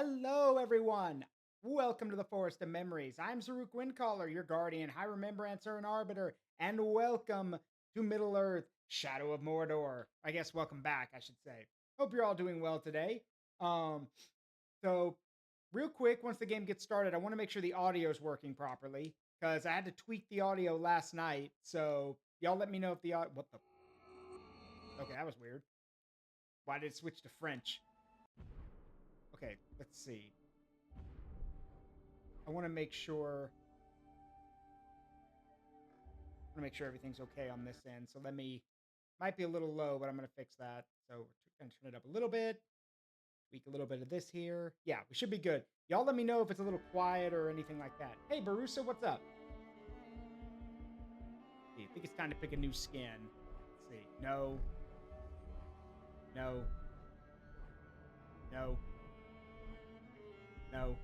Hello, everyone. Welcome to the Forest of Memories. I'm Zaruk Windcaller, your guardian, High Remembrancer, and Arbiter, and welcome to Middle Earth, Shadow of Mordor. I guess welcome back, I should say. Hope you're all doing well today. Um, so real quick, once the game gets started, I want to make sure the audio is working properly because I had to tweak the audio last night. So y'all let me know if the audio. What the? Okay, that was weird. Why did it switch to French? Okay, let's see. I want to make sure. Everything's okay on this end. So might be a little low, but I'm gonna fix that. So we're gonna turn it up a little bit, tweak a little bit of this here. Yeah, we should be good. Y'all let me know if it's a little quiet or anything like that. Hey, Barusa, what's up? I think it's time to pick a new skin. Let's see. No. No. No. No.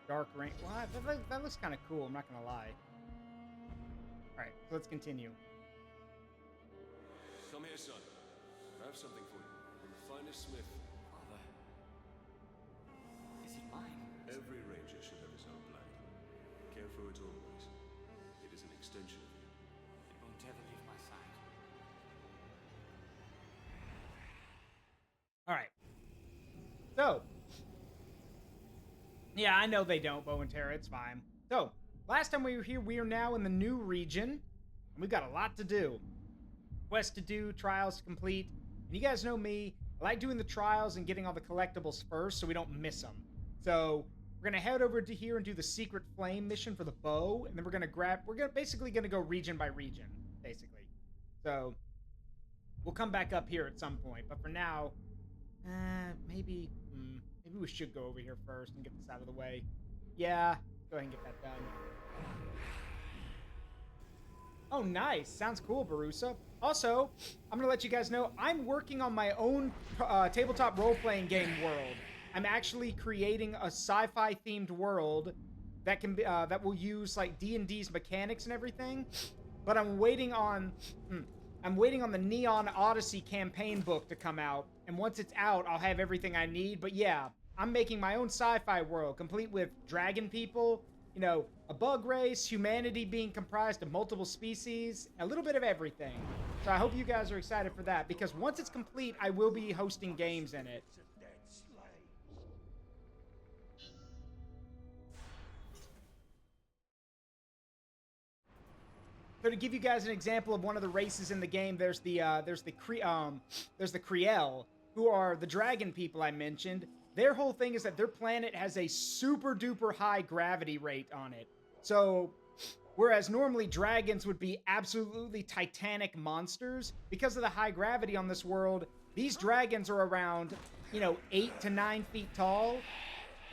Dark rain. What? That looks kind of cool. I'm not gonna lie. All right, so let's continue. Come here, son. I have something for you. From the finest smith. Father, is it mine? Every ranger should have his own blade. Care for it always. It is an extension of you. It won't ever leave my side. All right. So, yeah, I know they don't, Bow and Terra. It's fine. So, last time we were here, we are now in the new region, and we've got a lot to do. Quests to do, trials to complete. And you guys know me. I like doing the trials and getting all the collectibles first so we don't miss them. So, we're going to head over to here and do the Secret Flame mission for the bow, and then we're basically going to go region by region, basically. So, we'll come back up here at some point, but for now, maybe we should go over here first and get this out of the way. Yeah, go ahead and get that done. Oh, nice. Sounds cool, Barusa. Also, I'm going to let you guys know I'm working on my own tabletop role-playing game world. I'm actually creating a sci-fi themed world that can be that will use like D&D's mechanics and everything. But I'm waiting on the Neon Odyssey campaign book to come out, and once it's out, I'll have everything I need. But yeah, I'm making my own sci-fi world, complete with dragon people, you know, a bug race, humanity being comprised of multiple species, a little bit of everything. So I hope you guys are excited for that, because once it's complete, I will be hosting games in it. So to give you guys an example of one of the races in the game, there's the Kriel, who are the dragon people I mentioned. Their whole thing is that their planet has a super duper high gravity rate on it. So whereas normally dragons would be absolutely titanic monsters, because of the high gravity on this world, these dragons are around, 8 to 9 feet tall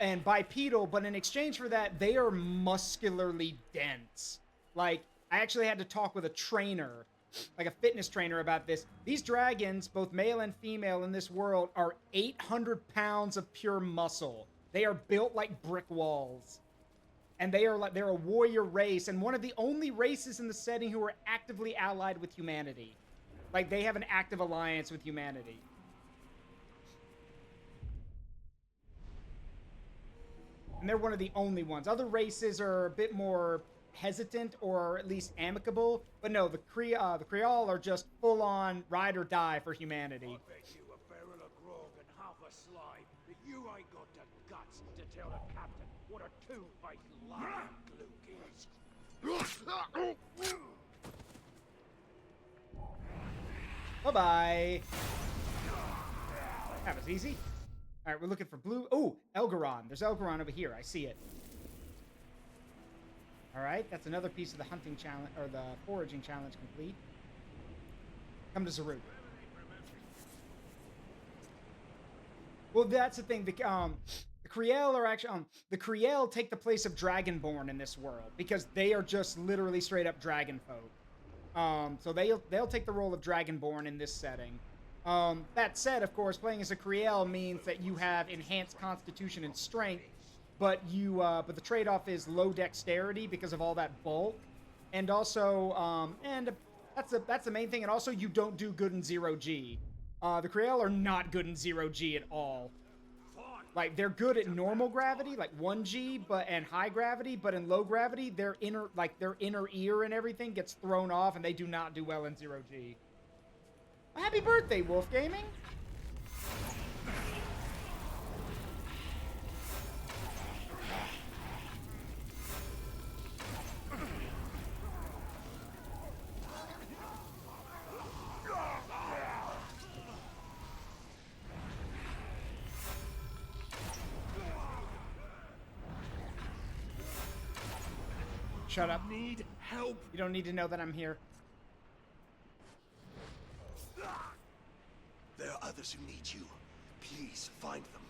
and bipedal, but in exchange for that, they are muscularly dense. Like, I actually had to talk with a trainer, like a fitness trainer, about this. These dragons, both male and female in this world, are 800 pounds of pure muscle. They are built like brick walls. And they're a warrior race, and one of the only races in the setting who are actively allied with humanity. Like, they have an active alliance with humanity. And they're one of the only ones. Other races are a bit more hesitant, or at least amicable, but no, the Kriel are just full-on ride or die for humanity. I bet you a barrel of grog and half a slime, but you ain't got the guts to tell the captain what a two-faced lion Luke is. Bye-bye. That was easy. All right, we're looking for blue. Oh, Elgaron. There's Elgaron over here. I see it. All right, that's another piece of the hunting challenge, or the foraging challenge complete. Come to Zaruk. Well, that's the thing. The Kriel are actually the Kriel take the place of Dragonborn in this world, because they are just literally straight up dragon folk. So they'll take the role of Dragonborn in this setting. That said, of course, playing as a Kriel means that you have enhanced constitution and strength, but the trade-off is low dexterity because of all that bulk, and also, that's the main thing, and also you don't do good in 0G. The Creole are not good in 0G at all. Like, they're good at normal gravity, like 1G, and high gravity, but in low gravity, their inner ear and everything gets thrown off, and they do not do well in 0G. Happy birthday, Wolf Gaming! Shut up. Need help? You don't need to know that I'm here. There are others who need you. Please find them.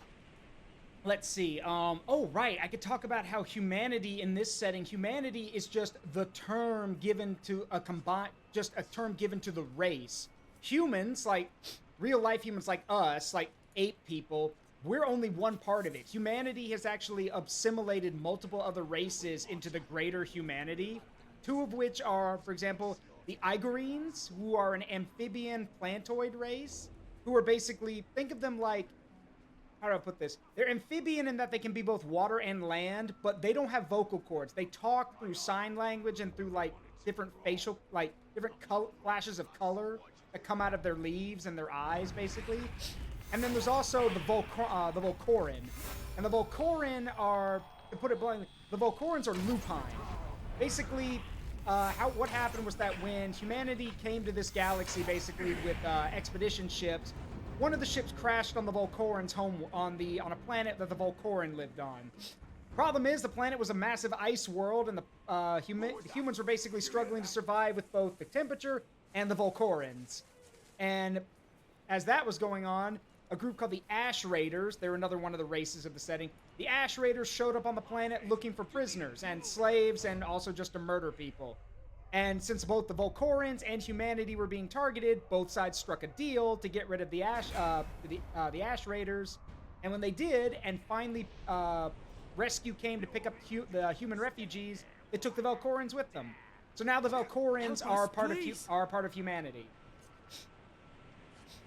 Let's see. Oh, right. I could talk about how humanity in this setting, humanity is just the term given to just a term given to the race. Humans, like real life humans like us, like ape people, we're only one part of it. Humanity has actually assimilated multiple other races into the greater humanity, two of which are, for example, the Igorines, who are an amphibian plantoid race, who are basically, think of them like, how do I put this? They're amphibian in that they can be both water and land, but they don't have vocal cords. They talk through sign language and through, like, different facial, like, different flashes of color that come out of their leaves and their eyes, basically. And then there's also the Volcorin. And the Volcorin are, to put it bluntly, the Volcorins are lupine. Basically, what happened was that when humanity came to this galaxy, basically with expedition ships, one of the ships crashed on the Volcorin's home on a planet that the Volcorin lived on. Problem is, the planet was a massive ice world, and the humans were basically struggling to survive with both the temperature and the Volcorins. And as that was going on, a group called the Ash Raiders, they're another one of the races of the setting, the Ash Raiders showed up on the planet looking for prisoners and slaves and also just to murder people. And since both the Volcorins and humanity were being targeted, both sides struck a deal to get rid of the Ash Raiders. And when they did, and finally rescue came to pick up the human refugees, they took the Volcorins with them. So now the Volcorins are part of humanity.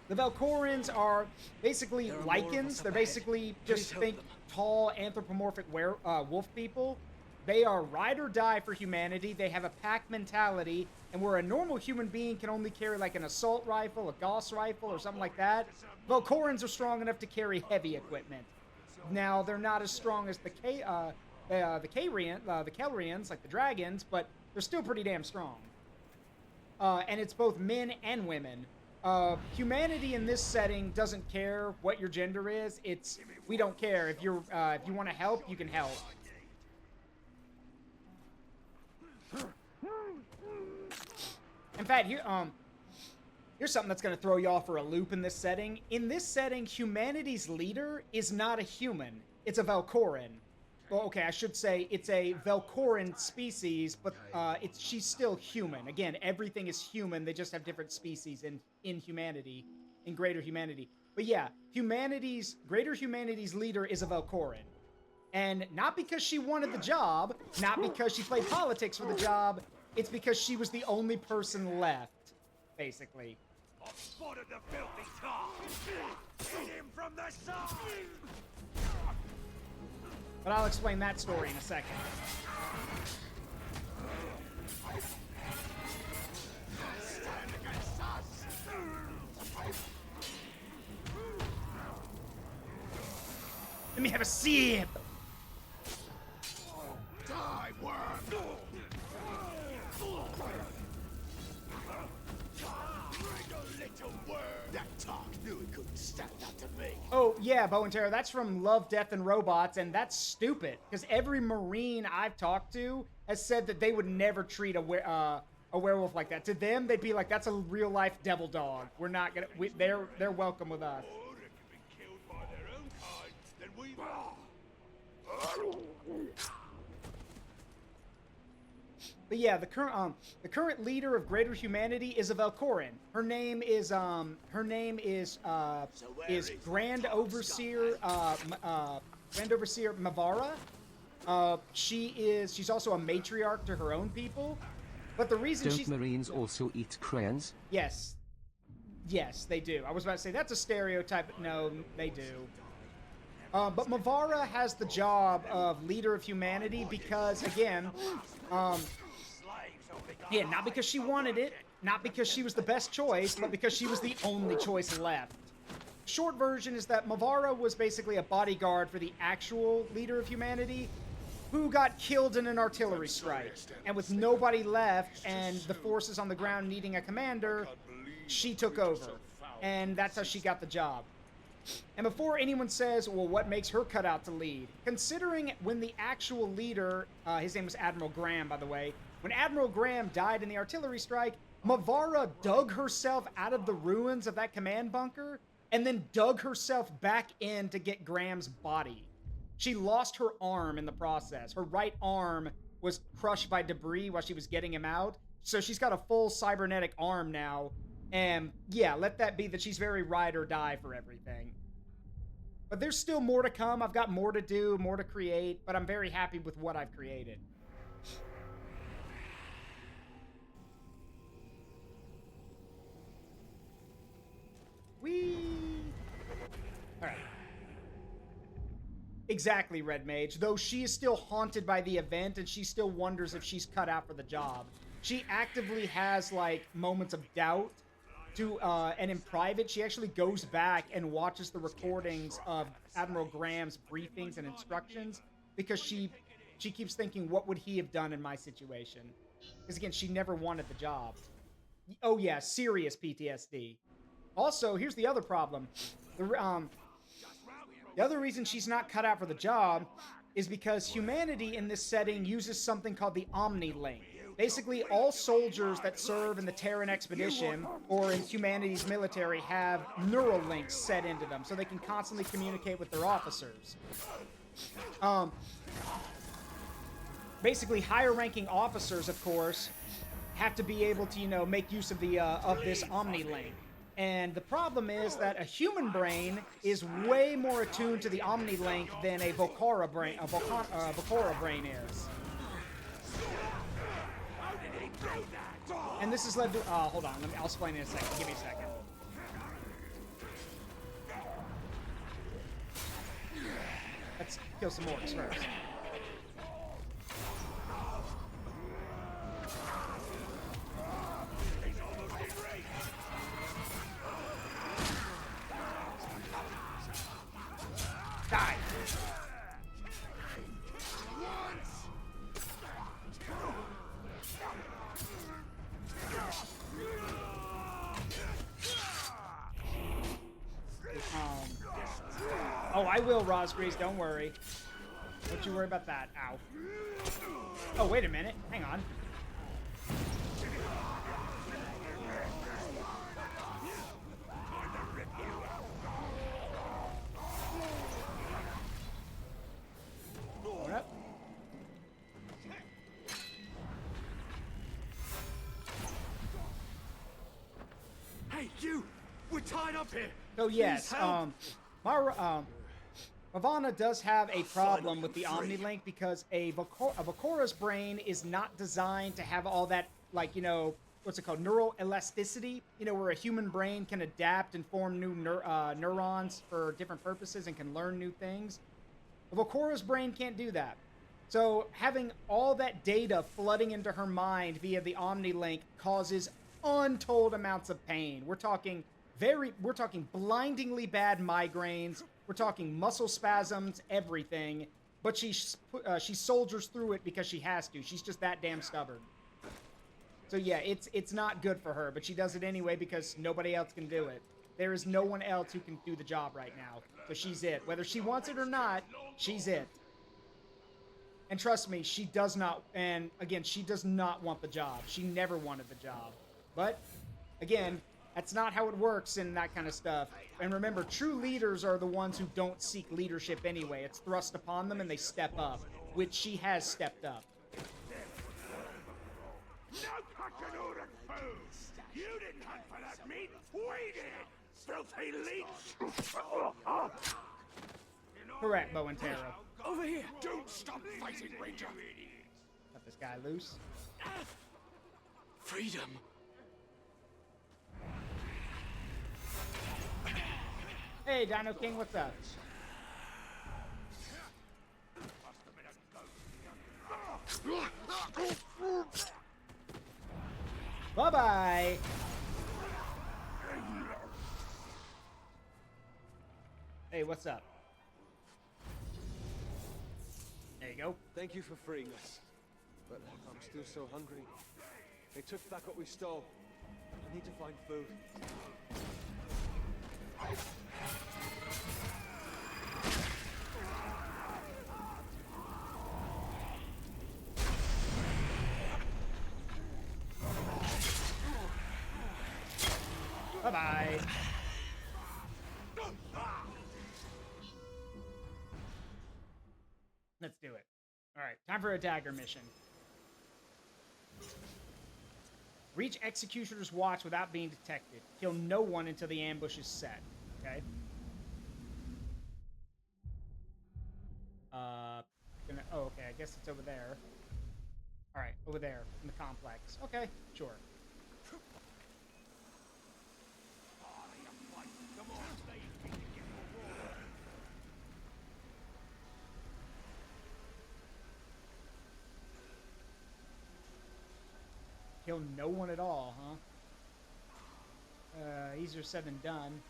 The Volcorins are basically lichens. They're basically, just think, tall, anthropomorphic wolf people. They are ride or die for humanity. They have a pack mentality, and where a normal human being can only carry like an assault rifle, a Gauss rifle, or something like that, Volcorins are strong enough to carry heavy equipment. Now, they're not as strong as the Kelrians, like the dragons, but they're still pretty damn strong. And it's both men and women. Humanity in this setting doesn't care what your gender is. We don't care. If you want to help, you can help. In fact, here's something that's going to throw y'all for a loop in this setting. In this setting, humanity's leader is not a human. It's a Volcorin. Well, okay, I should say it's a Volcorin species, but she's still human. Again, everything is human. They just have different species in humanity, in greater humanity. But yeah, greater humanity's leader is a Volcorin. And not because she wanted the job, not because she played politics for the job, it's because she was the only person left, basically. I've spotted the filthy tar! Hit him from the side! But I'll explain that story in a second. Let me have a sip! Die, worm! That talk knew it couldn't stand up to me. Oh, yeah, Bow and Terror, that's from Love, Death, and Robots, and that's stupid. Because every Marine I've talked to has said that they would never treat a werewolf like that. To them, they'd be like, that's a real-life devil dog. We're not gonna... they're welcome with us. Oh, they can be killed by their own kind, then we... But yeah, the current leader of Greater Humanity is a Volcorin. Her name is Grand Overseer Mavara. She's also a matriarch to her own people. But the reason Don't Marines also eat crayons? Yes. Yes, they do. I was about to say that's a stereotype, but no, they do. But Mavara has the job of leader of humanity because, again, yeah, not because she wanted it, not because she was the best choice, but because she was the only choice left. Short version is that Mavara was basically a bodyguard for the actual leader of humanity, who got killed in an artillery strike. And with nobody left and the forces on the ground needing a commander, she took over. And that's how she got the job. And before anyone says, well, what makes her cut out to lead? Considering when the actual leader, his name was Admiral Graham, by the way, when Admiral Graham died in the artillery strike, Mavara dug herself out of the ruins of that command bunker and then dug herself back in to get Graham's body. She lost her arm in the process. Her right arm was crushed by debris while she was getting him out. So she's got a full cybernetic arm now. And yeah, let that be that she's very ride or die for everything. But there's still more to come. I've got more to do, more to create, but I'm very happy with what I've created. Whee! All right. Exactly, Red Mage. Though she is still haunted by the event and she still wonders if she's cut out for the job. She actively has, like, moments of doubt to, and in private, she actually goes back and watches the recordings of Admiral Graham's briefings and instructions because she keeps thinking, what would he have done in my situation? Because, again, she never wanted the job. Oh, yeah, serious PTSD. Also, here's the other problem. The other reason she's not cut out for the job is because humanity in this setting uses something called the Omni Link. Basically, all soldiers that serve in the Terran Expedition or in humanity's military have neural links set into them so they can constantly communicate with their officers. Basically, higher-ranking officers, of course, have to be able to, you know, make use of the of this Omni Link. And the problem is that a human brain is way more attuned to the Omni Link than a Volcora brain is. And this has led to... hold on. I'll explain in a second. Give me a second. Let's kill some orcs first. Die! Oh, I will, Rosgrease, don't worry. Don't you worry about that. Ow. Oh, wait a minute. Hang on. Hold up. Hey, you! We're tied up here! So yes, Ravana does have a problem with the Omnilink because a Vokora's brain is not designed to have all that, like, you know, what's it called, neural elasticity, you know, where a human brain can adapt and form new neurons for different purposes and can learn new things. A Vokora's brain can't do that. So having all that data flooding into her mind via the Omnilink causes untold amounts of pain. We're talking blindingly bad migraines. We're talking muscle spasms, everything. But she soldiers through it because she has to. She's just that damn stubborn. So yeah, it's not good for her, but she does it anyway because nobody else can do it. There is no one else who can do the job right now. So she's it. Whether she wants it or not, she's it. And trust me, she does not, and again, she does not want the job. She never wanted the job. But, again, that's not how it works in that kind of stuff. And remember, true leaders are the ones who don't seek leadership anyway. It's thrust upon them and they step up, which she has stepped up. No fucking order food! You didn't hunt for that meat! We did! Filthy leech! Correct, Bow and Taro. Over here! Don't stop fighting, Ranger! Cut this guy loose. Freedom. Hey, Dino King, what's up? Bye-bye. Hey, what's up? There you go. Thank you for freeing us. But I'm still so hungry. They took back what we stole. I need to find food. Bye-bye. Let's do it. All right, time for a dagger mission. Reach Executioner's Watch without being detected. Kill no one until the ambush is set. Okay. Oh, okay. I guess it's over there. All right, over there in the complex. Okay, sure. Kill no one at all, huh? Easier said than done.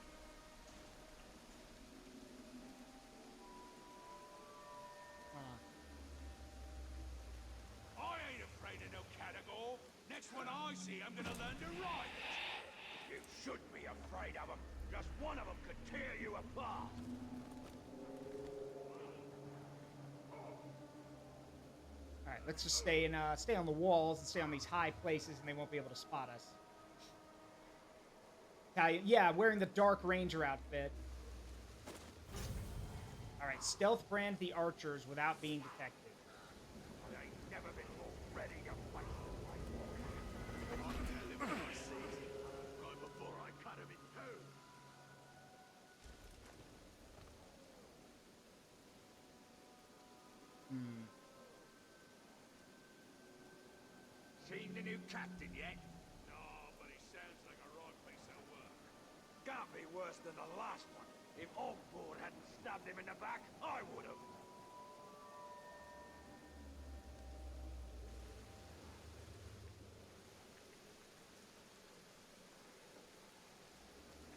I ain't afraid of no category. Next one I see, I'm gonna learn to ride. You should be afraid of them. Just one of them could tear you apart. All right, let's just stay on the walls and stay on these high places, and they won't be able to spot us. Yeah, wearing the Dark Ranger outfit. All right, stealth brand the archers without being detected. I ain't never been more ready to fight the fight. Right before I cut him in two. Seen the new captain yet? No, but he sounds like a right piece of work. Can't be worse than the last one. If Ogboard hadn't stabbed him in the back, I would have.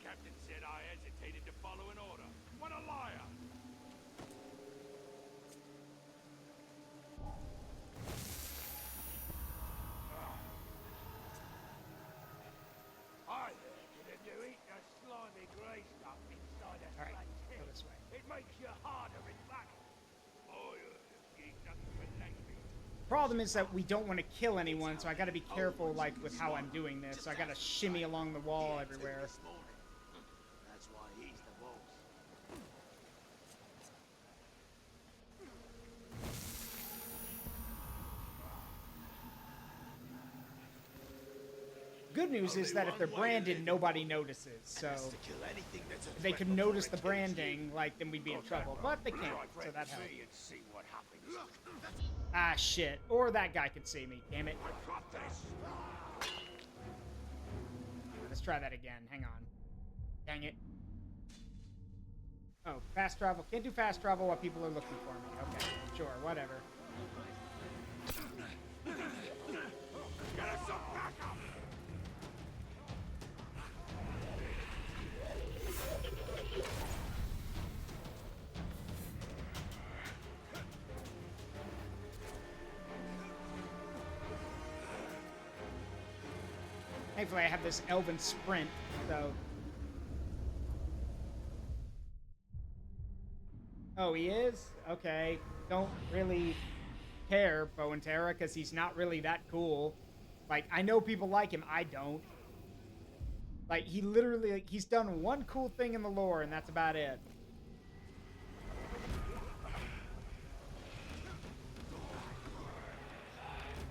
Captain said I hesitated to follow an order. What a liar! Hi there, did you eat the slimy grey stuff inside a All right, flat's go head? this way. It makes you harder in battle. Oh, you eat nothing but me. Problem is that we don't want to kill anyone, so I got to be careful, like, with how I'm doing this. So I got to shimmy along the wall everywhere. That's why he's the boss. Good news is that if they're branded, nobody notices. So if they can notice the branding, like, then we'd be in trouble. But they can't, so that helps. See what happens. Ah, shit. Or that guy could see me. Damn it. I got this. Let's try that again. Hang on. Dang it. Oh, fast travel. Can't do fast travel while people are looking for me. Okay, sure, whatever. Get us some backup. Thankfully, I have this elven sprint, so... Oh, he is? Okay. Don't really care, Bow and Terra, because he's not really that cool. Like, I know people like him, I don't. Like, he literally, like, he's done one cool thing in the lore, and that's about it.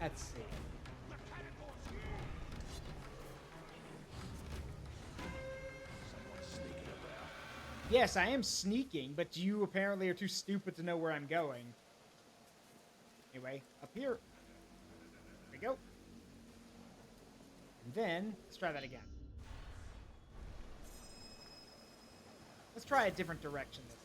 Let's see. Yes, I am sneaking, but you apparently are too stupid to know where I'm going. Anyway, up here. There we go. And then, let's try that again. Let's try a different direction this time.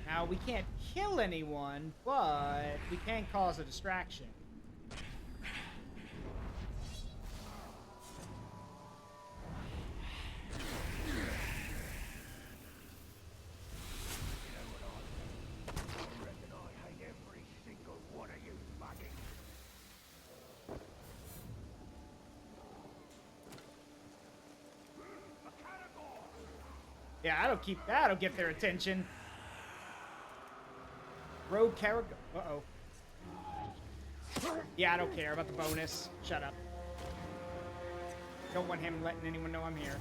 Now, we can't kill anyone, but we can cause a distraction. Yeah, I don't keep that. I don't get their attention. Rogue Carag... Uh-oh. Yeah, I don't care about the bonus. Shut up. Don't want him letting anyone know I'm here.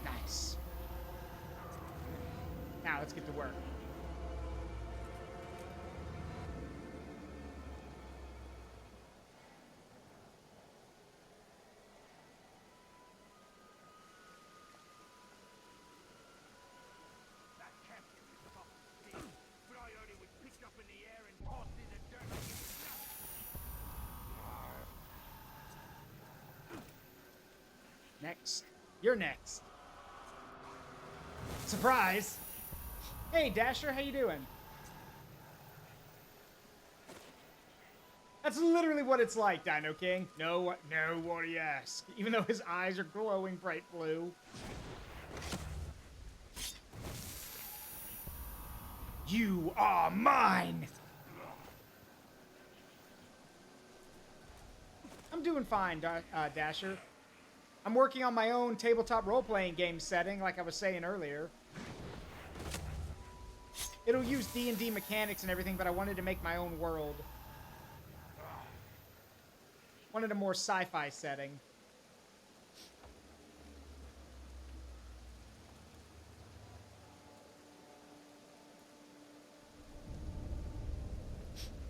Nice. Now let's get to work. That captain is top steam. But I heard he was picked up in the air and tossed in the dirt like he was nothing. Next. You're next. Surprise! Hey, Dasher, how you doing? That's literally what it's like, Dino King. No, what do you ask? Even though his eyes are glowing bright blue. You are mine! I'm doing fine, Dasher. I'm working on my own tabletop role-playing game setting, like I was saying earlier. It'll use D&D mechanics and everything, but I wanted to make my own world. Wanted a more sci-fi setting.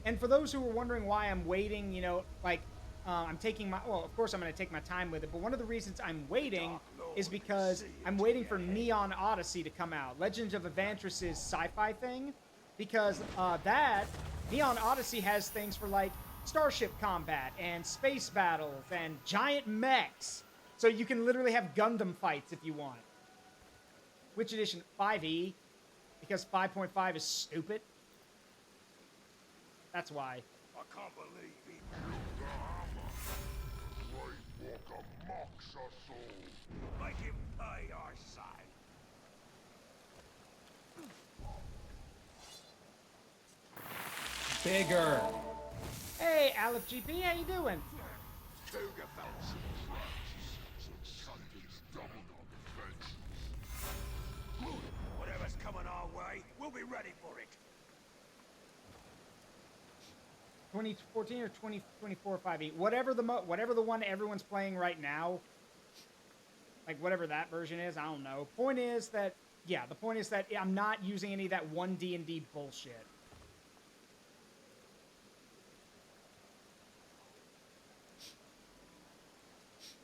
And for those who were wondering why I'm waiting, you know, like, I'm taking my... Well, of course I'm going to take my time with it, but one of the reasons I'm waiting is because I'm waiting for Neon Odyssey to come out. Legends of Evantris' sci-fi thing. Because Neon Odyssey has things for, like, starship combat and space battles and giant mechs. So you can literally have Gundam fights if you want. Which edition? 5e? Because 5.5 is stupid? That's why. I can't believe he... Make him pay our side. Bigger. Hey, Aleph GP, how you doing? Whatever's coming our way, we'll be ready for it. 2014 or 2024 5e, whatever the one everyone's playing right now, like whatever that version is, I don't know. Point is that, yeah, the point is that I'm not using any of that one D&D bullshit.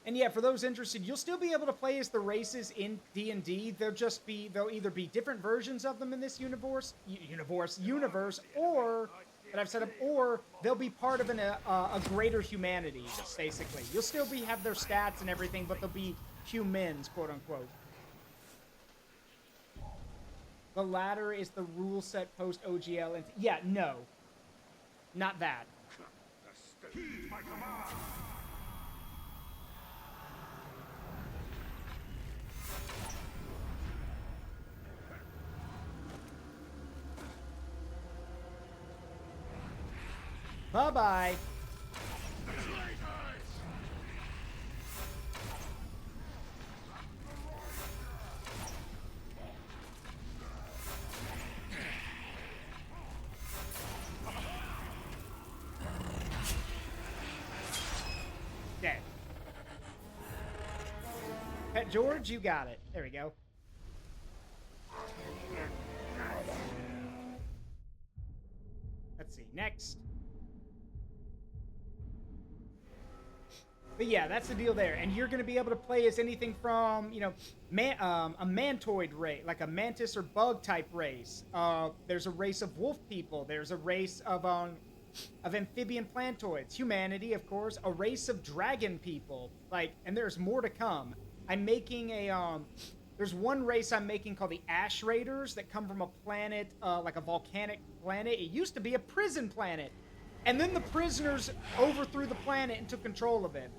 And yeah, for those interested, you'll still be able to play as the races in D&D. They'll either be different versions of them in this universe, or that I've set up, or they'll be part of a greater humanity, basically. You'll still have their stats and everything, but they'll be humans, quote unquote. The latter is the rule set post OGL, and yeah, no, not that. Heed my command. Bye-bye. Dead. George? You got it. There we go. Let's see. Next. But yeah, that's the deal there. And you're going to be able to play as anything from, you know, a mantoid race, like a mantis or bug type race. There's a race of wolf people. There's a race of amphibian plantoids. Humanity, of course. A race of dragon people. Like, and there's more to come. I'm making there's one race I'm making called the Ash Raiders that come from a planet, like a volcanic planet. It used to be a prison planet. And then the prisoners overthrew the planet and took control of it.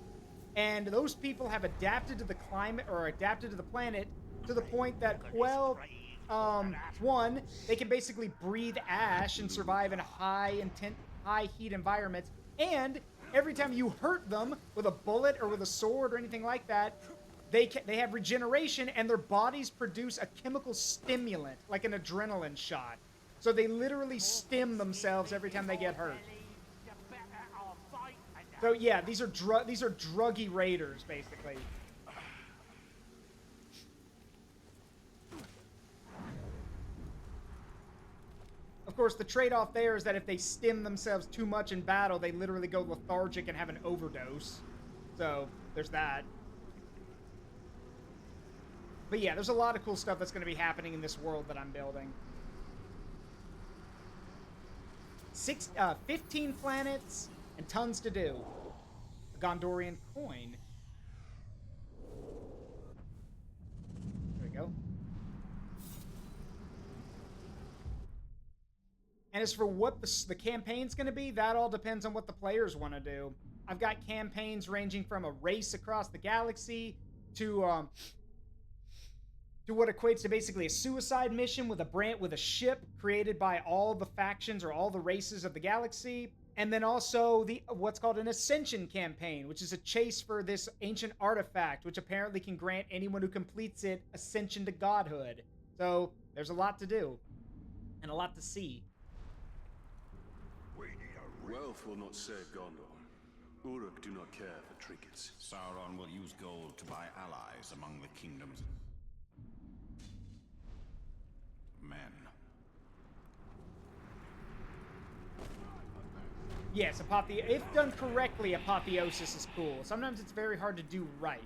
And those people have adapted to the climate, or adapted to the planet, to the point that, well, one, they can basically breathe ash and survive in high heat environments. And every time you hurt them with a bullet or with a sword or anything like that, they have regeneration, and their bodies produce a chemical stimulant, like an adrenaline shot. So they literally stim themselves every time they get hurt. So yeah, these are druggy raiders, basically. Of course, the trade-off there is that if they stim themselves too much in battle, they literally go lethargic and have an overdose. So there's that. But yeah, there's a lot of cool stuff that's going to be happening in this world that I'm building. 15 planets and tons to do. A Gondorian coin. There we go. And as for what the campaign's going to be, that all depends on what the players want to do. I've got campaigns ranging from a race across the galaxy to what equates to basically a suicide mission with a ship created by all the factions or all the races of the galaxy. And then also what's called an Ascension campaign, which is a chase for this ancient artifact, which apparently can grant anyone who completes it ascension to godhood. So there's a lot to do and a lot to see. Wealth will not save Gondor. Uruk do not care for trinkets. Sauron will use gold to buy allies among the kingdoms. Men. Yes, if done correctly, apotheosis is cool. Sometimes it's very hard to do right.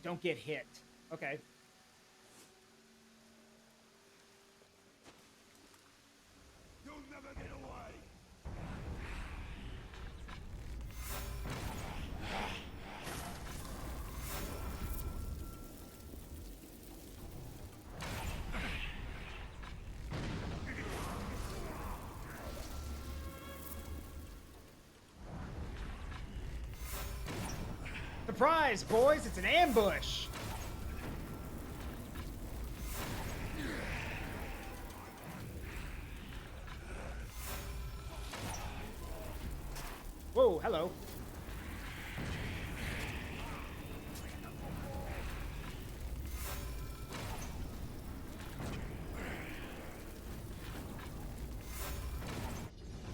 Don't get hit. Okay. You'll never get away. Surprise, boys! It's an ambush! Whoa, hello.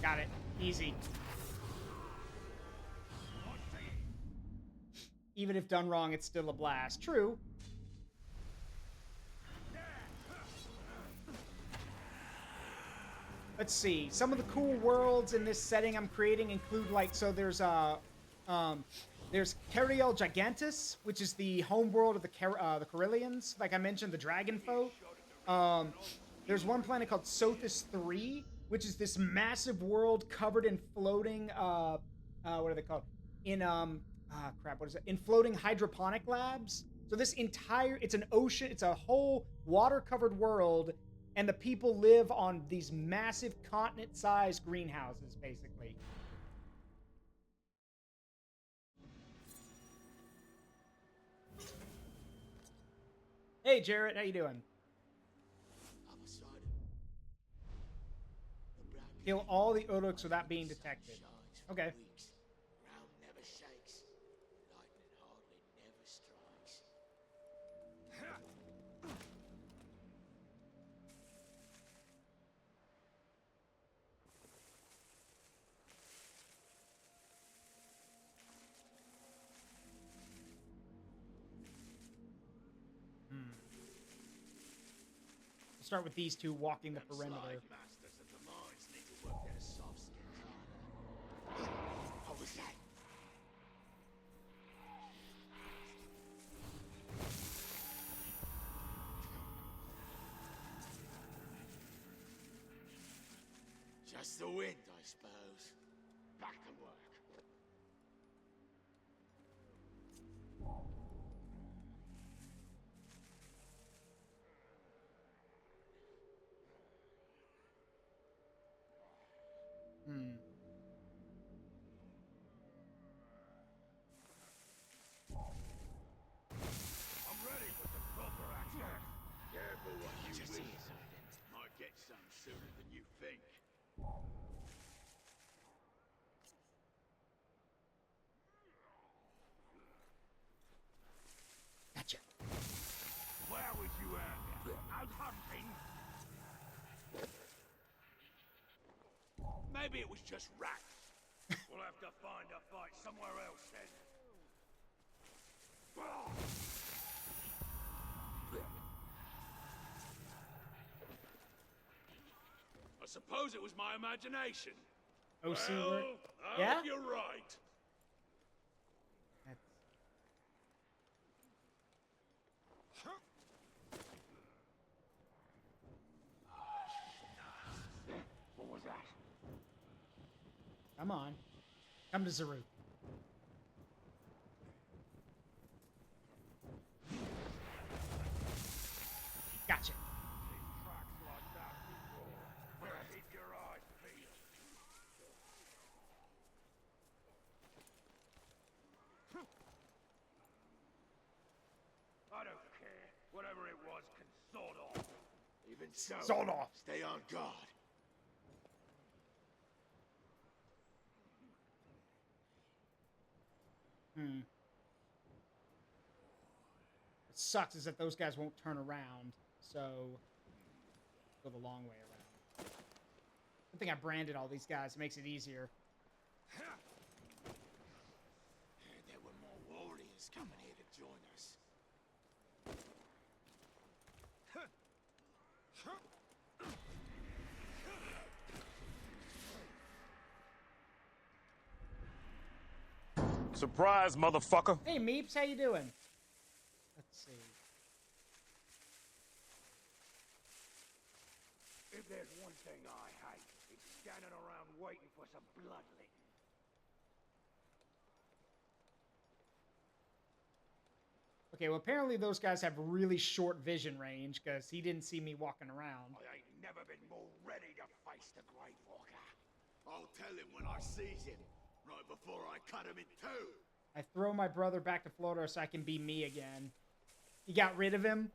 Got it. Easy. Even if done wrong, it's still a blast. True. Let's see. Some of the cool worlds in this setting I'm creating include, like, so there's Cariel Gigantus, which is the home world of the Carillions. Like I mentioned, the dragon folk. There's one planet called Sothis 3, which is this massive world covered in floating, what are they called? In floating hydroponic labs. So this it's an ocean, it's a whole water-covered world, and the people live on these massive continent-sized greenhouses, basically. Hey, Jarrett, how you doing? Kill all the Uruks without being detected. Okay. Start with these two walking the perimeter. Masters of the mines need to work their soft skins harder. What was that? Just the wind, I suppose. Back to work. Hmm. I'm ready for some proper action. Careful what you wish. Might get some sooner than you think. Gotcha. Where was you earlier? Out hunting? Maybe it was just rats. We'll have to find a fight somewhere else then. I suppose it was my imagination. OC Well, work. I Yeah? hope you're right. That's... What was that? Come on. Come to Zaru. Gotcha. Tracks like that before. Where did your eyes feel? I don't care. Whatever it was can sort off. Even so, Sort off. stay on guard. Hmm. What sucks is that those guys won't turn around, so go the long way around. Good thing I branded all these guys. It makes it easier. There were more warriors coming here to join us. Surprise, motherfucker. Hey, Meeps, how you doing? Let's see. If there's one thing I hate, it's standing around waiting for some bloodletting. Okay, well, apparently those guys have really short vision range, because he didn't see me walking around. I ain't never been more ready to face the Grave Walker. I'll tell him when I sees him, right before I cut him in two. I throw my brother back to Florida so I can be me again. You got rid of him?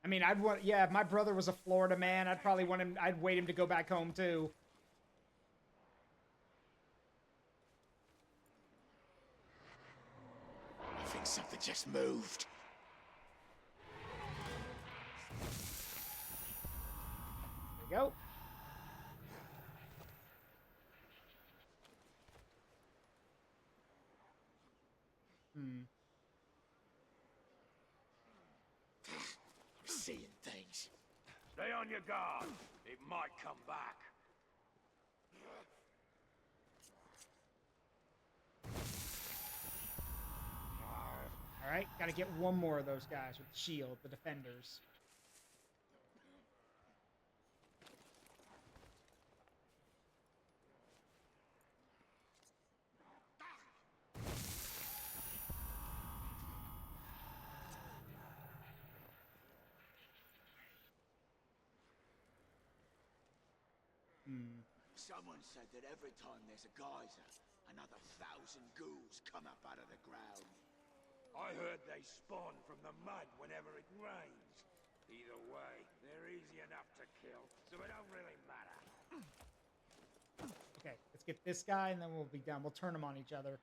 I mean, I'd want... Yeah, if my brother was a Florida man, I'd probably want him... I'd wait him to go back home, too. I think something just moved. There you go. Hmm. I'm seeing things. Stay on your guard. It might come back. Alright, gotta get one more of those guys with the shield, the defenders. Hmm. Someone said that every time there's a geyser, another 1,000 ghouls come up out of the ground. I heard they spawn from the mud whenever it rains. Either way, they're easy enough to kill, so it don't really matter. Okay, let's get this guy and then we'll be done. We'll turn them on each other.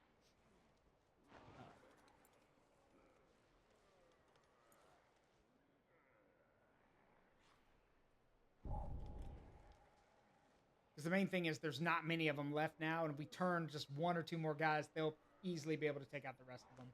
Because the main thing is there's not many of them left now, and if we turn just one or two more guys, they'll easily be able to take out the rest of them.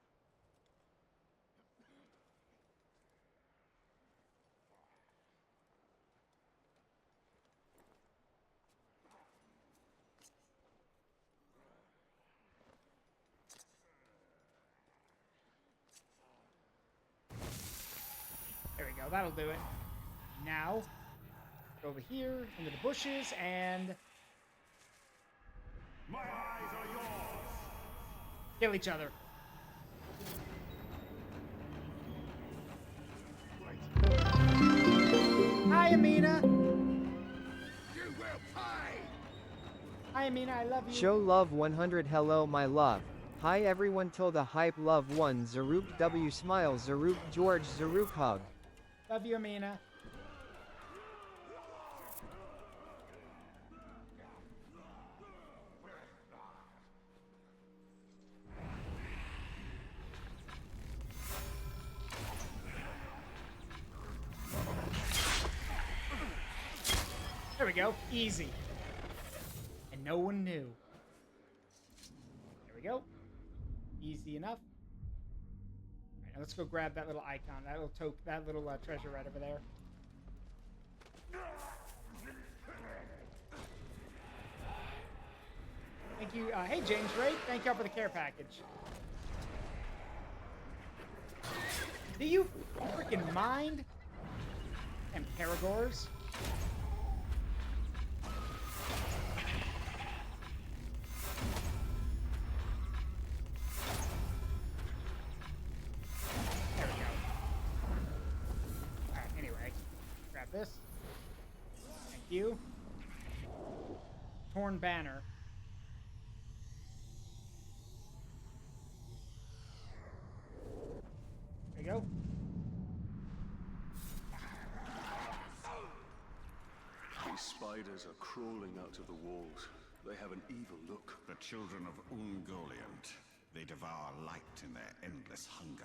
go. That'll do it. Now, go over here, into the bushes, and... My eyes are yours! kill each other. Hi, Amina. You will pay! Hi, Amina. I love you. Show love 100. Hello, my love. Hi, everyone. Till the hype love 1. Zaroop W smile. Zaroop George. Zaroop hug. Love you, Amina. There we go. Easy. And no one knew. There we go. Easy enough. All right, now let's go grab that little icon, that little treasure right over there. Thank you. Hey, James Ray. Thank y'all for the care package. Do you freaking mind? And Paragors. There we go. Alright, anyway. Grab this. Thank you. Torn banner. There you go. These spiders are crawling out of the walls. They have an evil look. The children of Ungoliant. They devour light in their endless hunger.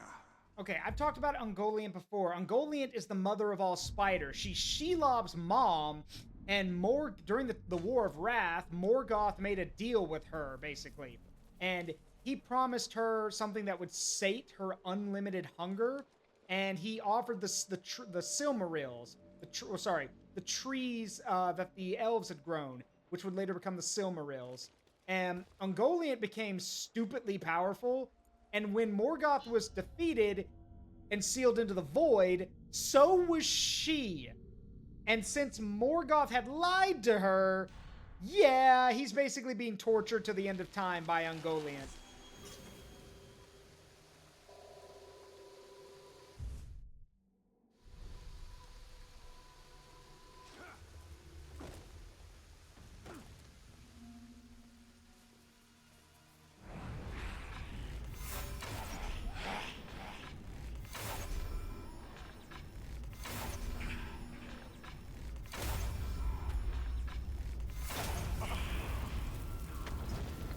Okay, I've talked about Ungoliant before. Ungoliant is the mother of all spiders. She's Shelob's mom, and during the War of Wrath, Morgoth made a deal with her, basically. And he promised her something that would sate her unlimited hunger, and he offered the Silmarils, the trees that the elves had grown, which would later become the Silmarils. And Ungoliant became stupidly powerful, and when Morgoth was defeated and sealed into the void, so was she. And since Morgoth had lied to her, yeah, he's basically being tortured to the end of time by Ungoliant.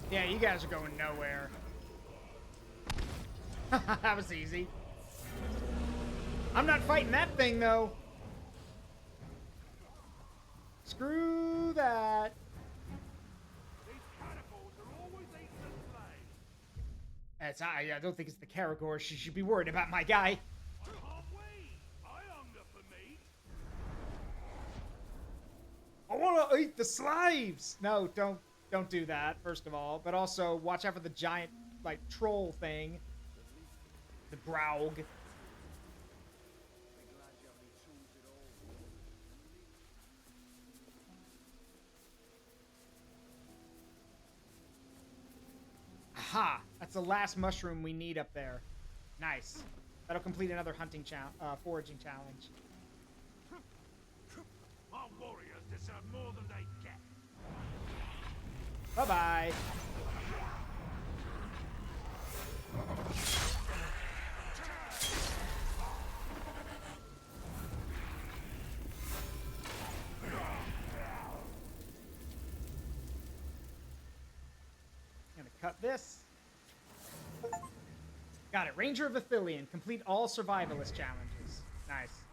Yeah, you guys are going nowhere. That was easy. I'm not fighting that thing, though. Screw that. I don't think it's the Caragor. She should be worried about my guy. I want to eat the slaves. No, don't do that, first of all. But also, watch out for the giant, like, troll thing. The Graug. Aha! That's the last mushroom we need up there. Nice. That'll complete another foraging challenge. Our warriors deserve more than they get. Bye-bye. Gonna cut this. Got it. Ranger of Ithilien. Complete all survivalist challenges. Nice.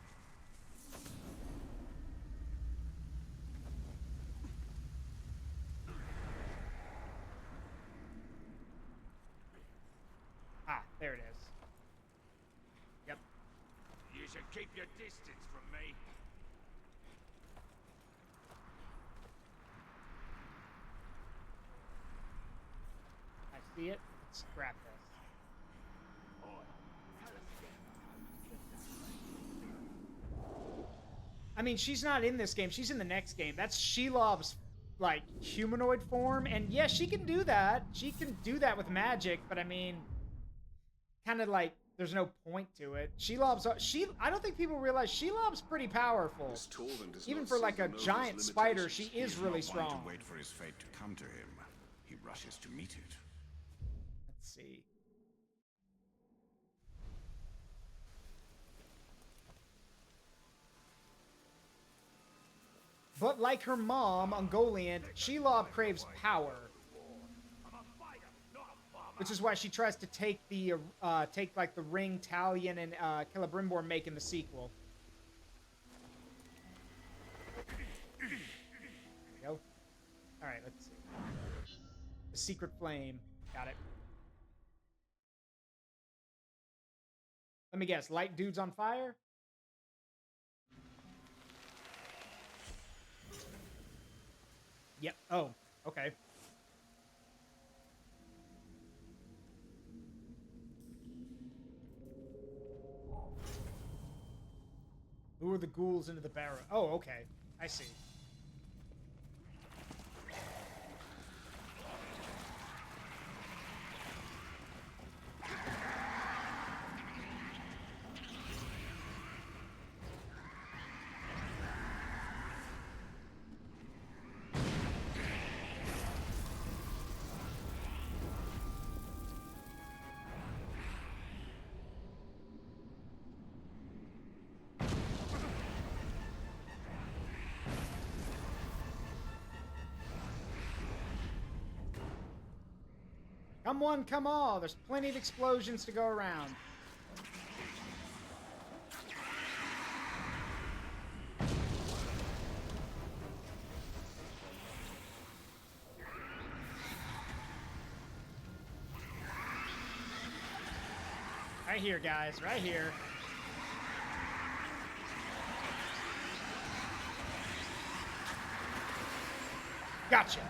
Ah, there it is. Yep. You should keep your distance from me. I see it. Let's grab this. mean, she's not in this game. She's in the next game. That's Shelob's, like, humanoid form. And yeah, she can do that. She can do that with magic. But I mean, kind of like, there's no point to it. I don't think people realize Shelob's pretty powerful. This Torvald does Even not for see like the a nobles' giant spider, she limitations. is really Not one strong. to wait for his fate to come to him. He rushes to meet it. Let's see. But like her mom, Ungoliant, Shelob craves power. Which is why she tries to take the, like the ring Talion and Celebrimbor make in the sequel. There we go. Alright, let's see. The Secret Flame. Got it. Let me guess, light dudes on fire? Yep. Oh, okay. Lure the ghouls into the barrow. Oh, okay. I see. Come one, come all. There's plenty of explosions to go around. Right here, guys. Right here. Gotcha.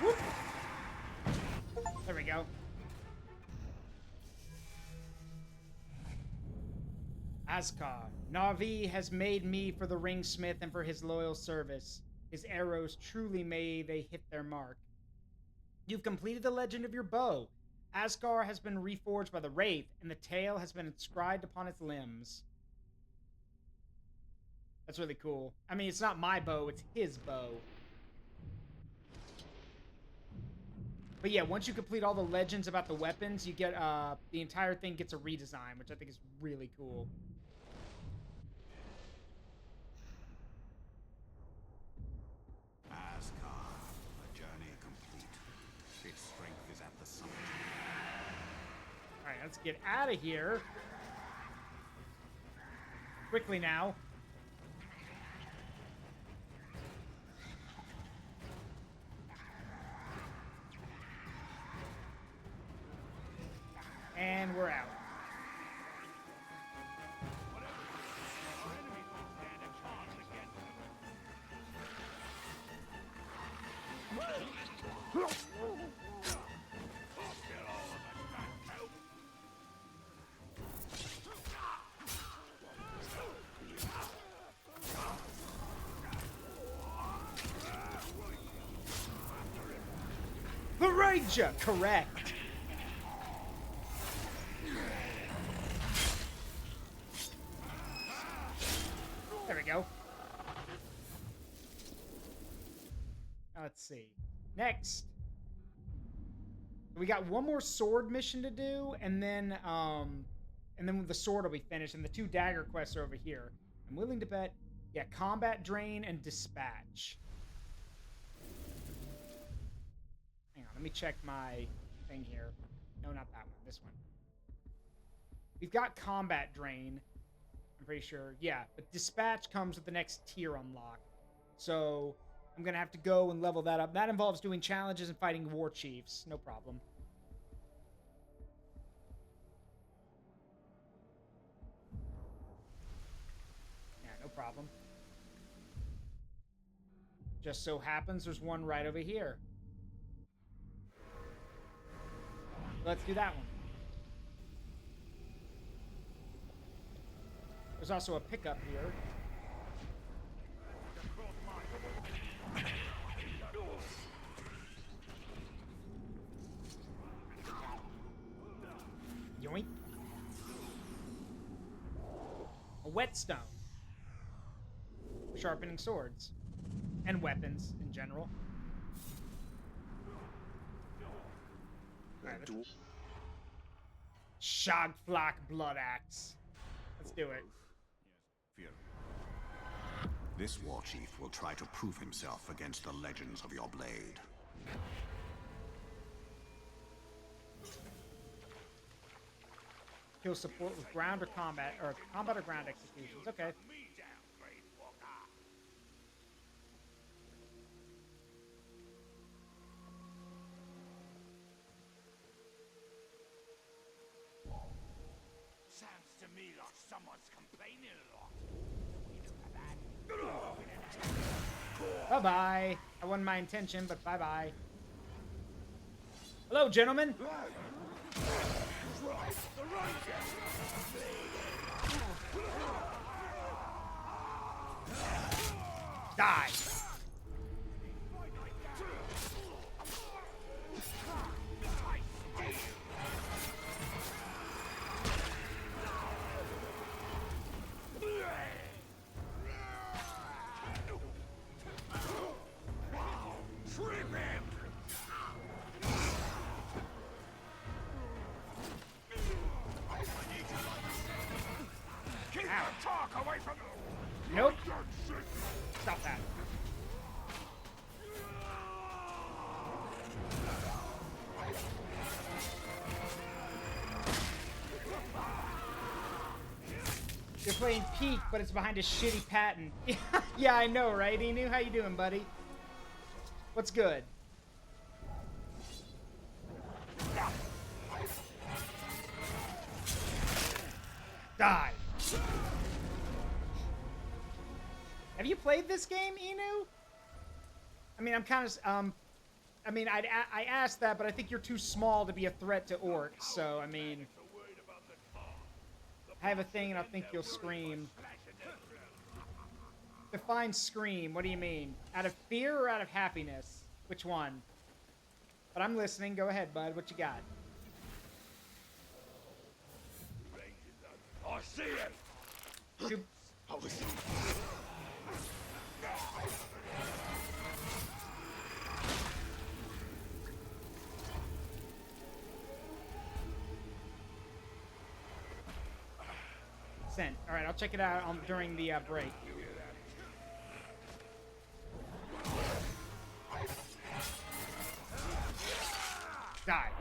Whoop. There we go. Askar, Navi has made me for the ringsmith and for his loyal service. His arrows truly may they hit their mark. You've completed the legend of your bow. Asgard has been reforged by the Wraith, and the tale has been inscribed upon its limbs. That's really cool. I mean, it's not my bow, it's his bow. But yeah, once you complete all the legends about the weapons, you get, the entire thing gets a redesign, which I think is really cool. Asgard, a journey complete. Its strength is at the summit. Alright, let's get out of here. Quickly now. And we're out. The Ranger, correct. There we go. Let's see. Next. We got one more sword mission to do, and then the sword will be finished, and the 2 dagger quests are over here. I'm willing to bet, yeah, combat drain and dispatch. Hang on, let me check my thing here. No, not that one. This one. We've got combat drain. I'm pretty sure. Yeah, but dispatch comes with the next tier unlock. So I'm going to have to go and level that up. That involves doing challenges and fighting war chiefs. No problem. Yeah, no problem. Just so happens there's one right over here. Let's do that one. There's also a pickup here. Yoink. A whetstone. Sharpening swords. And weapons in general. Right, Shogflock Blood Axe. Let's do it. Fear. This war chief will try to prove himself against the legends of your blade. Kill support with ground or combat or ground executions. Okay. Sounds to me like someone's complaining a lot. Bye-bye. That wasn't my intention, but bye-bye. Hello, gentlemen. Die. Nope. Stop that. You're playing Peak, but it's behind a shitty patent. Yeah, I know, right? Inu, how you doing, buddy? What's good? Die. Have you played this game, Inu? I mean, I'm kind of, I mean, I asked that, but I think you're too small to be a threat to orcs, so, I mean... I have a thing and I think you'll scream. Define scream, what do you mean? Out of fear or out of happiness? Which one? But I'm listening, go ahead, bud, what you got? I see it! Sent. All right, I'll check it out during the break. Die.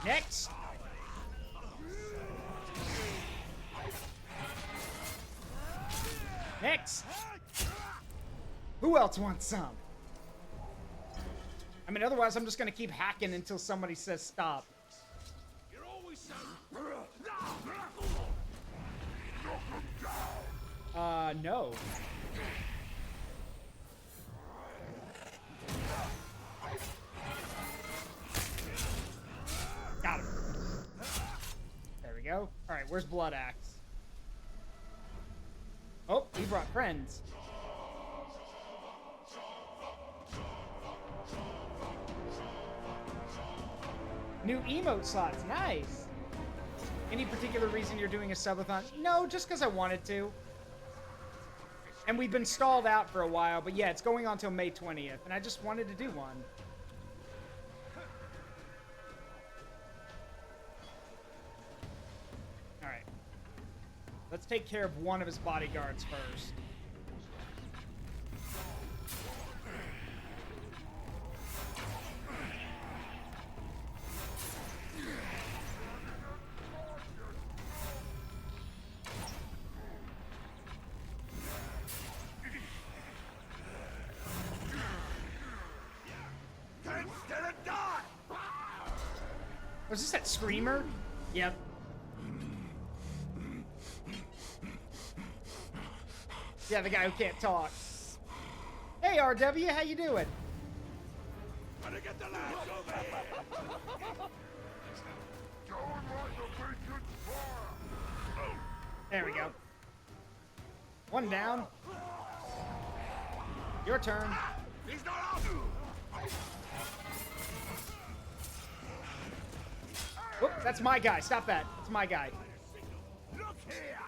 Next. Next. Who else wants some? I mean, otherwise I'm just gonna keep hacking until somebody says stop. You're always so... No. Got him. There we go. All right, where's Blood Axe? Oh, he brought friends. New emote slots, nice. Any particular reason you're doing a subathon? No, just because I wanted to. And we've been stalled out for a while, but yeah, it's going on till May 20th, and I just wanted to do one. Alright. Let's take care of one of his bodyguards first. Was this that screamer? Yep. Yeah, the guy who can't talk. Hey, RW, how you doing? Better get the lads over here. There we go. One down. Your turn. He's not out. Whoop, that's my guy. Stop that. That's my guy. Look here.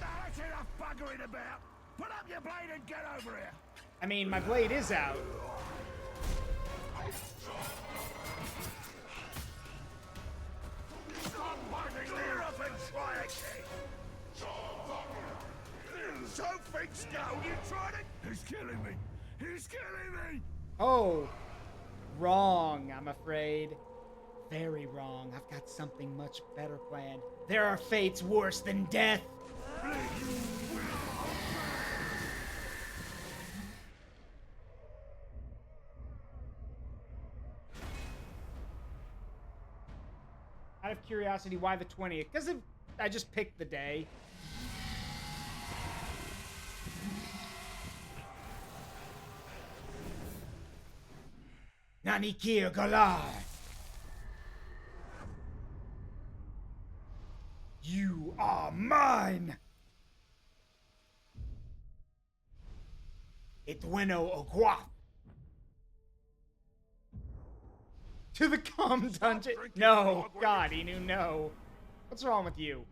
That's enough buggering about. Put up your blade and get over here. I mean, my blade is out. Stop bugging. Clear up and try again. So things go. You tried it. He's killing me. He's killing me. Oh, wrong, I'm afraid. Very wrong. I've got something much better planned. There are fates worse than death. Out of curiosity, why the 20th? Because I just picked the day. Nanikir Galar. You are mine. Itueno Ogwa. To the calm dungeon. No, God, he knew no. What's wrong with you?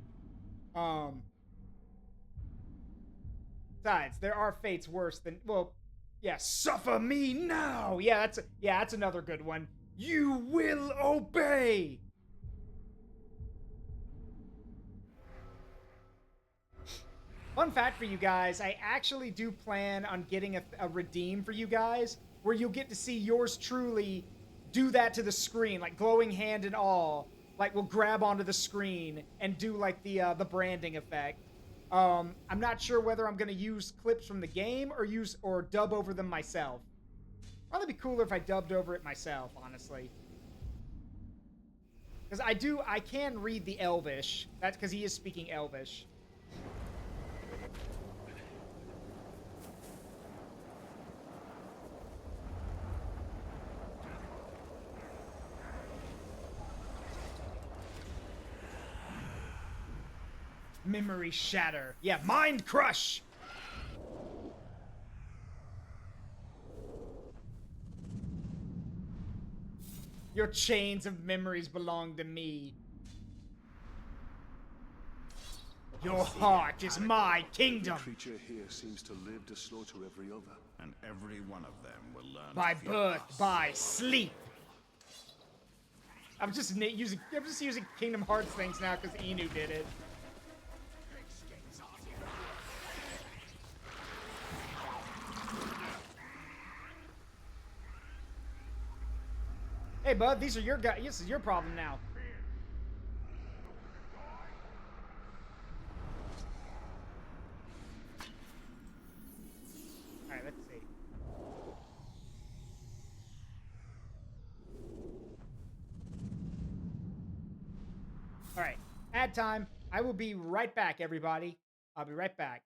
Besides, there are fates worse than, well, yeah, suffer me now. Yeah, that's another good one. You will obey. Fun fact for you guys, I actually do plan on getting a redeem for you guys where you'll get to see yours truly do that to the screen, like glowing hand and all, like will grab onto the screen and do like the branding effect. I'm not sure whether I'm gonna use clips from the game or dub over them myself. Probably be cooler if I dubbed over it myself, honestly. Because I can read the Elvish. That's because he is speaking Elvish. Memory shatter. Yeah, mind crush. Your chains of memories belong to me. Your heart is my kingdom. Every creature here seems to live to slaughter every other. And every one of them will learn By to fear birth, us. by sleep. I'm just using Kingdom Hearts things now because Inu did it. Hey, bud, these are your guys. This is your problem now. All right, let's see. All right, ad time. I will be right back, everybody. I'll be right back.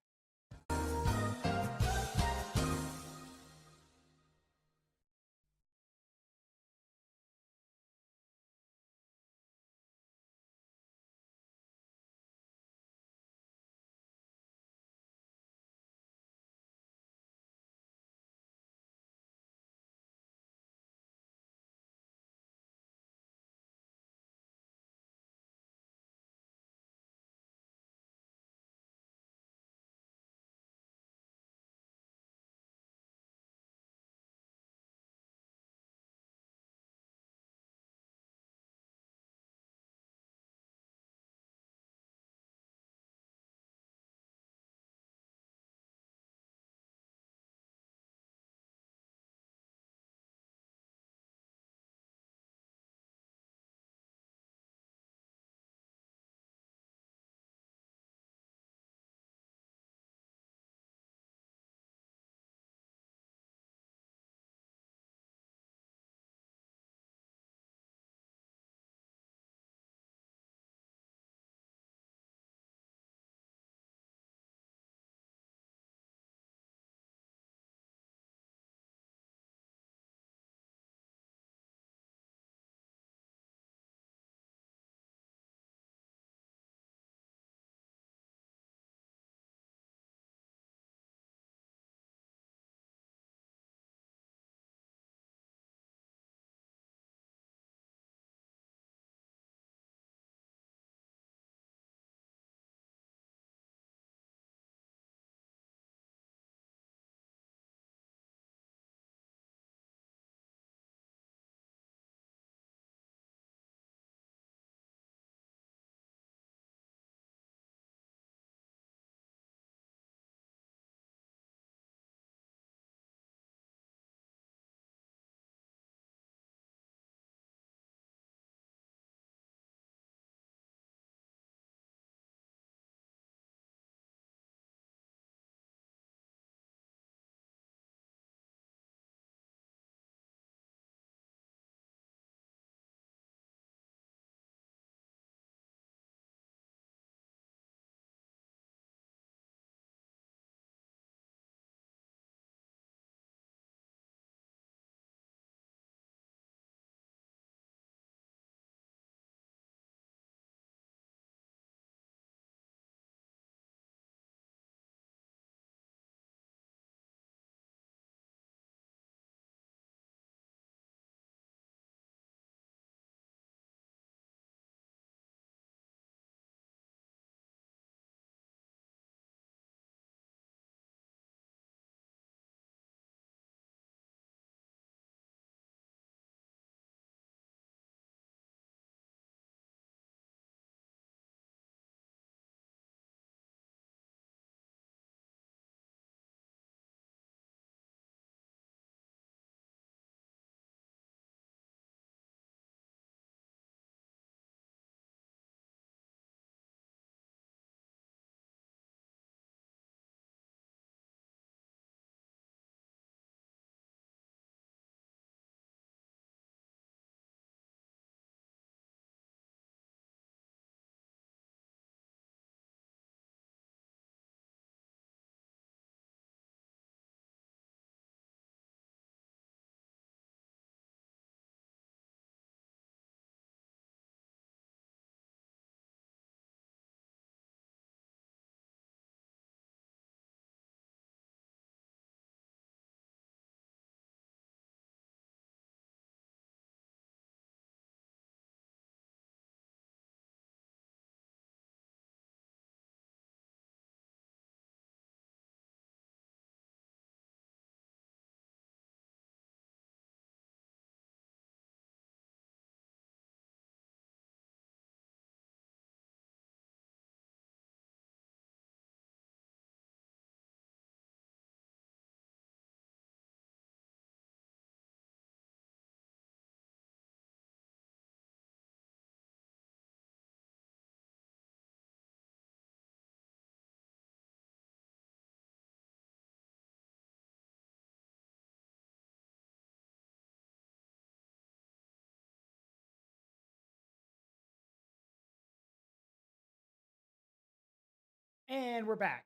And we're back.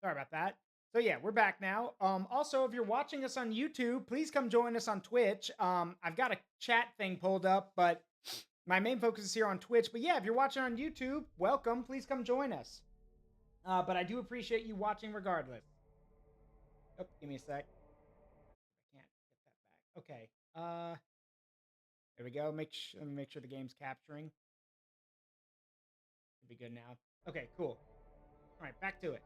Sorry about that. So yeah, we're back now. Also, if you're watching us on YouTube, please come join us on Twitch. I've got a chat thing pulled up, but my main focus is here on Twitch. But yeah, if you're watching on YouTube, welcome. Please come join us. But I do appreciate you watching regardless. Oh, give me a sec. I can't get that back. Okay. There we go. Let me make sure the game's capturing. Should be good now. Okay, cool. All right, back to it.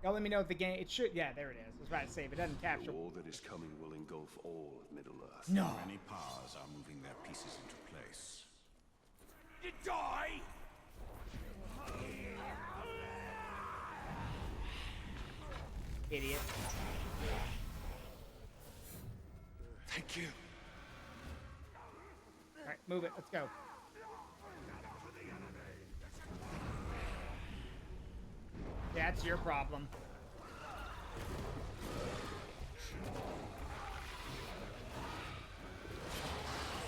Y'all let me know if the game, it should, yeah, there it is. I was about to say, if it doesn't capture. The war that is coming will engulf all of Middle-earth. No. Many powers are moving their pieces into place. You die! Idiot. Thank you. All right, move it. Let's go. Yeah, it's your problem.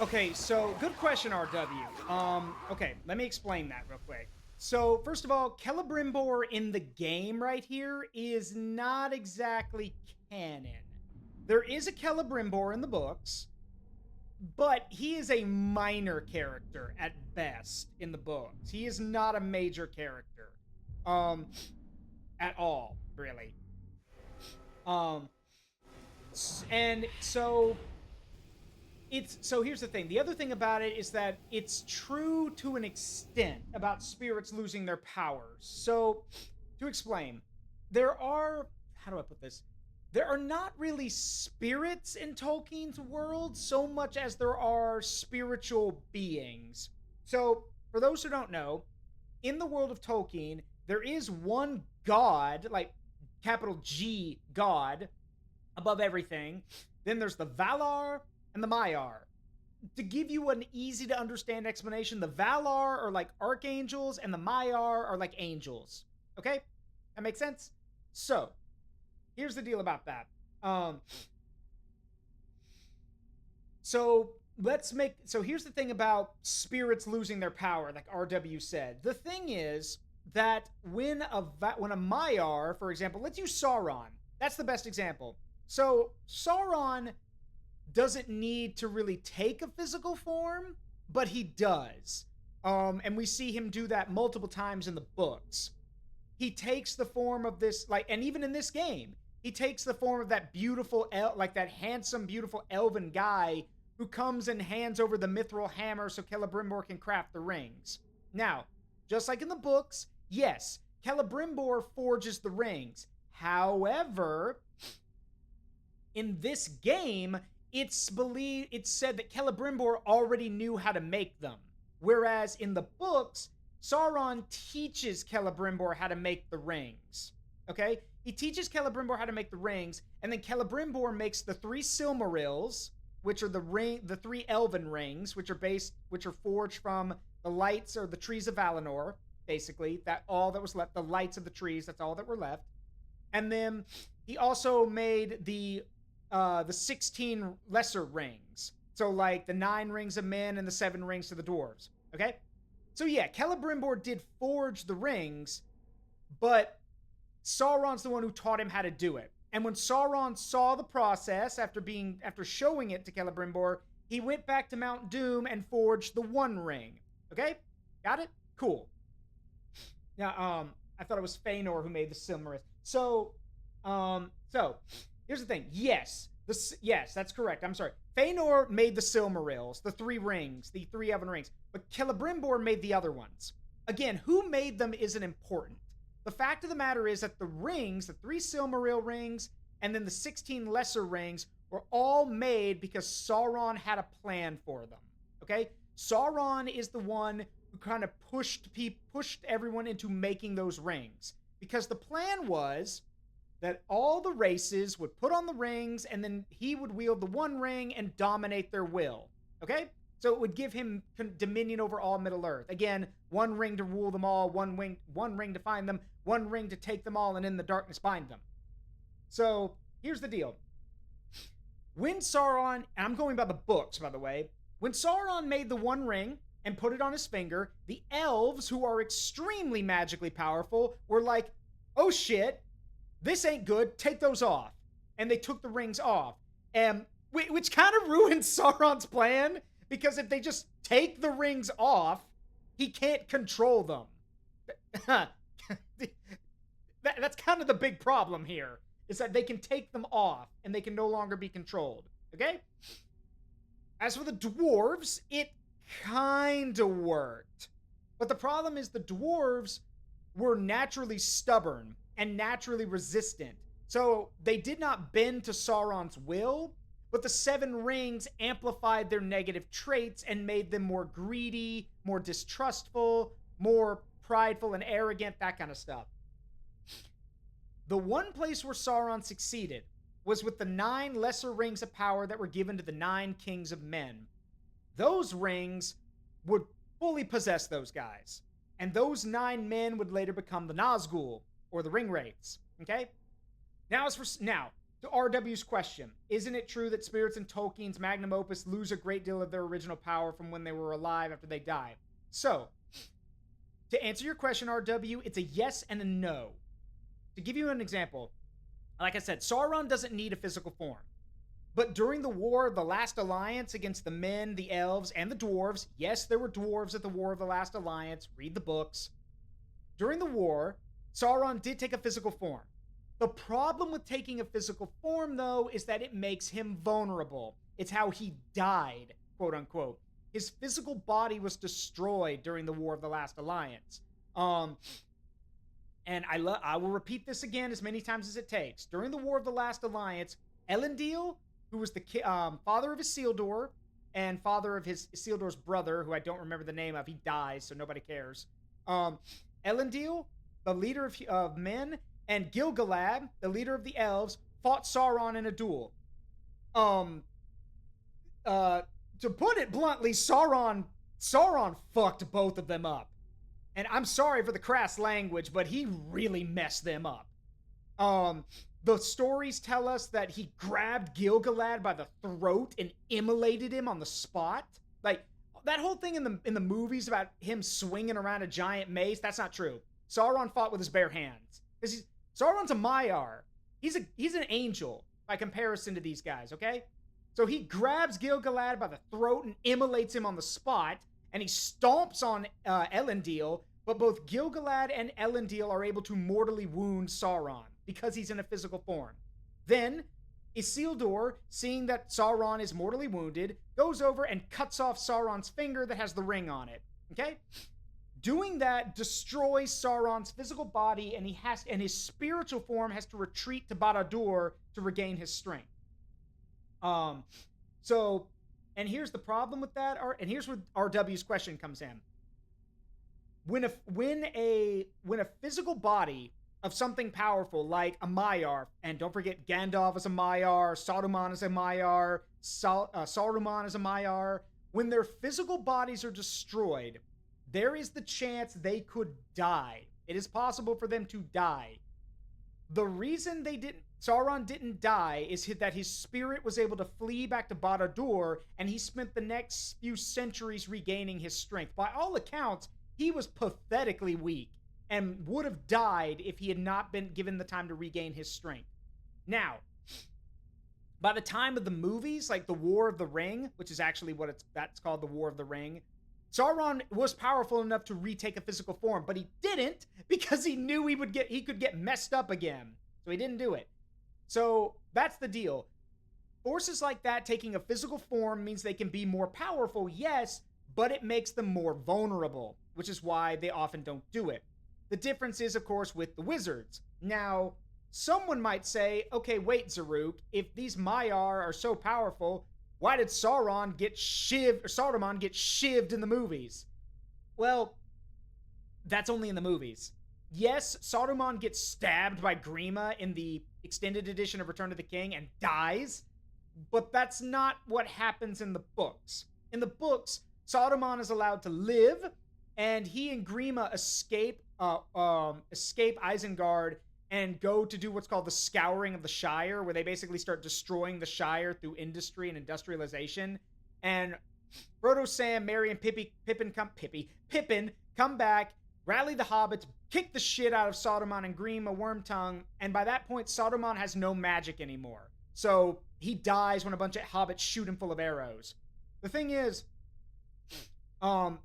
Okay, so good question, RW. Okay, let me explain that real quick. So, first of all, Celebrimbor in the game right here is not exactly canon. There is a Celebrimbor in the books, but he is a minor character at best in the books. He is not a major character. At all, really. And so here's the thing. The other thing about it is that it's true to an extent about spirits losing their powers. So, to explain, how do I put this? There are not really spirits in Tolkien's world so much as there are spiritual beings. So, for those who don't know, in the world of Tolkien, there is one god, like capital G God, above everything. Then there's the Valar and the Maiar. To give you an easy to understand explanation, the Valar are like archangels and the Maiar are like angels. Okay? That makes sense? So, here's the deal about that. So here's the thing about spirits losing their power, like RW said. The thing is that when a Maiar, for example, let's use Sauron. That's the best example. So Sauron doesn't need to really take a physical form, but he does. And we see him do that multiple times in the books. He takes the form of this, and even in this game, he takes the form of that beautiful, that handsome, beautiful elven guy who comes and hands over the mithril hammer so Celebrimbor can craft the rings. Now, just like in the books, yes, Celebrimbor forges the rings. However, in this game, it's said that Celebrimbor already knew how to make them. Whereas in the books, Sauron teaches Celebrimbor how to make the rings. Okay? He teaches Celebrimbor how to make the rings, and then Celebrimbor makes the 3 Silmarils, which are the 3 elven rings, which are forged from the lights or the trees of Valinor, basically. All that was left, the lights of the trees, that's all that were left. And then he also made the 16 lesser rings. So like the 9 rings of men and the 7 rings to the dwarves. Okay? So yeah, Celebrimbor did forge the rings, but Sauron's the one who taught him how to do it. And when Sauron saw the process after showing it to Celebrimbor, he went back to Mount Doom and forged the 1 ring. Okay? Got it? Cool. Now, I thought it was Fëanor who made the Silmarils. So here's the thing. Yes, that's correct. I'm sorry. Fëanor made the Silmarils, the 3 rings, the 3 elven rings, but Celebrimbor made the other ones. Again, who made them isn't important. The fact of the matter is that the rings, the 3 Silmaril rings, and then the 16 lesser rings were all made because Sauron had a plan for them. Okay? Sauron is the one who kind of pushed everyone into making those rings. Because the plan was that all the races would put on the rings, and then he would wield the 1 ring and dominate their will. Okay? So it would give him dominion over all Middle-earth. Again, 1 ring to rule them all, 1 ring to find them, 1 ring to take them all, and in the darkness bind them. So, here's the deal. When Sauron, and I'm going by the books, by the way, when Sauron made the 1 ring, and put it on his finger. The elves, who are extremely magically powerful, were like, oh shit, this ain't good, take those off. And they took the rings off. Which kind of ruins Sauron's plan, because if they just take the rings off, he can't control them. That's kind of the big problem here, is that they can take them off and they can no longer be controlled. Okay? As for the dwarves, it kind of worked. But the problem is the dwarves were naturally stubborn and naturally resistant. So they did not bend to Sauron's will, but the seven rings amplified their negative traits and made them more greedy, more distrustful, more prideful and arrogant, that kind of stuff. The one place where Sauron succeeded was with the 9 lesser rings of power that were given to the 9 kings of men. Those rings would fully possess those guys. And those 9 men would later become the Nazgul, or the Ring Wraiths. Okay? Now, to RW's question, isn't it true that spirits in Tolkien's magnum opus lose a great deal of their original power from when they were alive after they die? So, to answer your question, RW, it's a yes and a no. To give you an example, like I said, Sauron doesn't need a physical form. But during the War of the Last Alliance against the men, the elves, and the dwarves, yes, there were dwarves at the War of the Last Alliance, read the books. During the war, Sauron did take a physical form. The problem with taking a physical form, though, is that it makes him vulnerable. It's how he died, quote unquote. His physical body was destroyed during the War of the Last Alliance. And I will repeat this again as many times as it takes. During the War of the Last Alliance, Elendil, who was the father of Isildur and father of Isildur's brother, who I don't remember the name of, he dies, so nobody cares. Elendil, the leader of men, and Gil-galad, the leader of the elves, fought Sauron in a duel. To put it bluntly, Sauron fucked both of them up. And I'm sorry for the crass language, but he really messed them up. The stories tell us that he grabbed Gil-galad by the throat and immolated him on the spot. Like, that whole thing in the movies about him swinging around a giant mace, that's not true. Sauron fought with his bare hands. Because Sauron's a Maiar. He's an angel by comparison to these guys, okay? So he grabs Gil-galad by the throat and immolates him on the spot, and he stomps on Elendil, but both Gil-galad and Elendil are able to mortally wound Sauron because he's in a physical form. Then, Isildur, seeing that Sauron is mortally wounded, goes over and cuts off Sauron's finger that has the ring on it, okay? Doing that destroys Sauron's physical body, and his spiritual form has to retreat to Barad-dûr to regain his strength. And here's the problem with that, and here's where RW's question comes in. When a physical body of something powerful like a Maiar, and don't forget Gandalf is a Maiar, Saruman is a Maiar, Saruman is a Maiar, when their physical bodies are destroyed, there is the chance they could die. It is possible for them to die. The reason Sauron didn't die is that his spirit was able to flee back to Barad-dûr, and he spent the next few centuries regaining his strength. By all accounts, he was pathetically weak and would have died if he had not been given the time to regain his strength. Now, by the time of the movies, like the War of the Ring, which is actually that's called the War of the Ring, Sauron was powerful enough to retake a physical form, but he didn't because he knew he could get messed up again. So he didn't do it. So that's the deal. Forces like that taking a physical form means they can be more powerful, yes, but it makes them more vulnerable, which is why they often don't do it. The difference is, of course, with the wizards. Now, someone might say, okay, wait, Zaruk, if these Maiar are so powerful, why did Saruman get shivved in the movies? Well, that's only in the movies. Yes, Saruman gets stabbed by Grima in the extended edition of Return of the King and dies, but that's not what happens in the books. In the books, Saruman is allowed to live, and he and Grima escape Isengard and go to do what's called the Scouring of the Shire, where they basically start destroying the Shire through industry and industrialization. And Frodo, Sam, Merry, and Pippin come back, rally the hobbits, kick the shit out of Sauron and Grima Wormtongue, and by that point, Sauron has no magic anymore. So he dies when a bunch of hobbits shoot him full of arrows. The thing is,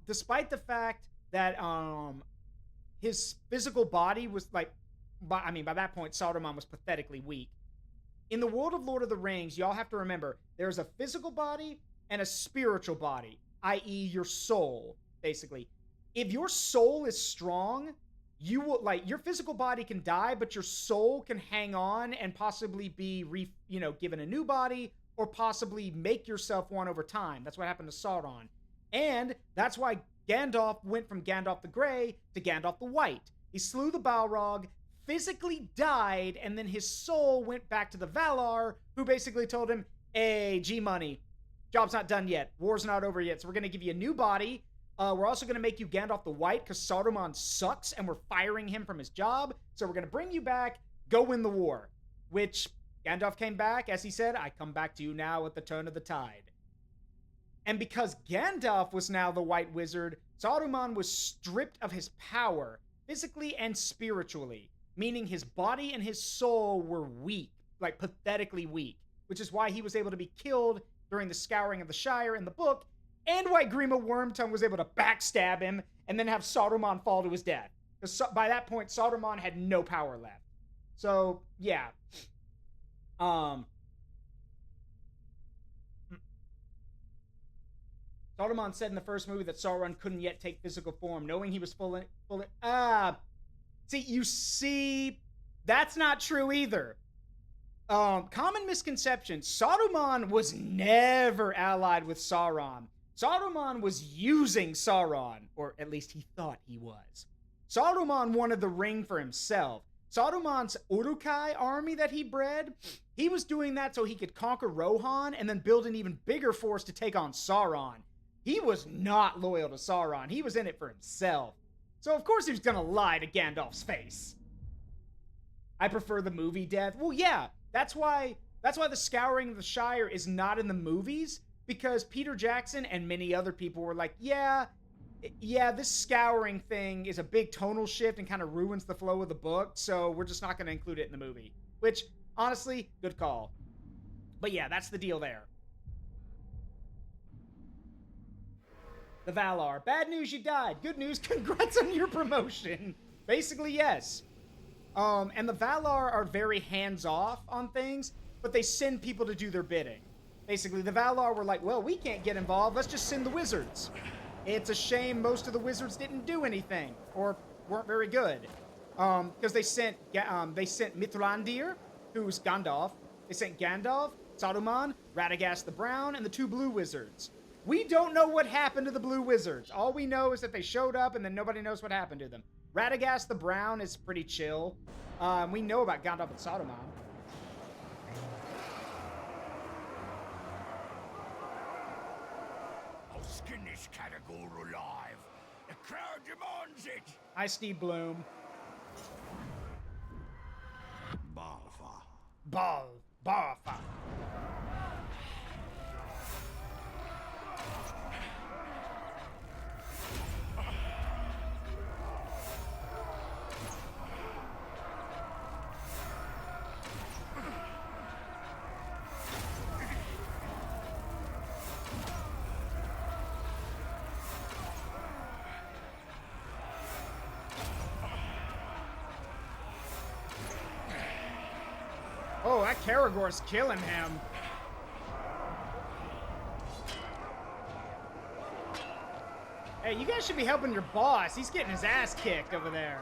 despite the fact that his physical body was like, by that point, Sauron was pathetically weak. In the world of Lord of the Rings, y'all have to remember, there's a physical body and a spiritual body, i.e. your soul, basically. If your soul is strong, you will, like, your physical body can die, but your soul can hang on and possibly be, given a new body, or possibly make yourself one over time. That's what happened to Sauron. And that's why Gandalf went from Gandalf the Grey to Gandalf the White. He slew the Balrog, physically died, and then his soul went back to the Valar, who basically told him, hey, G-Money, job's not done yet. War's not over yet, so we're going to give you a new body. We're also going to make you Gandalf the White, because Saruman sucks, and we're firing him from his job. So we're going to bring you back, go win the war. Which, Gandalf came back, as he said, I come back to you now at the turn of the tide. And because Gandalf was now the White Wizard, Saruman was stripped of his power, physically and spiritually. Meaning his body and his soul were weak, like pathetically weak, which is why he was able to be killed during the Scouring of the Shire in the book, and why Grima Wormtongue was able to backstab him and then have Saruman fall to his death. Because by that point, Saruman had no power left. So, yeah. Saruman said in the first movie that Sauron couldn't yet take physical form, knowing he was See, that's not true either. Common misconception. Saruman was never allied with Sauron. Saruman was using Sauron, or at least he thought he was. Saruman wanted the ring for himself. Saruman's Uruk-hai army that he bred, he was doing that so he could conquer Rohan and then build an even bigger force to take on Sauron. He was not loyal to Sauron. He was in it for himself. So of course he was gonna lie to Gandalf's face. I prefer the movie death. Well, yeah, that's why the Scouring of the Shire is not in the movies, because Peter Jackson and many other people were like, yeah, this scouring thing is a big tonal shift and kind of ruins the flow of the book, so we're just not going to include it in the movie. Which, honestly, good call. But yeah, that's the deal there. The Valar. Bad news, you died. Good news, congrats on your promotion. Basically, yes. And the Valar are very hands-off on things, but they send people to do their bidding. Basically, the Valar were like, well, we can't get involved. Let's just send the wizards. It's a shame most of the wizards didn't do anything, or weren't very good. Because they sent Mithrandir, who's Gandalf. They sent Gandalf, Saruman, Radagast the Brown, and the 2 blue wizards. We don't know what happened to the blue wizards. All we know is that they showed up and then nobody knows what happened to them. Radagast the Brown is pretty chill. We know about Gandalf and Saruman. I'll skin this category alive. The crowd demands it. Hi, Steve Bloom. Barfa. Oh, that Karagor's killing him. Hey, you guys should be helping your boss. He's getting his ass kicked over there.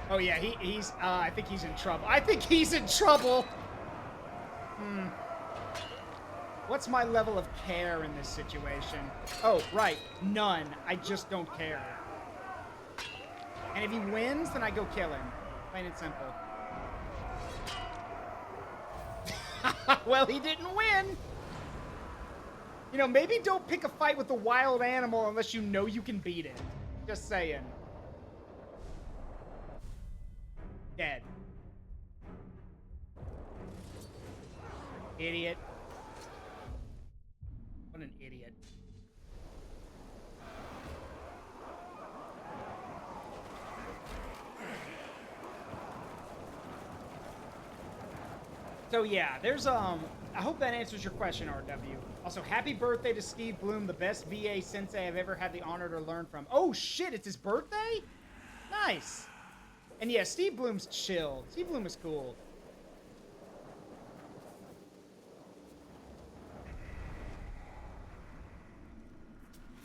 Oh yeah, he's I think he's in trouble. What's my level of care in this situation? Oh, right, none. I just don't care. And if he wins, then I go kill him. Plain and simple. Well, he didn't win. You know, maybe don't pick a fight with a wild animal unless you know you can beat it. Just saying. Dead. Idiot. What an idiot. So yeah, there's I hope that answers your question, RW. Also, happy birthday to Steve Bloom, the best VA sensei I've ever had the honor to learn from. Oh shit, it's his birthday? Nice. And yeah, Steve Bloom's chill. Steve Bloom is cool.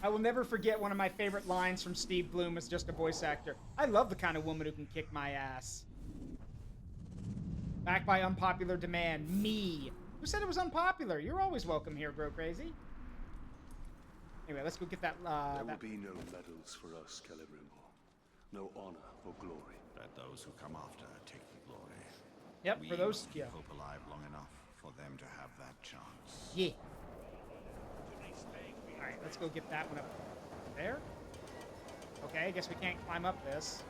I will never forget one of my favorite lines from Steve Bloom as just a voice actor. I love the kind of woman who can kick my ass. Back by unpopular demand. Me. Who said it was unpopular? You're always welcome here, bro crazy. Anyway, let's go get that, There will be no medals for us, Celebrimbor. No honor or glory. Let those who come after take the glory. Yep, We for those, must yeah. keep hope alive long enough for them to have that chance. Yeah. Alright, let's go get that one up there. Okay, I guess we can't climb up this.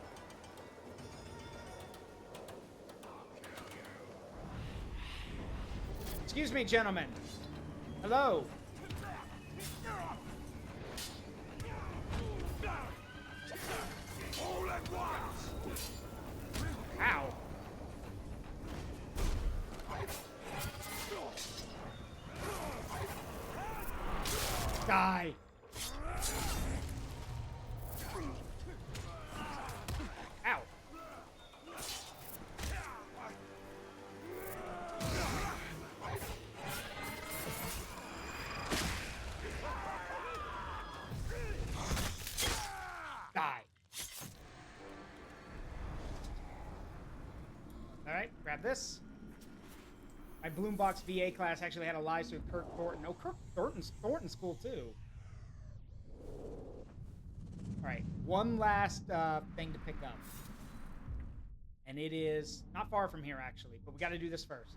Excuse me, gentlemen. Hello. All at once! Ow. Die. Ow. Die. Alright, grab this. My Bloombox VA class actually had a live stream with Kirk Thornton. Oh, Thornton's cool too. Alright, one last thing to pick up. And it is not far from here, actually, but we got to do this first.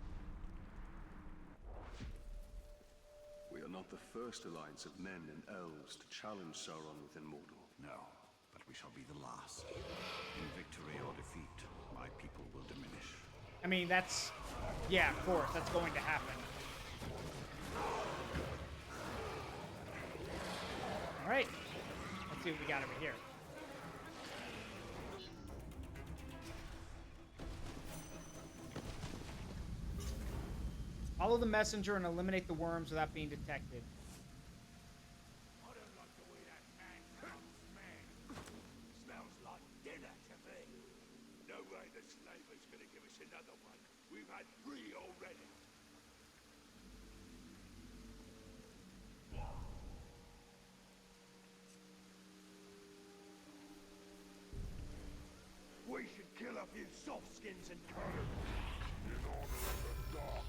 We are not the first alliance of men and elves to challenge Sauron within Mordor. No, but we shall be the last. In victory or defeat, my people will diminish. I mean, that's... Yeah, of course, that's going to happen. Alright. Let's see what we got over here. Follow the messenger and eliminate the worms without being detected. I don't like the way that man comes, man. Smells like dinner to me. No way the slaver's gonna give us another one. We've had 3 already. We should kill a few soft skins and come. In honor of the dark.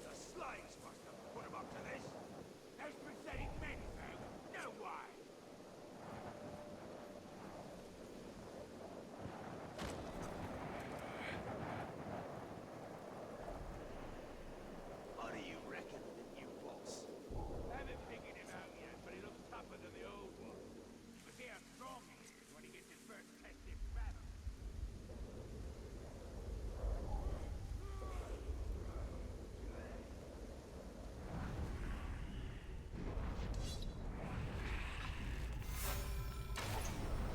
The slaves must have put him up to this. Those pathetic men found. No way. What do you reckon of the new boss? I haven't figured him out yet, but he looks tougher than the old one. We'll see how strong he is when he gets his first test in battle.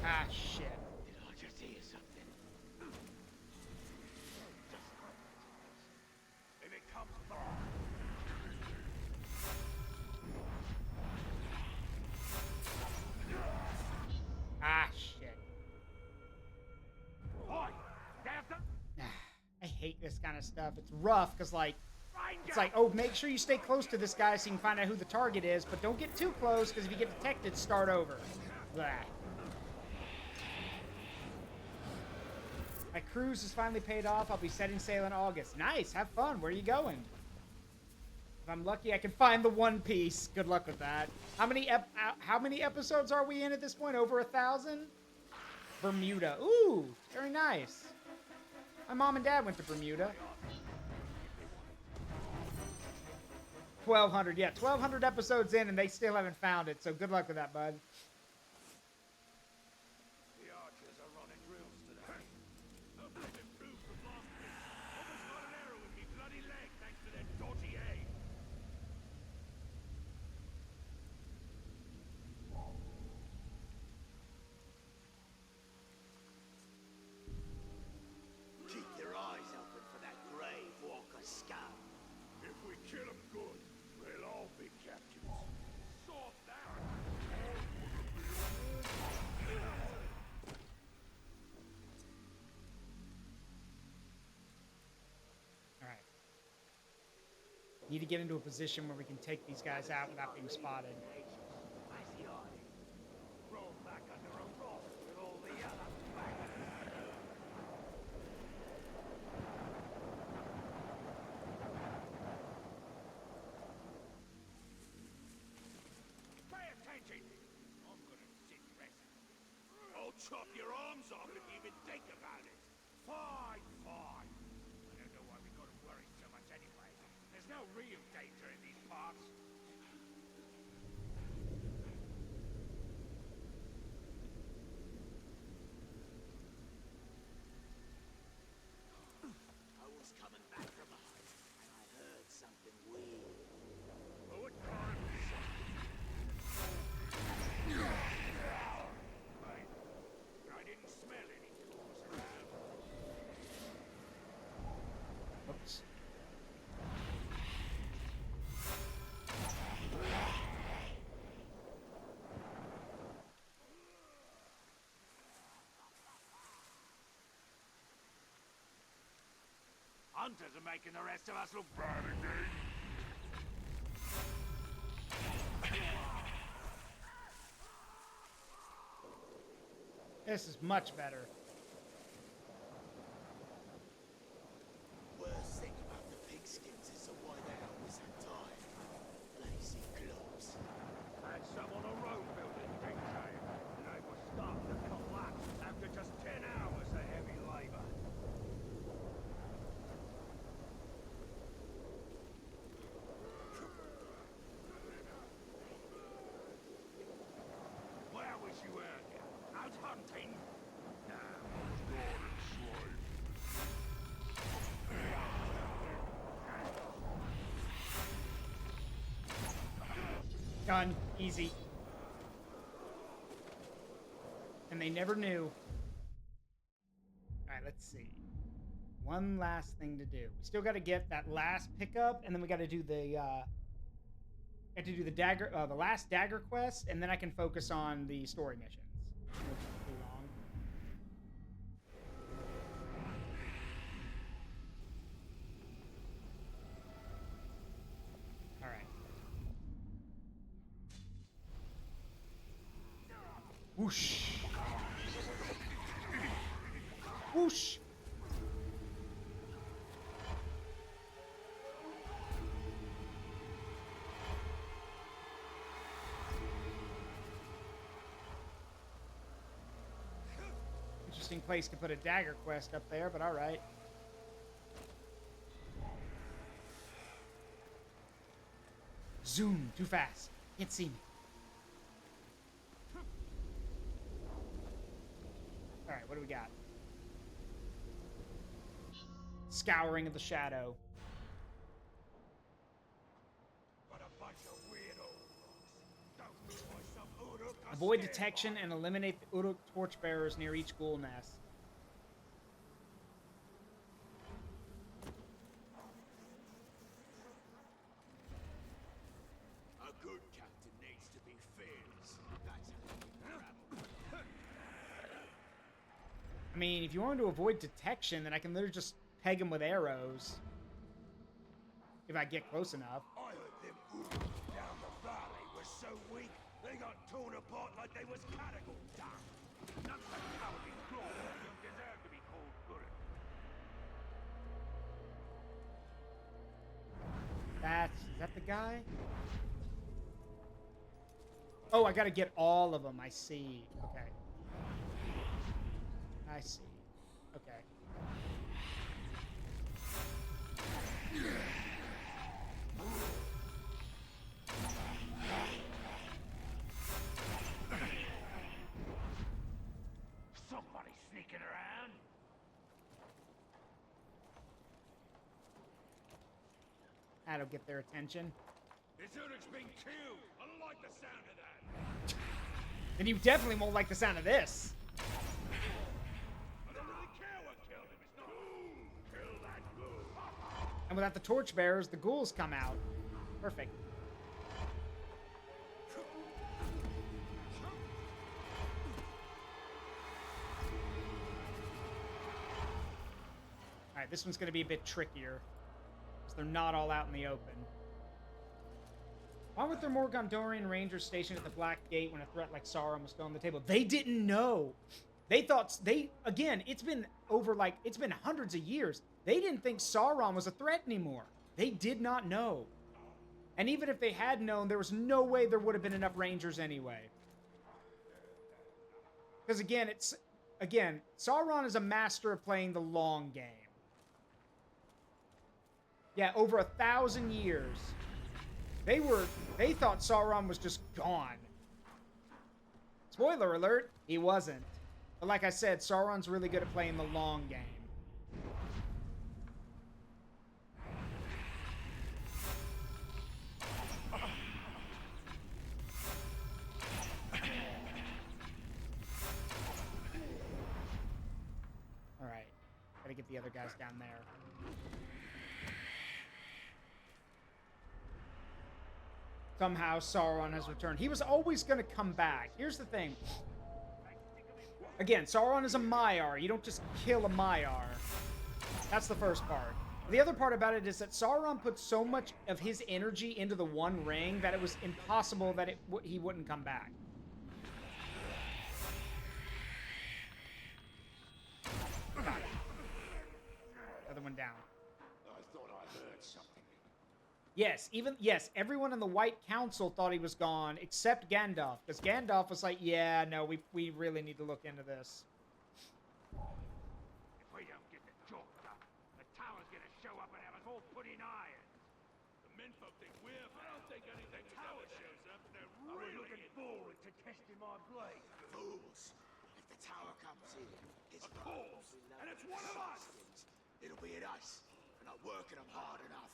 Ah, shit. Did I just hear something? If it comes back. Ah, shit. Oi! There's the I hate this kind of stuff. It's rough, because, like, ranger! it's like, oh, make sure you stay close to this guy so you can find out who the target is, but don't get too close, because if you get detected, start over. Blah. My cruise is finally paid off. I'll be setting sail in August. Nice, have fun. Where are you going? If I'm lucky, I can find the One Piece. Good luck with that. How many episodes are we in at this point? Over 1,000? Bermuda. Ooh, very nice. My mom and dad went to Bermuda. 1,200. Yeah, 1,200 episodes in, and they still haven't found it. So good luck with that, bud. Need to get into a position where we can take these guys out without being spotted. Roll back under a rock with all the other baggers. Pay attention! I'm gonna sit rest. I'll chop your arms off if you even think about it. Fine, fine. I don't know why we gotta worry so much anyway. There's no real danger in these parts. I was coming back from a hunt, and I heard something weird. What kind of Right. I didn't smell any tools around. Oops. Hunters are making the rest of us look bad again. This is much better. Worst thing about the pigskins is the way they always untie. Lazy clubs. Had some on a road building thing saying they were starting to collapse after just 10 hours of heavy labor. Where was you earlier? Out hunting? Done. Easy. And they never knew. Alright, let's see. One last thing to do. We still got to get that last pickup, and then we got to do the dagger, the last dagger quest, and then I can focus on the story missions. Won't take too long. All right. Whoosh. Whoosh. Interesting place to put a dagger quest up there, but all right. Zoom, too fast. Can't see me. All right, what do we got? Scouring of the Shadow. What a bunch of weirdos. Don't look like some Uruk or Avoid scare detection and eliminate the Uruk torchbearers near each ghoul nest. A good captain needs to be fearless. That's how you travel. I mean, if you want to avoid detection, then I can literally just peg them with arrows. If I get close enough. I heard them Uruk down the valley were so weak, they got torn apart like they was cattle dung. Not the cowardly crawlers who deserve to be called Uruk. Is that the guy? Oh, I gotta get all of them. I see. Okay. I see. Okay. Somebody sneaking around. That'll get their attention. This Uruk's been killed. I don't like the sound of that. And you definitely won't like the sound of this. I don't really care what killed him. It's not kill that ghoul. And without the torchbearers, the ghouls come out. Perfect. Alright, this one's going to be a bit trickier. Because they're not all out in the open. Why weren't there more Gondorian Rangers stationed at the Black Gate when a threat like Sauron was still on the table? They didn't know. They thought, again, it's been hundreds of years. They didn't think Sauron was a threat anymore. They did not know. And even if they had known, there was no way there would have been enough Rangers anyway. Because again, Sauron is a master of playing the long game. Yeah, over 1,000 years. They thought Sauron was just gone. Spoiler alert, he wasn't. But like I said, Sauron's really good at playing the long game. Alright, gotta get the other guys down there. Somehow Sauron has returned. He was always going to come back. Here's the thing. Again, Sauron is a Maiar. You don't just kill a Maiar. That's the first part. The other part about it is that Sauron put so much of his energy into the One Ring that it was impossible that he wouldn't come back. Got it. Other one down. I thought I heard something. Yes, everyone in the White Council thought he was gone, except Gandalf. Because Gandalf was like, yeah, no, we really need to look into this. If we don't get the job done, the tower's gonna show up and have us all put in irons. The menfolk think we're bad. I don't think anything the tower shows up, they're really looking forward to testing my blade. Fools! If the tower comes in, it's of course, and it's one of us! It'll be at us, and I'm working them hard enough.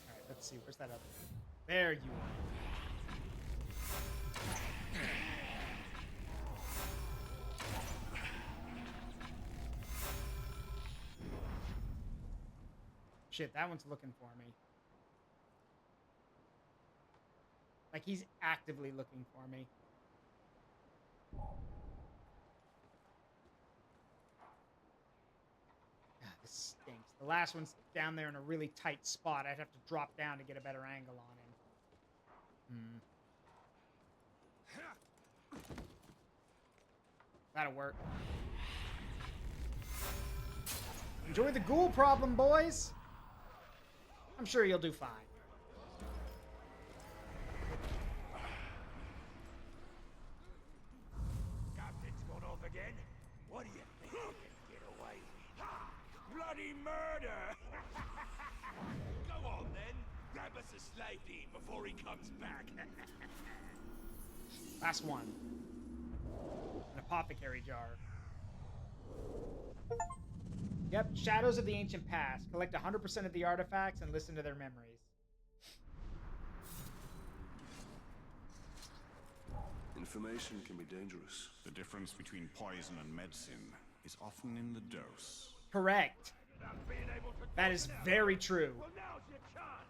Alright, let's see. Where's that other one? There you are. Shit, that one's looking for me. Like, he's actively looking for me. This stinks. The last one's down there in a really tight spot. I'd have to drop down to get a better angle on him. That'll work. Enjoy the ghoul problem, boys. I'm sure you'll do fine. Captain's gone off again. What do you think you can get away with? Bloody murder! Go on then. Grab us a slave to eat before he comes back. Last one. An apothecary jar. Yep, Shadows of the Ancient Past. Collect 100% of the artifacts and listen to their memories. Information can be dangerous. The difference between poison and medicine is often in the dose. Correct. That is very true. Well, now's your chance.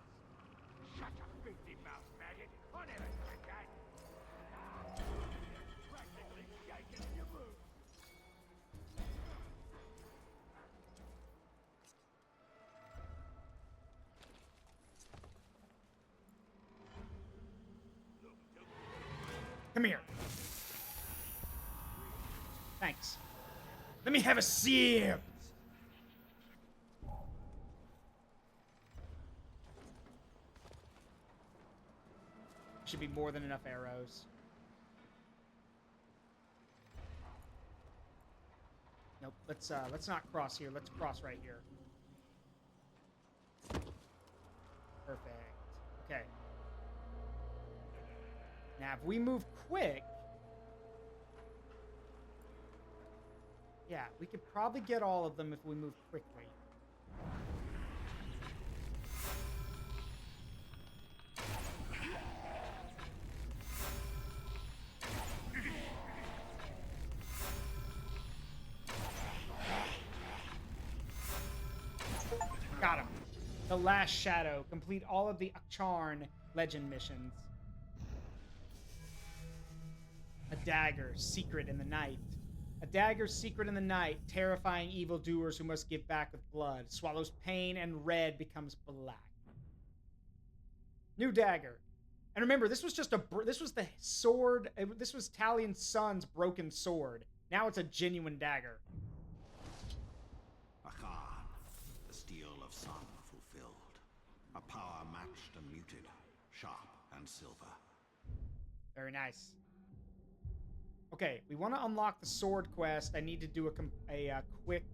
Shut up, filthy mouth maggot. I never said that. Practically shaking your boots. Come here. Thanks. Let me have a sip. Should be more than enough arrows. Nope. Let's not cross here. Let's cross right here. Perfect. Okay. Now, if we move quick, yeah, we could probably get all of them if we move quickly. Got him. The Last Shadow. Complete all of the Acharn legend missions. A dagger, secret in the night. A dagger, secret in the night, terrifying evildoers who must give back with blood. Swallows pain and red becomes black. New dagger. And remember, this was just this was the sword. This was Talion's son's broken sword. Now it's a genuine dagger. Aha, the steel of sun fulfilled. A power matched and muted, sharp and silver. Very nice. Okay, we want to unlock the sword quest. I need to do a quick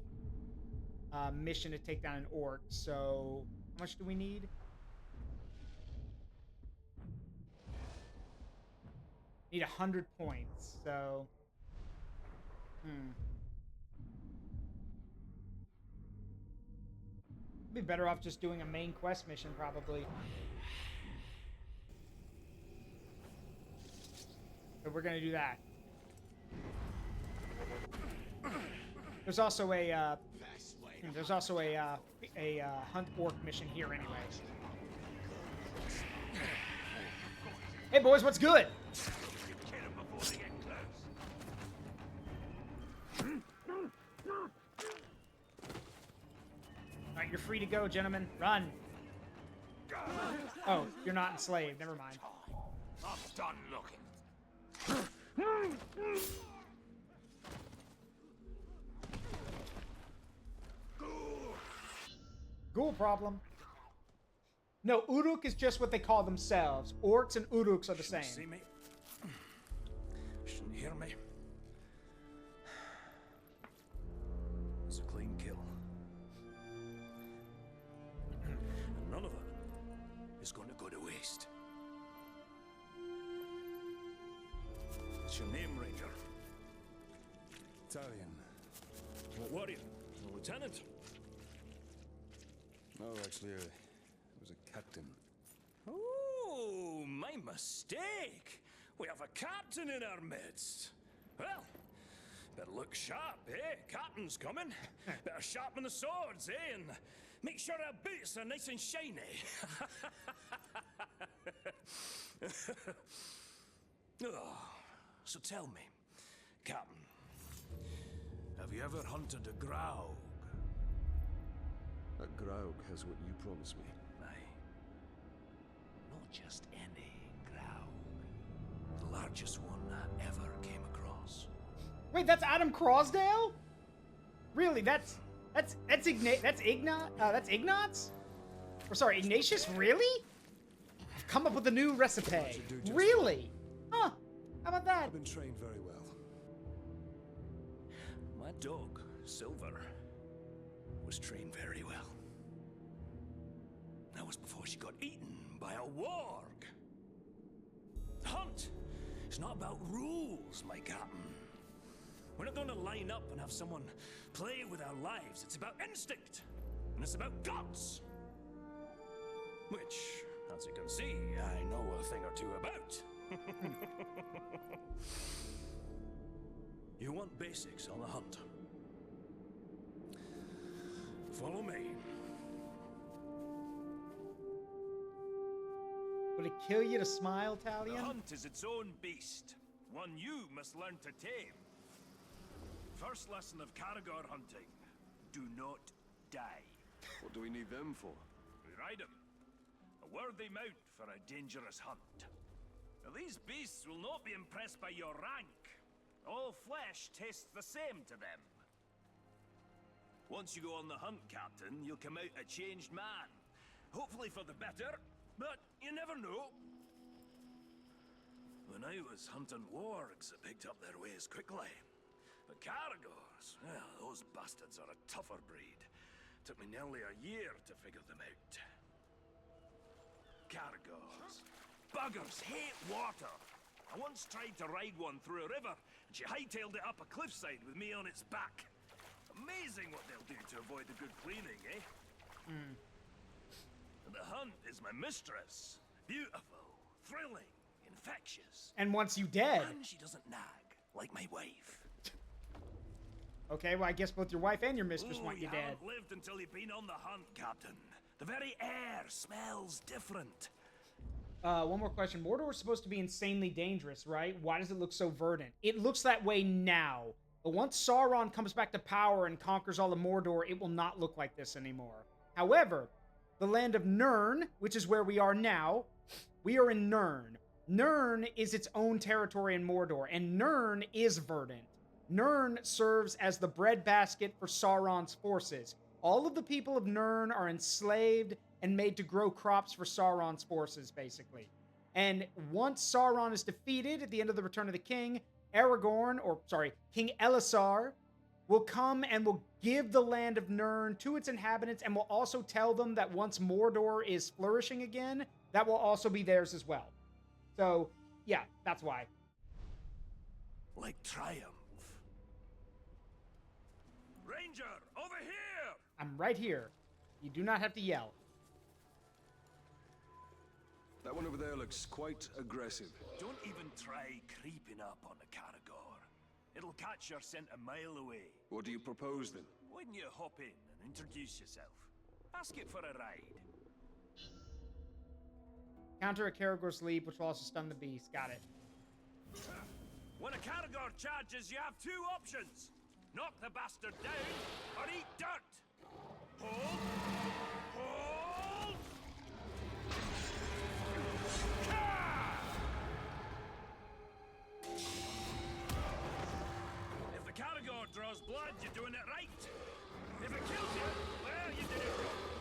mission to take down an orc. So, how much do we need? Need 100 points. So, be better off just doing a main quest mission, probably. So we're gonna do that. There's also a hunt orc mission here anyway. Hey boys, what's good? Alright, you're free to go, gentlemen. Run. Oh, you're not enslaved. Never mind. I'm done looking. Ghoul problem. No, Uruk is just what they call themselves. Orcs and Uruks are the same. See me? Shouldn't hear me. It's a clean kill. And none of it is going to go to waste. What's your name, Ranger? Italian. What warrior? A lieutenant? No, actually, it was a captain. Oh, my mistake. We have a captain in our midst. Well, better look sharp, eh? Captain's coming. Better sharpen the swords, eh? And make sure our boots are nice and shiny. Oh, so tell me, Captain, have you ever hunted a grouse? That Graug has what you promised me. Aye. Not just any grouse. The largest one I ever came across. Wait, that's Adam Crosdale? Really? That's Ignatz? Or sorry, Ignatius? Really? Come up with a new recipe. Really? Huh? How about that? I've been trained very well. My dog, Silver, was trained very well. That was before she got eaten by a warg. The hunt is not about rules, my captain. We're not going to line up and have someone play with our lives. It's about instinct, and it's about guts. Which, as you can see, I know a thing or two about. You want basics on the hunt? Follow me. Would it kill you to smile, The Talion? hunt is its own beast, one you must learn to tame. First lesson of Caragor hunting: do not die. What do we need them for? We ride them. A worthy mount for a dangerous hunt. Now, these beasts will not be impressed by your rank. All flesh tastes the same to them. Once you go on the hunt, Captain, you'll come out a changed man. Hopefully for the better, but you never know. When I was hunting wargs, it picked up their ways quickly. But Caragors, well, those bastards are a tougher breed. Took me nearly a year to figure them out. Caragors. Buggers hate water. I once tried to ride one through a river, and she hightailed it up a cliffside with me on its back. Amazing what they'll do to avoid a good cleaning, eh? The hunt is my mistress. Beautiful, thrilling, infectious. And once you dead. And she doesn't nag, like my wife. Okay, well, I guess both your wife and your mistress Ooh, want you you dead. haven't lived until you've been on the hunt, Captain. The very air smells different. One more question. Mordor is supposed to be insanely dangerous, right? Why does it look so verdant? It looks that way now. But once Sauron comes back to power and conquers all of Mordor, it will not look like this anymore. However, the land of Nurn, which is where we are now, We are in Nurn. Nurn is its own territory in Mordor, and Nurn is verdant. Nurn serves as the breadbasket for Sauron's forces. All of the people of Nurn are enslaved and made to grow crops for Sauron's forces, basically. And once Sauron is defeated at the end of the Return of the King, King Elisar will come and will give the land of Nurn to its inhabitants and will also tell them that once Mordor is flourishing again, that will also be theirs as well. So, yeah, that's why. Like triumph. Ranger, over here! I'm right here. You do not have to yell. That one over there looks quite aggressive. Don't even try creeping up on the Caragor. It'll catch your scent a mile away. What do you propose then? Why don't you hop in and introduce yourself? Ask it for a ride. Counter a Caragor's leap, which will also stun the beast. Got it. When a Caragor charges, you have two options. Knock the bastard down, or eat dirt. Hold. Hold. If the Caragor draws blood, you're doing it right. If it kills you, well, you did it wrong.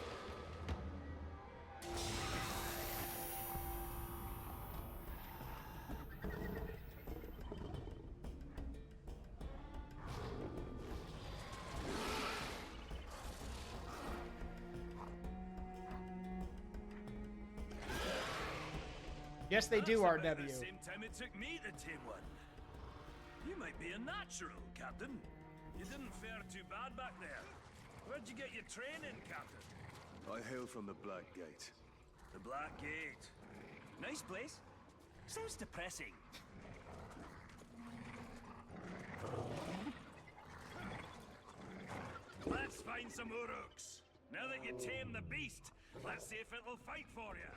Yes, they do, That's about RW. the same time it took me to tame one. You might be a natural, Captain. You didn't fare too bad back there. Where'd you get your training, Captain? I hail from the Black Gate. The Black Gate. Nice place. Sounds depressing. Let's find some Uruks. Now that you tame the beast, let's see if it'll fight for you.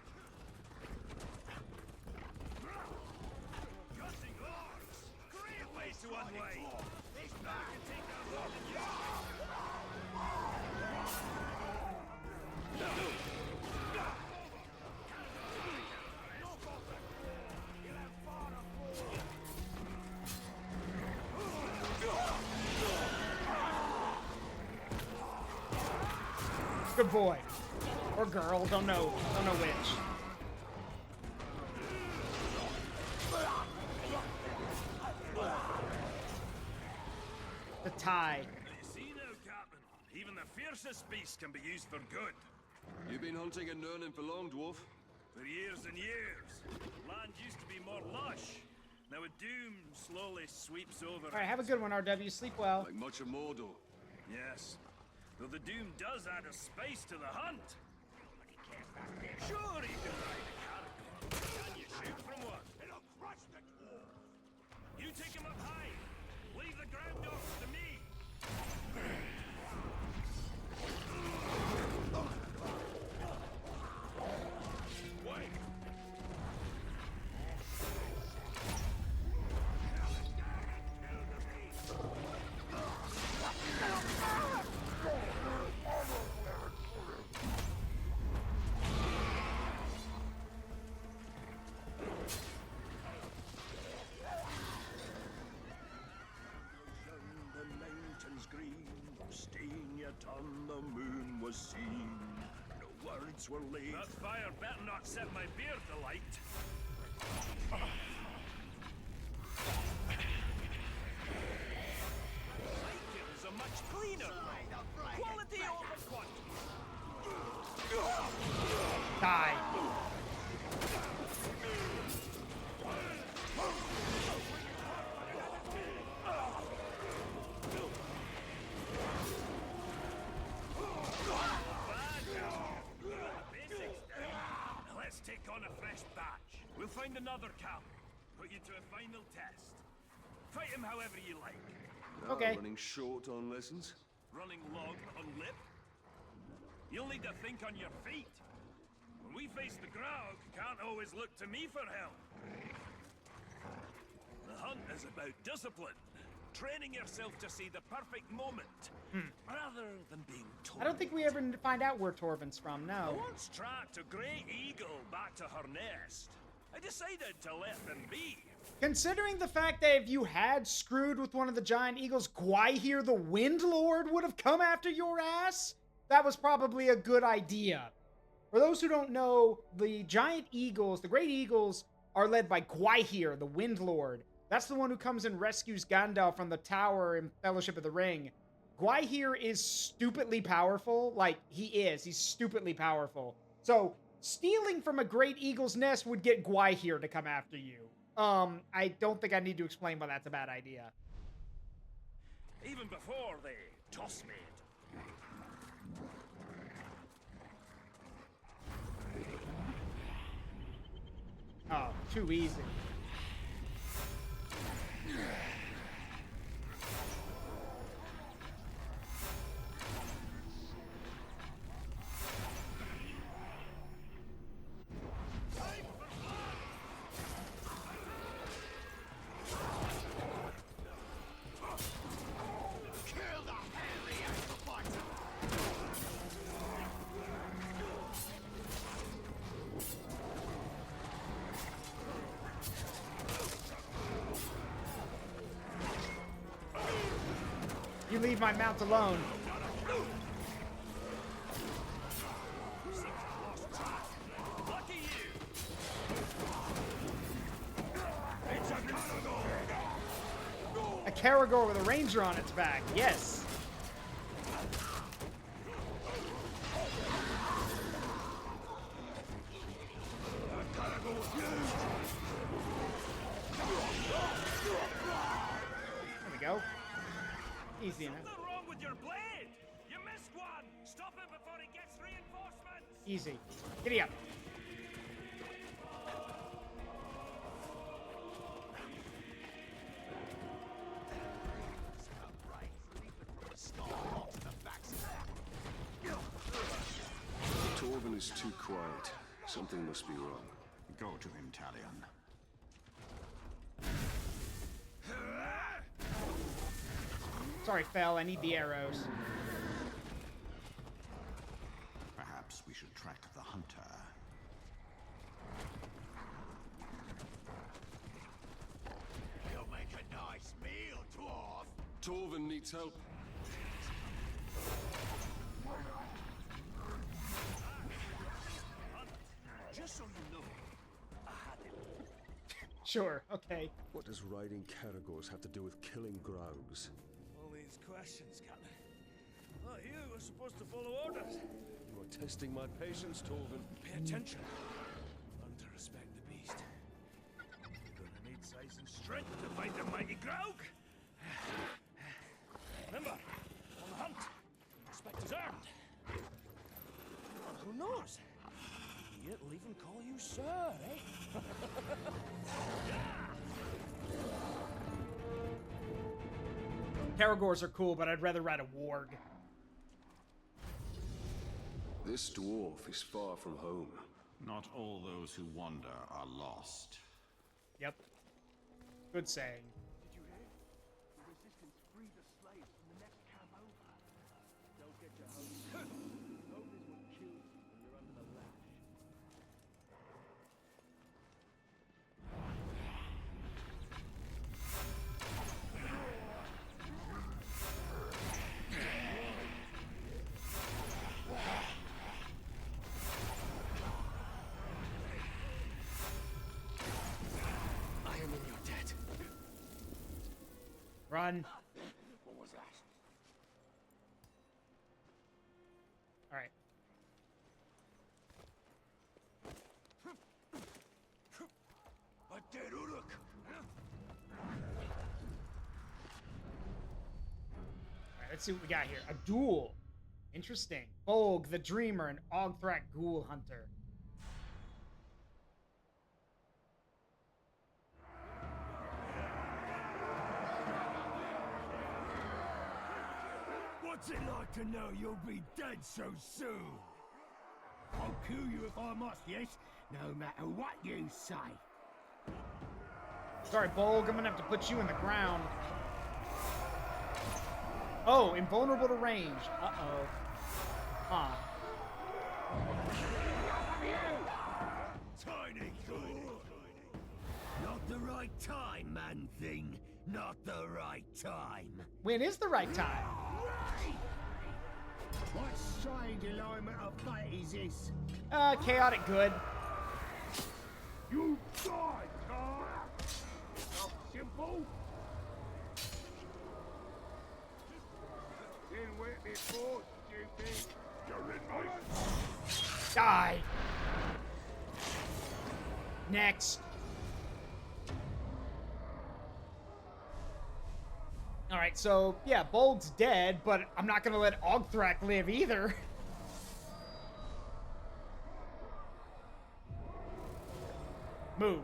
Cutting orcs! Great way to unwind! This back can take that more than you. Good boy. Or girl, don't know which. The tie. You see now, Captain, even the fiercest beast can be used for good. You've been hunting in Nurn for long, dwarf? For years and years. Land used to be more lush. Now a doom slowly sweeps over. All right, have a good one, RW. Sleep well. Like much of Mordor. Yes. Though the doom does add a spice to the hunt. Sure, you can ride a Caragor. Can you shoot from one? It'll crush the dwarf. You take him up high. Leave the ground dogs to me. Wait. The mountains green, stain yet on the moon was seen. No words were laid. That fire better not set my beard alight. Vikings are much cleaner. Quality over quantity. Die. Let's take on a fresh batch. We'll find another camp. Put you to a final test. Fight him however you like. Okay. Running short on lessons? Running long on lip. You'll need to think on your feet. When we face the Graug, can't always look to me for help. The hunt is about discipline. training yourself to see the perfect moment, rather than being told. I don't think we ever find out where Torvin's from, I no. once tracked a great eagle back to her nest. I decided to let them be. Considering the fact that if you had screwed with one of the giant eagles, Gwaihir the Wind Lord would have come after your ass, that was probably a good idea. For those who don't know, the giant eagles, the great eagles, are led by Gwaihir, the Wind Lord. That's the one who comes and rescues Gandalf from the tower in Fellowship of the Ring. Gwaihir is stupidly powerful. Like, he's stupidly powerful. So, stealing from a great eagle's nest would get Gwaihir to come after you. I don't think I need to explain why that's a bad idea. Even before they toss me. Oh, too easy. You leave my mount alone. Lucky you. A Caragor with a ranger on its back. Yes. There we go. Easy enough. Something wrong with your blade. You missed one. Stop him before he gets reinforcements. Easy. Giddy up. Torvin is too quiet. Something must be wrong. Go to him, Talion. Sorry, Fel. I need the arrows. Perhaps we should track the hunter. You'll make a nice meal, dwarf. Torvin needs help. Just so you know, I had him. Sure. Okay. What does riding Caragors have to do with killing Graugs? All these questions, Captain. Not you were supposed to follow orders. You are testing my patience, Torvin. Pay attention. Learn to respect the beast. You're gonna need size and strength to fight the mighty Graug. Remember, on the hunt, respect is earned. And who knows? He'll even call you sir, eh? Caragors are cool, but I'd rather ride a warg. This dwarf is far from home. Not all those who wander are lost. Yep. Good saying. Did you hear? The resistance freed the slaves from the next camp over. Don't get your hopes up. Ogres will kill you when you're under the lash. I am in your debt. Run. What was that? All right. A dead Uruk. All right, let's see what we got here. A duel. Interesting. Bolg the Dreamer and Ogthrak Ghoul Hunter. What's it like to know you'll be dead so soon? I'll kill you if I must, yes, no matter what you say. Sorry, Bolg. I'm gonna have to put you in the ground. Oh, invulnerable to range. Uh-oh. Huh. Tiny Not the right time, man thing. Not the right time. When is the right time? What strange alignment of fate is this? Chaotic good. You die, Tar! Not simple? Didn't wait before, stupid. You're in my... Die. Next. All right, so yeah, Bolg's dead, but I'm not gonna let Ogthrak live either. Move.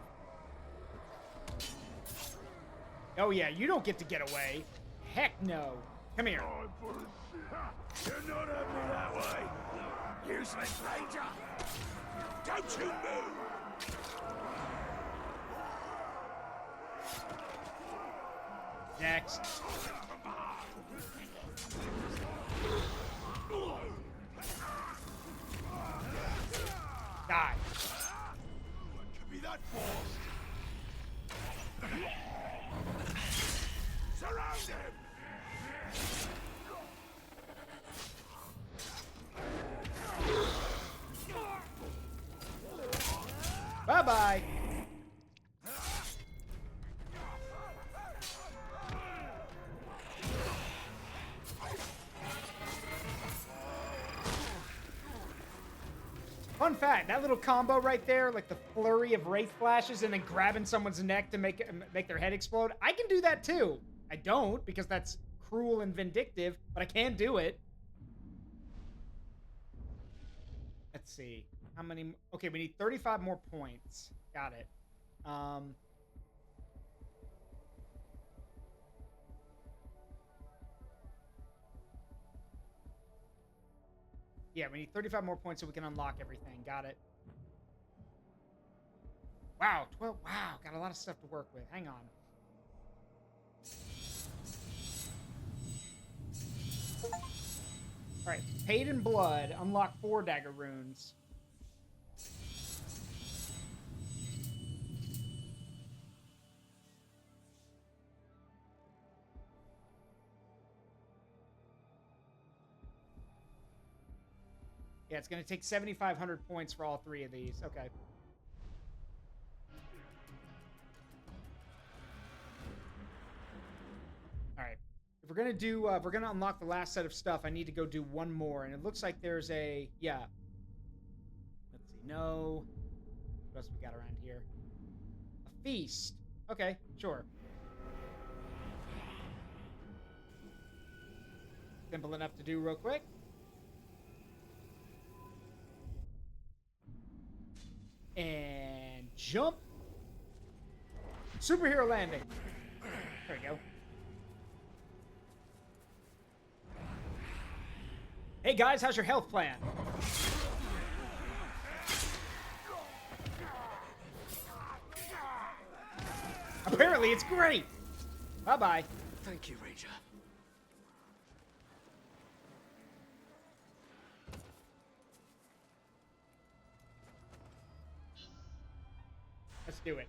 Oh yeah, you don't get to get away. Heck no. Come here. You're not having me that way. Useless ranger. Don't you move. Next. Die. Could be that forced. Surround him. Bye-bye. Fun fact, that little combo right there, like the flurry of wraith flashes and then grabbing someone's neck to make their head explode, I can do that too. I don't, because that's cruel and vindictive, but I can do it. Let's see. How many? Okay, we need 35 more points. Got it. Yeah, we need 35 more points so we can unlock everything. Got it. Wow, 12. Wow, got a lot of stuff to work with. Hang on. All right, paid in blood. Unlock 4 dagger runes. Yeah, it's going to take 7,500 points for all 3 of these. Okay. All right. If we're going to do, if we're going to unlock the last set of stuff, I need to go do one more. And it looks like there's a, yeah. Let's see. No. What else we got around here? A feast. Okay, sure. Simple enough to do real quick. And jump. Superhero landing. There we go. Hey guys, how's your health plan? Apparently it's great. Bye-bye. Thank you, Ranger. Let's do it.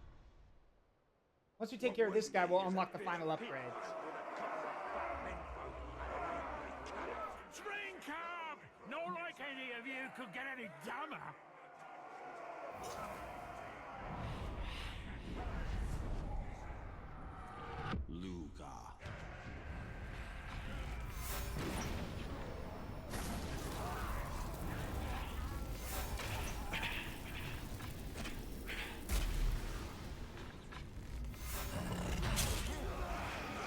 Once we take care of this guy, we'll unlock the final upgrades. Drink up! Not like any of you could get any dumber. Luga.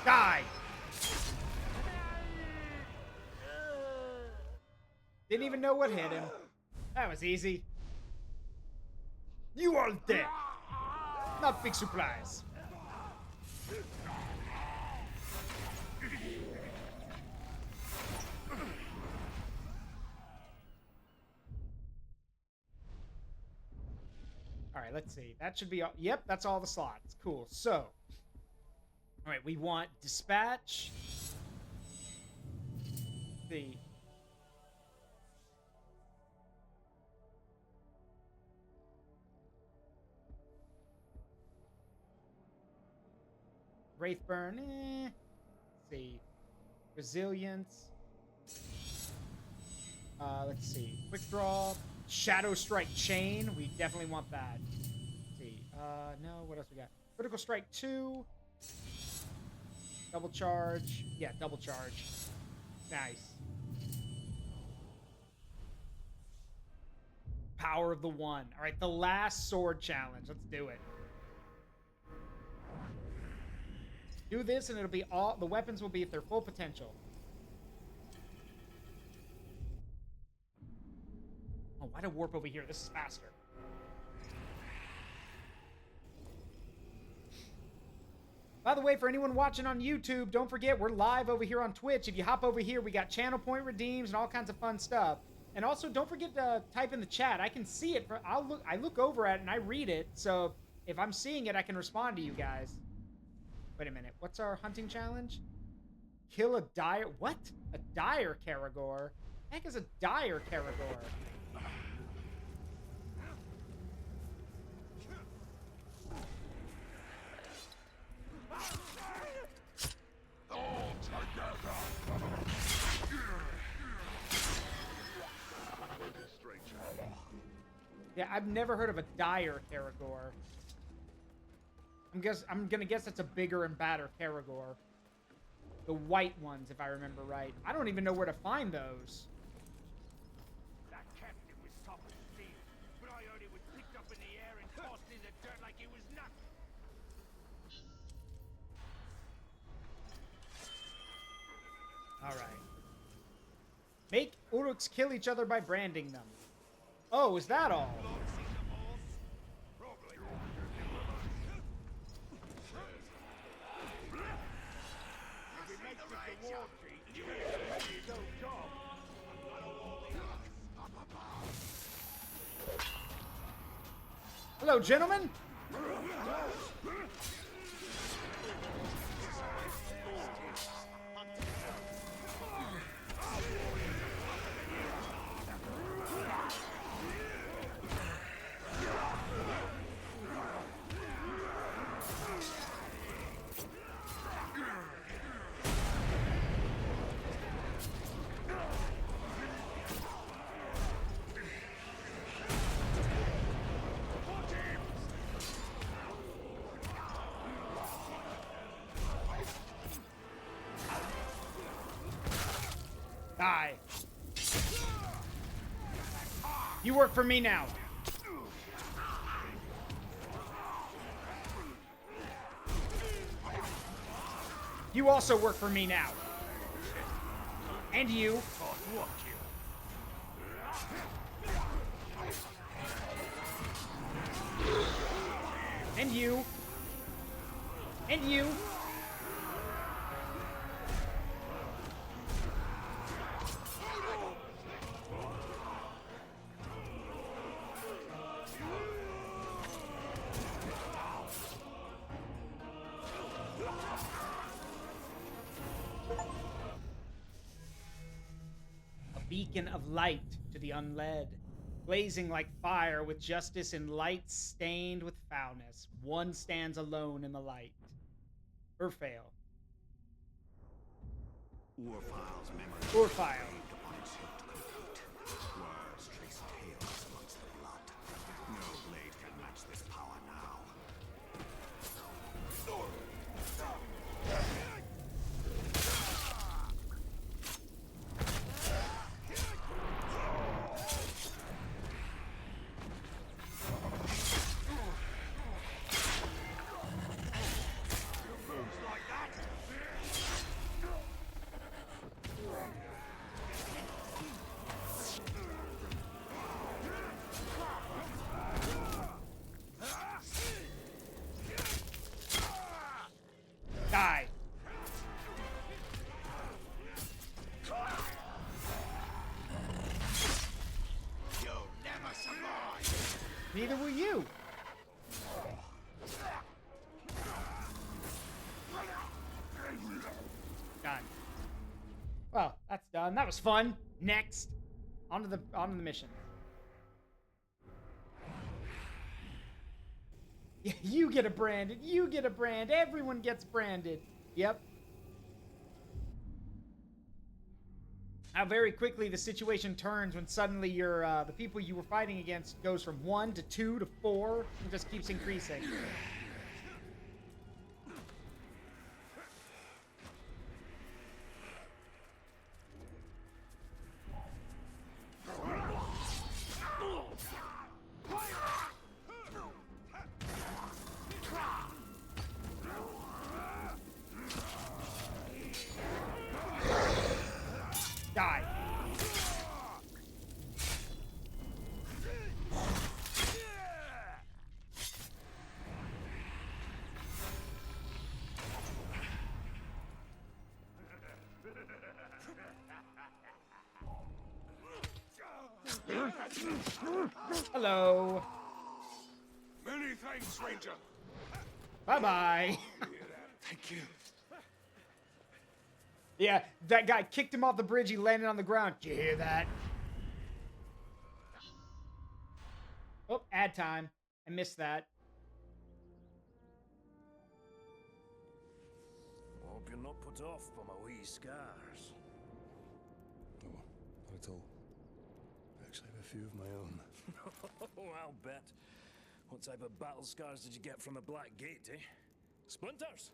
Die! Didn't even know what hit him. That was easy. You all dead. Not big surprise. All right, let's see. That should be all. Yep, that's all the slots. Cool. So, all right, we want dispatch. See. Wraithburn, Let's see. Resilience. Let's see. Quick draw. Shadow Strike Chain. We definitely want that. Let's see. No, what else we got? Critical Strike 2. Double charge. Yeah, double charge. Nice. Power of the One. All right, the last sword challenge. Let's do it. Do this and it'll be all... The weapons will be at their full potential. Oh, why do warp over here? This is faster. By the way, for anyone watching on YouTube, don't forget we're live over here on Twitch. If you hop over here, we got channel point redeems and all kinds of fun stuff. And also, don't forget to type in the chat. I can see it. I look over at it and I read it. So if I'm seeing it, I can respond to you guys. Wait a minute. What's our hunting challenge? Kill a dire... What? A dire Karagor? What the heck is a dire Karagor? Yeah, I've never heard of a dire Karagor. I'm gonna guess that's a bigger and badder Karagor. The white ones, if I remember right. I don't even know where to find those. That captain was top of the steel, but I heard it was picked up in the air and tossed in the dirt like it was nothing. Alright. Make Uruks kill each other by branding them. Oh, is that all? Hello, gentlemen. Die. You work for me now. You also work for me now. And you. And you. And you. Beacon of light to the unled, blazing like fire with justice and light stained with foulness. One stands alone in the light. Urfael. Urfael's memory. Urfael. Upon its hilt complete. Words trace tales amongst the blood. No blade can match this power now. Die. You'll never survive. Neither will you. Done. Well, that's done. That was fun. Next. On to the mission. You get a branded. You get a brand. Everyone gets branded. Yep. How very quickly the situation turns when suddenly the people you were fighting against goes from 1 to 2 to 4 and just keeps increasing. Die. Hello. Many thanks, stranger. Bye-bye. Thank you. Yeah, that guy kicked him off the bridge. He landed on the ground. Did you hear that? Oh, ad time. I missed that. Hope you're not put off by my wee scars. Oh, not at all. I actually have a few of my own. Oh, I'll bet. What type of battle scars did you get from the Black Gate, eh? Splinters?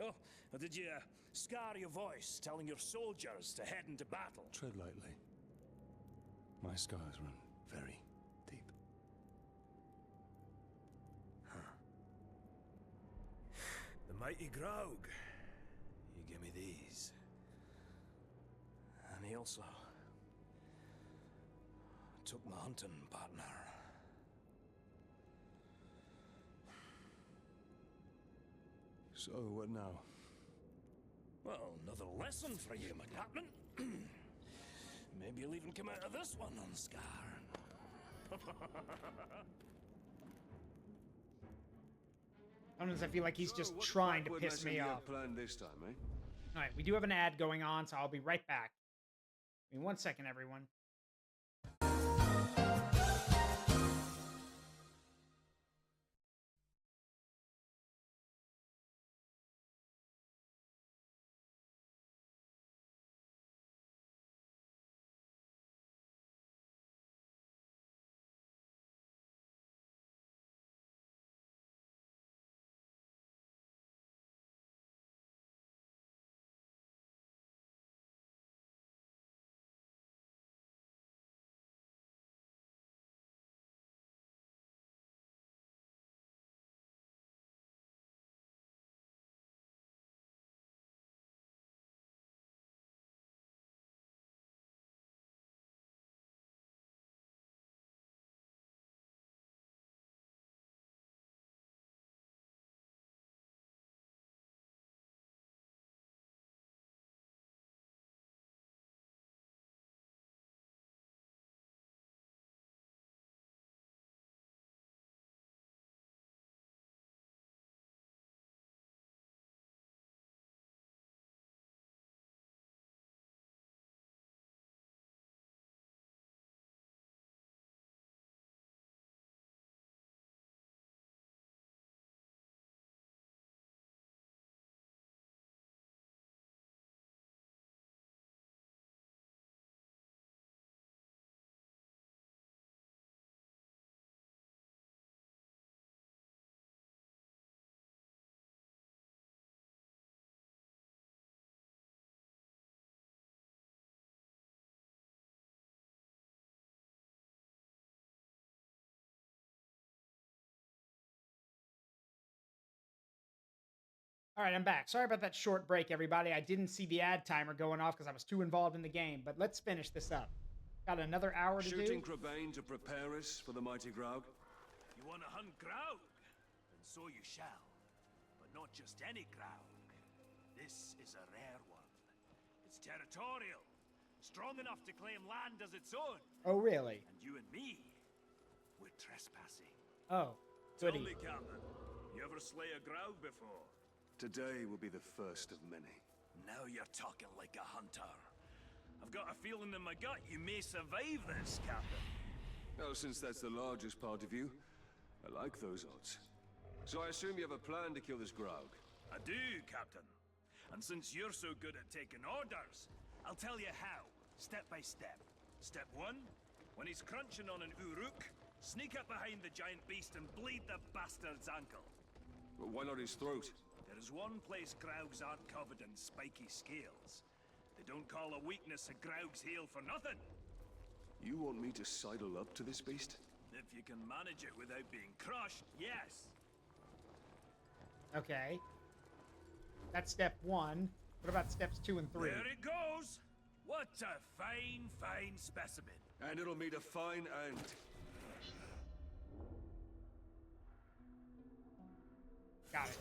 Oh, or did you scar your voice telling your soldiers to head into battle? Tread lightly. My scars run very deep. The mighty Graug. He gave me these. And he also took my hunting partner. So, what now? Well, another lesson for you, my captain. Maybe you'll even come out of this one unscarred. Sometimes I feel like he's So, just what trying to backward piss lesson me you have off. planned this time, eh? All right, we do have an ad going on, so I'll be right back. Give me 1 second, everyone. All right, I'm back. Sorry about that short break, everybody. I didn't see the ad timer going off because I was too involved in the game, but let's finish this up. Got another hour to Shooting do. Crabane to prepare us for the mighty Graug. You want to hunt Graug? And so you shall. But not just any Graug. This is a rare one. It's territorial. Strong enough to claim land as its own. Oh, really? And you and me, we're trespassing. Oh, Tell goody. me, Captain, you ever slay a Graug before? Today will be the first of many. Now you're talking like a hunter. I've got a feeling in my gut you may survive this, Captain. Well, since that's the largest part of you, I like those odds. So I assume you have a plan to kill this Graug? I do, Captain. And since you're so good at taking orders, I'll tell you how, step by step. Step 1, when he's crunching on an Uruk, sneak up behind the giant beast and bleed the bastard's ankle. But why not his throat? There is one place Graugs aren't covered in spiky scales. They don't call a weakness a Graug's heel for nothing. You want me to sidle up to this beast? If you can manage it without being crushed, yes. Okay. That's step 1. What about steps 2 and 3? There it goes! What a fine, fine specimen. And it'll meet a fine end. Got it.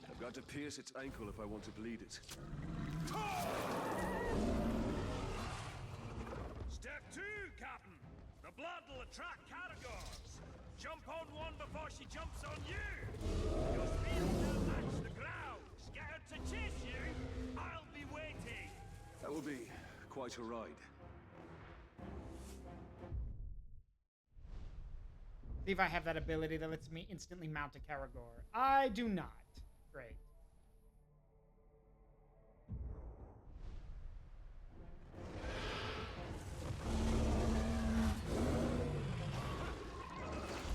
I've got to pierce its ankle if I want to bleed it. Step 2, Captain. The blood will attract Caragors. Jump on one before she jumps on you. Your speed will match the ground. Get her to chase you. I'll be waiting. That will be quite a ride. See if I have that ability that lets me instantly mount a Caragor. I do not. Great.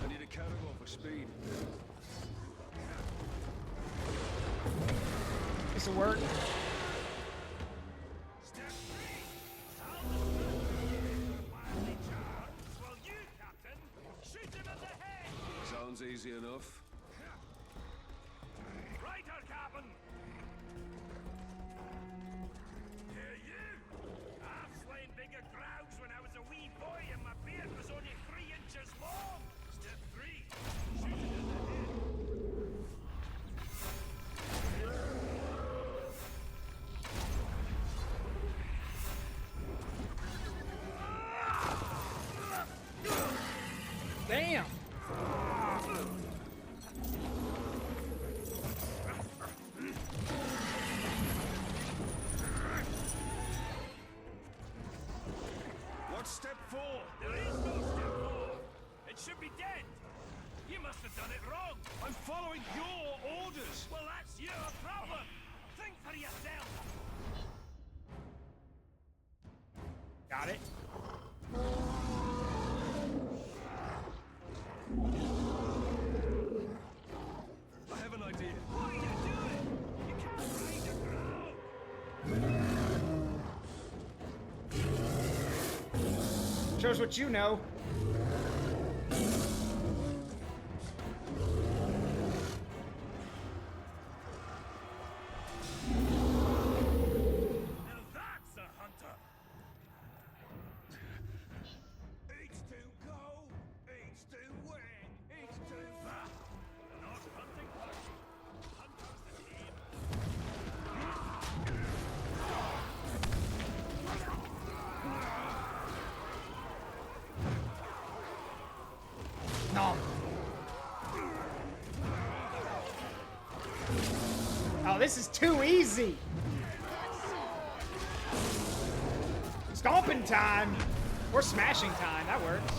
I need a Caragor for speed. This'll work. Step 3. Wildly charged. Well, you, Captain, shoot him in the head. Sounds easy enough. Right, her Captain. Here you. I've slain bigger Graugs when I was a wee boy and my beard was only 3 inches long. Step 3. Shoot him in the head. Damn! What's step 4? There is no step 4. It should be dead. You must have done it wrong. I'm following your orders! Well, that's your problem. Think for yourself. Got it. I have an idea. What are you doing? You can't ride a ground. Shows what you know. Now that's a hunter. It's too cold, it's too wet, it's too far. Not hunting party. Hunters the team. Nom. Oh, this is too easy. Stomping time. Or smashing time. That works.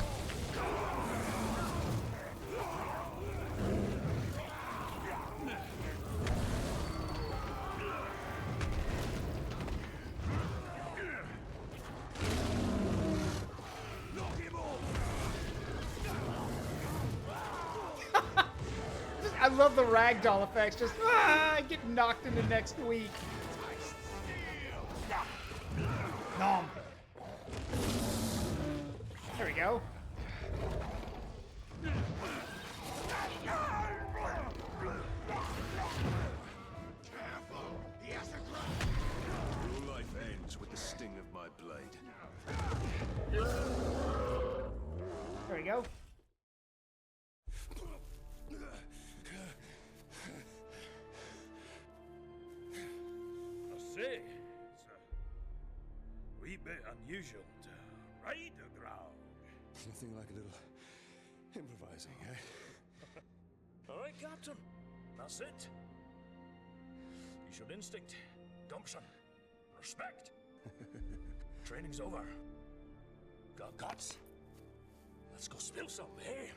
I love the ragdoll effects. Just get knocked into next week. Nom. There we go. Your life ends with the sting of my blade. There we go. I say, it's a wee bit unusual to ride a Graug. Nothing like a little improvising, eh? All right, Captain. That's it. Use your instinct, gumption, respect. Training's over. Got guts. Let's go spill some, eh?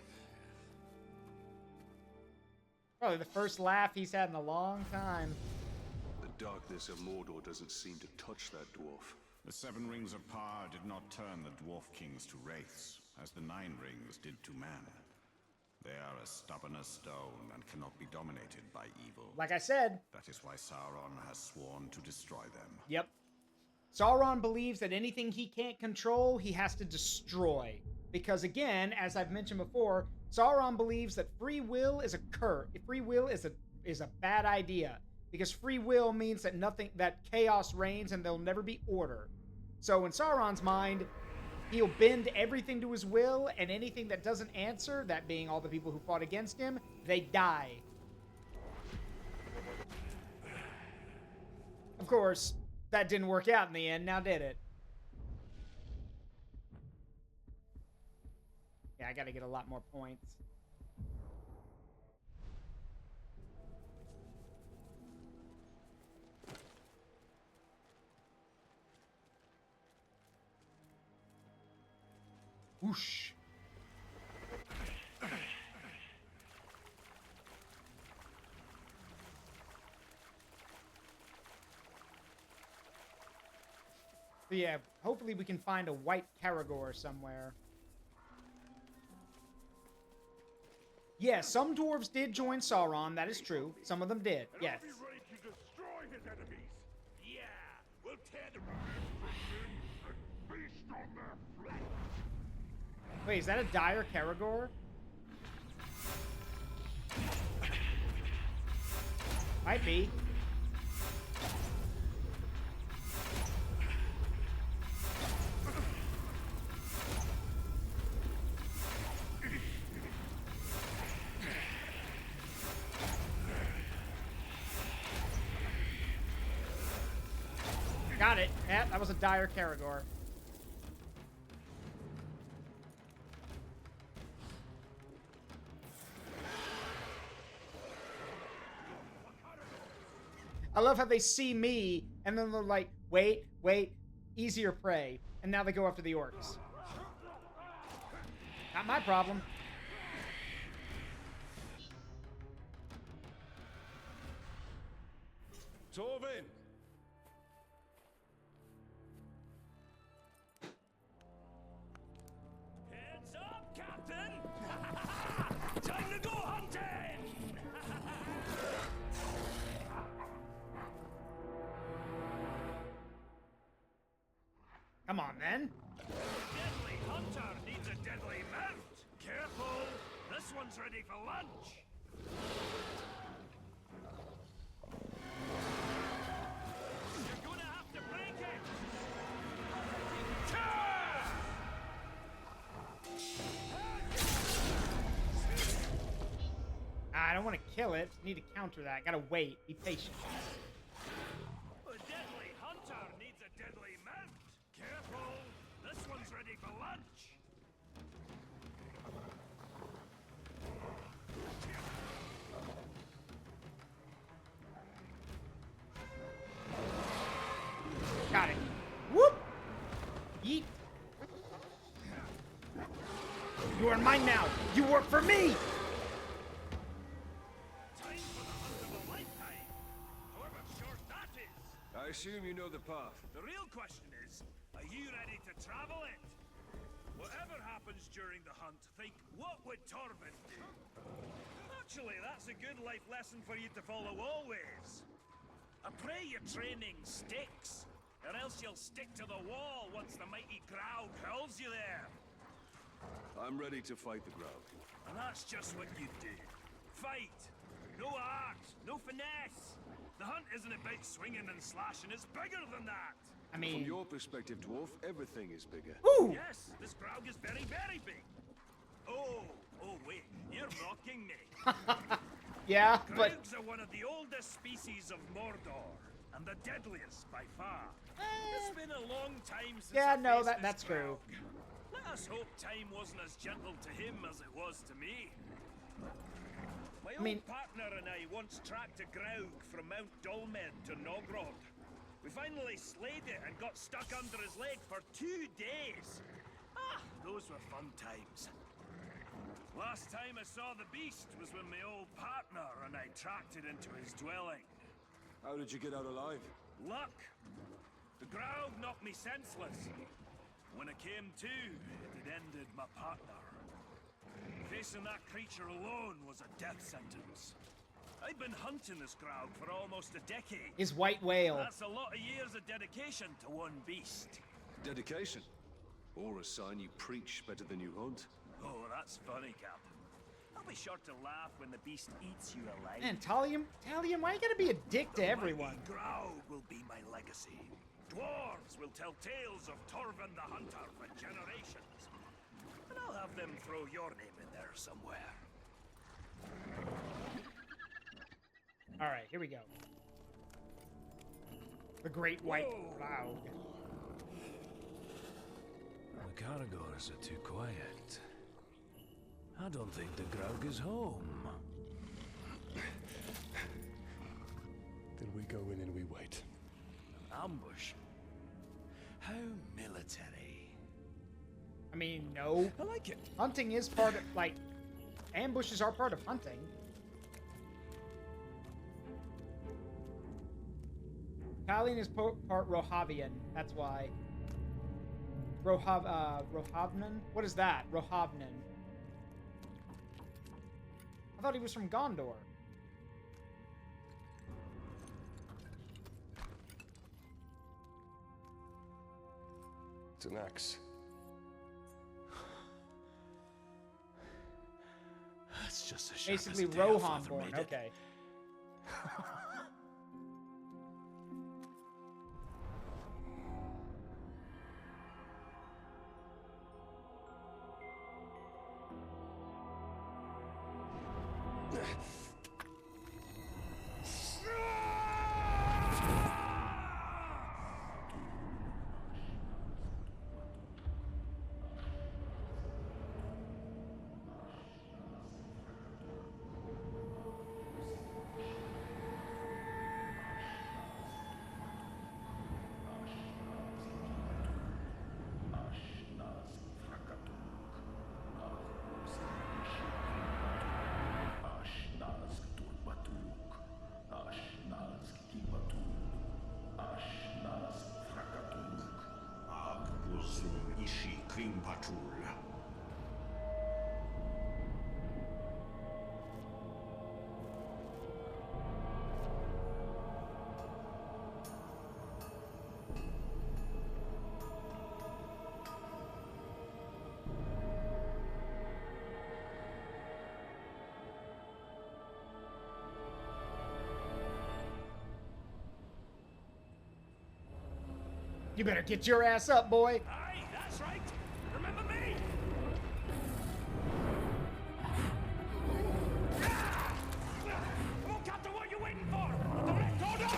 Probably the first laugh he's had in a long time. The darkness of Mordor doesn't seem to touch that dwarf. The 7 rings of power did not turn the dwarf kings to wraiths, as the 9 rings did to man. They are as stubborn as stone and cannot be dominated by evil. Like I said. That is why Sauron has sworn to destroy them. Yep. Sauron believes that anything he can't control, he has to destroy. Because again, as I've mentioned before, Sauron believes that free will is a curse. Free will is a bad idea. Because free will means that chaos reigns and there'll never be order. So in Sauron's mind, he'll bend everything to his will, and anything that doesn't answer, that being all the people who fought against him, they die. Of course, that didn't work out in the end, now did it? Yeah, I gotta get a lot more points. Whoosh. But yeah, hopefully we can find a white Caragor somewhere. Yeah, some dwarves did join Sauron, that is true. Some of them did, yes. Be ready to destroy his enemies. Yeah, we'll tear them and feast on their flesh. Wait, is that a dire Caragor? Might be. Got it. Yeah, that was a dire Caragor. I love how they see me, and then they're like, wait, easier prey. And now they go after the orcs. Not my problem. Torvin! Heads up, Captain! Time to go hunting! Come on, then. Deadly hunter needs a deadly mount. Careful! This one's ready for lunch. You're gonna have to break it. I don't want to kill it. Need to counter that. Gotta wait. Be patient. A deadly hunter needs a deadly mount. Careful! This one's ready for lunch. Got it. Whoop! Yeet. You are mine now. You work for me! Time for the hunt of a lifetime. However short that is. I assume you know the path. The real question is, are you ready to travel it? Whatever happens during the hunt, think, what would Torvin do? Actually, that's a good life lesson for you to follow always. I pray your training sticks, or else you'll stick to the wall once the mighty Graug hurls you there. I'm ready to fight the Graug. And that's just what you do. Fight! No art, no finesse. The hunt isn't about swinging and slashing, it's bigger than that. I From mean... your perspective, dwarf, everything is bigger. Woo! Yes, this Graug is very, very big. Oh, wait, you're mocking me. Yeah, but... Graugs are one of the oldest species of Mordor, and the deadliest by far. It's been a long time since Yeah, I no, faced that's this true. Graug. Let us hope time wasn't as gentle to him as it was to me. My old partner and I once tracked a Graug from Mount Dolmed to Nogrod. We finally slayed it and got stuck under his leg for 2 days. Ah, those were fun times. Last time I saw the beast was with my old partner and I tracked it into his dwelling. How did you get out alive? Luck! The Graug knocked me senseless. When I came to, it had ended my partner. Facing that creature alone was a death sentence. I've been hunting this Graug for almost a decade. His white whale. That's a lot of years of dedication to one beast. Dedication? Or a sign you preach better than you hunt? Oh, that's funny, Captain. I'll be sure to laugh when the beast eats you alive. Man, Talia, why you gotta be a dick to everyone? The Graug will be my legacy. Dwarves will tell tales of Torvin the Hunter for generations. And I'll have them throw your name in there somewhere. Alright, here we go. The Great White Cloud. The Caragors are too quiet. I don't think the Graug is home. Then we go in and we wait. Ambush? How military. I mean, no. I like it. Hunting is part of, like, ambushes are part of hunting. Talion is part Rohavian. That's why. Rohavnan? What is that? Rohavnan. I thought he was from Gondor. It's an axe. That's just a Basically Rohan born. Okay. You better get your ass up, boy. Aye, that's right. Remember me? Come on, Captain, what are you waiting for? Direct order!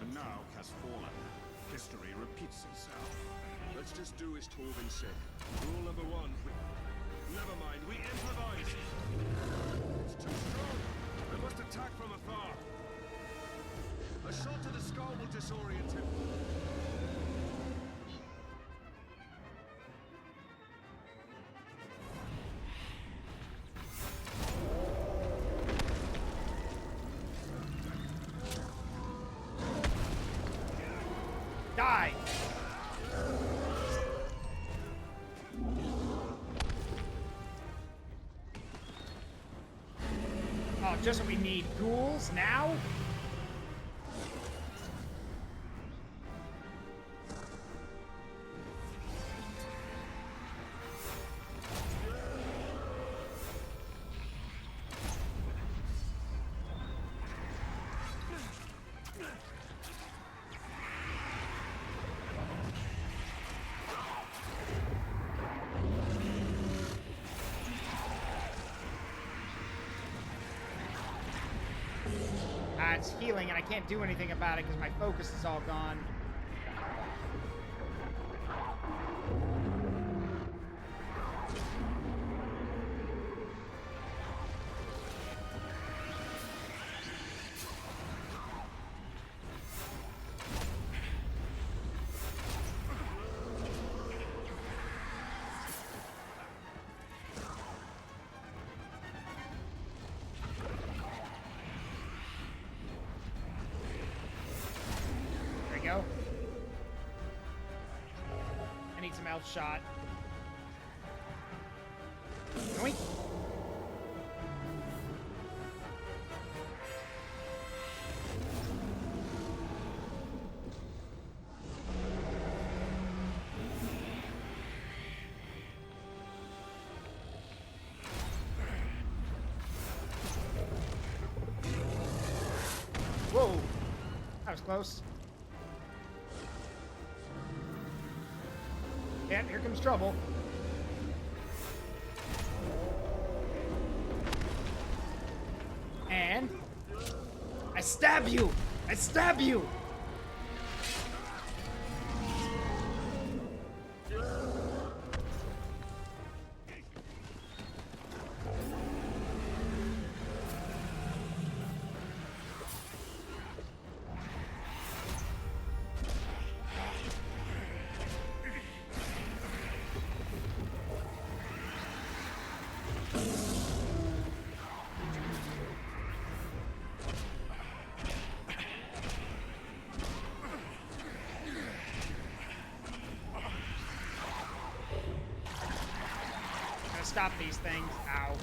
And now has fallen. History repeats itself. Let's just do as Torvin said. Rule number one, never mind, we improvise. It's too strong. We must attack from afar. A shot to the skull will disorient him. Die! Oh, just what we need. Ghouls now? it's healing, and I can't do anything about it because my focus is all gone. Go. I need some health shot. Yoink. Whoa, that was close. Yeah, here comes trouble. And I stab you! I stab you! Stop these things. Ow.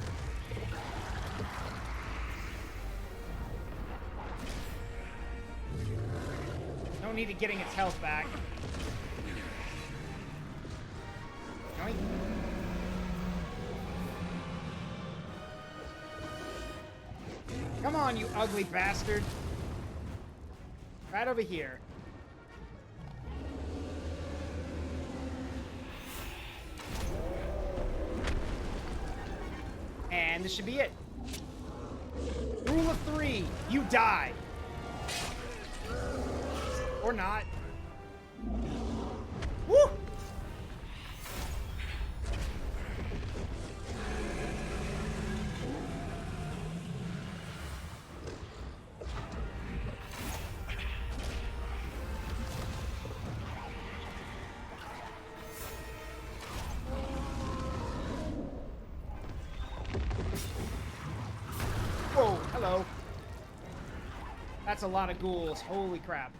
No need to getting its health back. Yoink. Come on, you ugly bastard. Right over here. And this should be it. Rule of 3, you die. Or not. Woo! Whoa, hello. That's a lot of ghouls. Holy crap.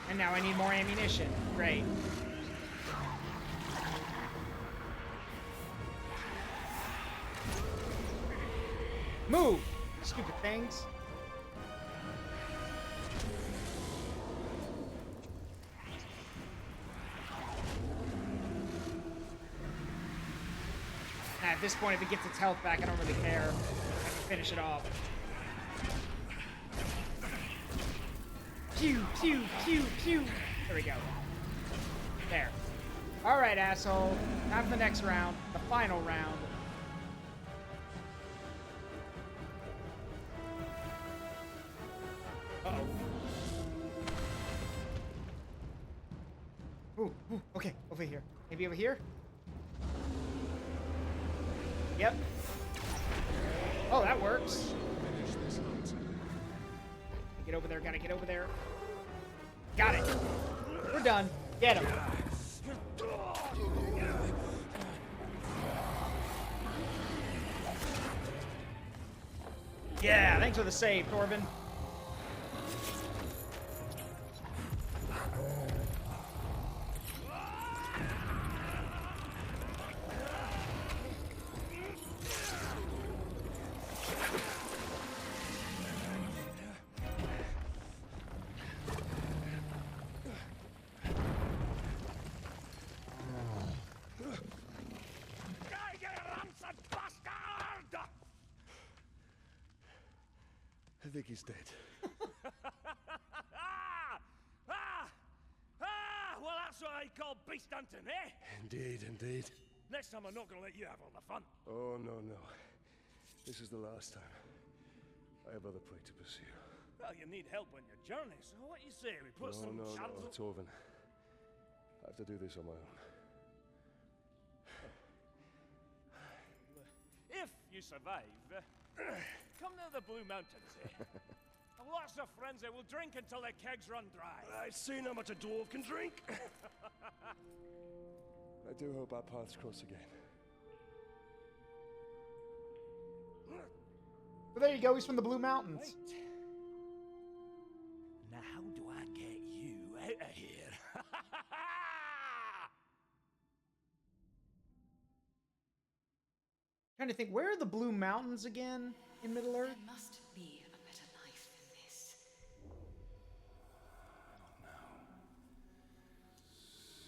And now I need more ammunition. Great. Move, stupid things. At this point, if it gets its health back, I don't really care. I can finish it off. Pew, pew, pew, pew. There we go. There. All right, asshole. Time for the next round. The final round. Uh-oh. Ooh, okay. Over here. Maybe over here? Yep. Oh, that works. Get over there, gotta get over there. Got it. We're done. Get him. Yeah, thanks for the save, Torben. I think he's dead. Well, that's what I call all beast hunting, eh? Indeed, indeed. Next time I'm not gonna let you have all the fun. Oh, no, no. This is the last time. I have other prey to pursue. Well, you need help on your journey, so what do you say? We put some No, shadows... Torvin. I have to do this on my own. If you survive, come to the Blue Mountains, eh? I've lots of friends that will drink until their kegs run dry. I've seen how much a dwarf can drink. I do hope our paths cross again. So there you go. He's from the Blue Mountains. Right. Now, how do I get you out of here? Trying to think, where are the Blue Mountains again in Middle Earth? There must be a better life than this. Not now.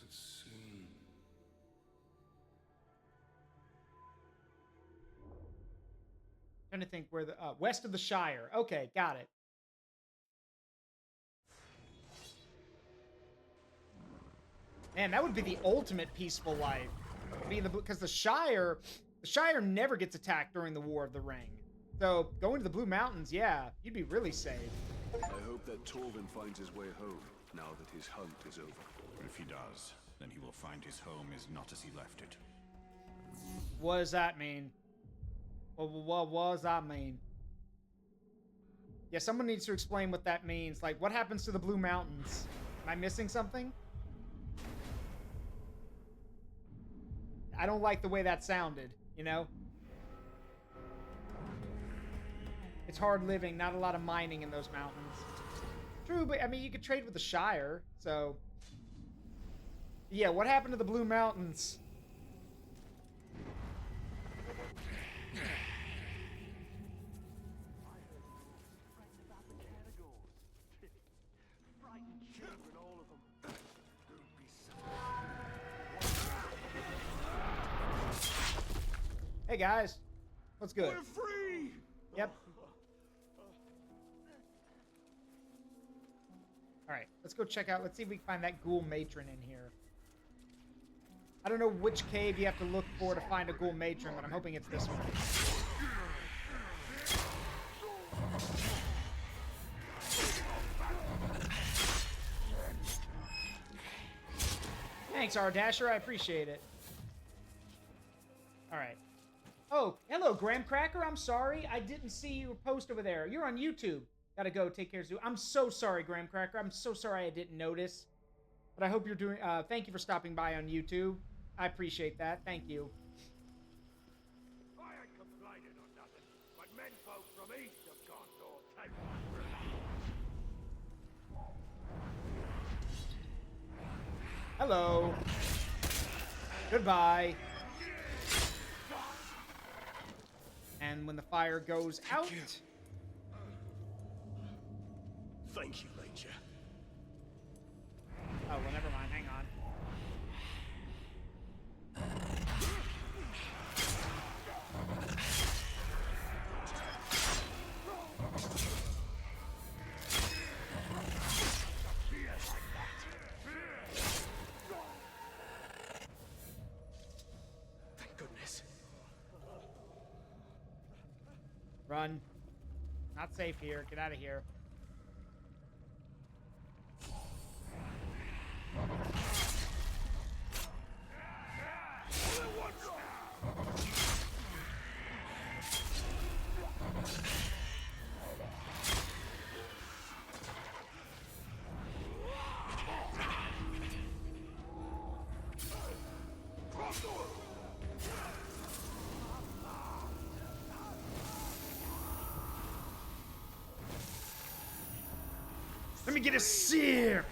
Soon. Trying to think where the west of the Shire. Okay, got it. Man, that would be the ultimate peaceful life. Because the Shire never gets attacked during the War of the Ring. So going to the Blue Mountains, yeah, you'd be really safe. I hope that Torvin finds his way home now that his hunt is over. If he does, then he will find his home is not as he left it. What does that mean? What does that mean? Yeah, someone needs to explain what that means. Like, what happens to the Blue Mountains? Am I missing something? I don't like the way that sounded, you know? It's hard living, not a lot of mining in those mountains. True, but I mean, you could trade with the Shire, so... Yeah, what happened to the Blue Mountains? Hey guys, what's good? We're free! Yep. Alright, let's go check out. Let's see if we can find that ghoul matron in here. I don't know which cave you have to look for to find a ghoul matron, but I'm hoping it's this one. Thanks, Ardasher. I appreciate it. Alright. Oh, hello, Graham Cracker. I'm sorry. I didn't see you post over there. You're on YouTube. Gotta go. Take care, Zoo. I'm so sorry, Graham Cracker. I'm so sorry I didn't notice. But I hope you're doing... thank you for stopping by on YouTube. I appreciate that. Thank you. I ain't complaining or nothing, but menfolk from east have gone to take Hello. Goodbye. And when the fire goes out... Thank you, Ranger. Oh, well, never mind. Hang on. Thank goodness. Run. Not safe here. Get out of here. Let me get a sear.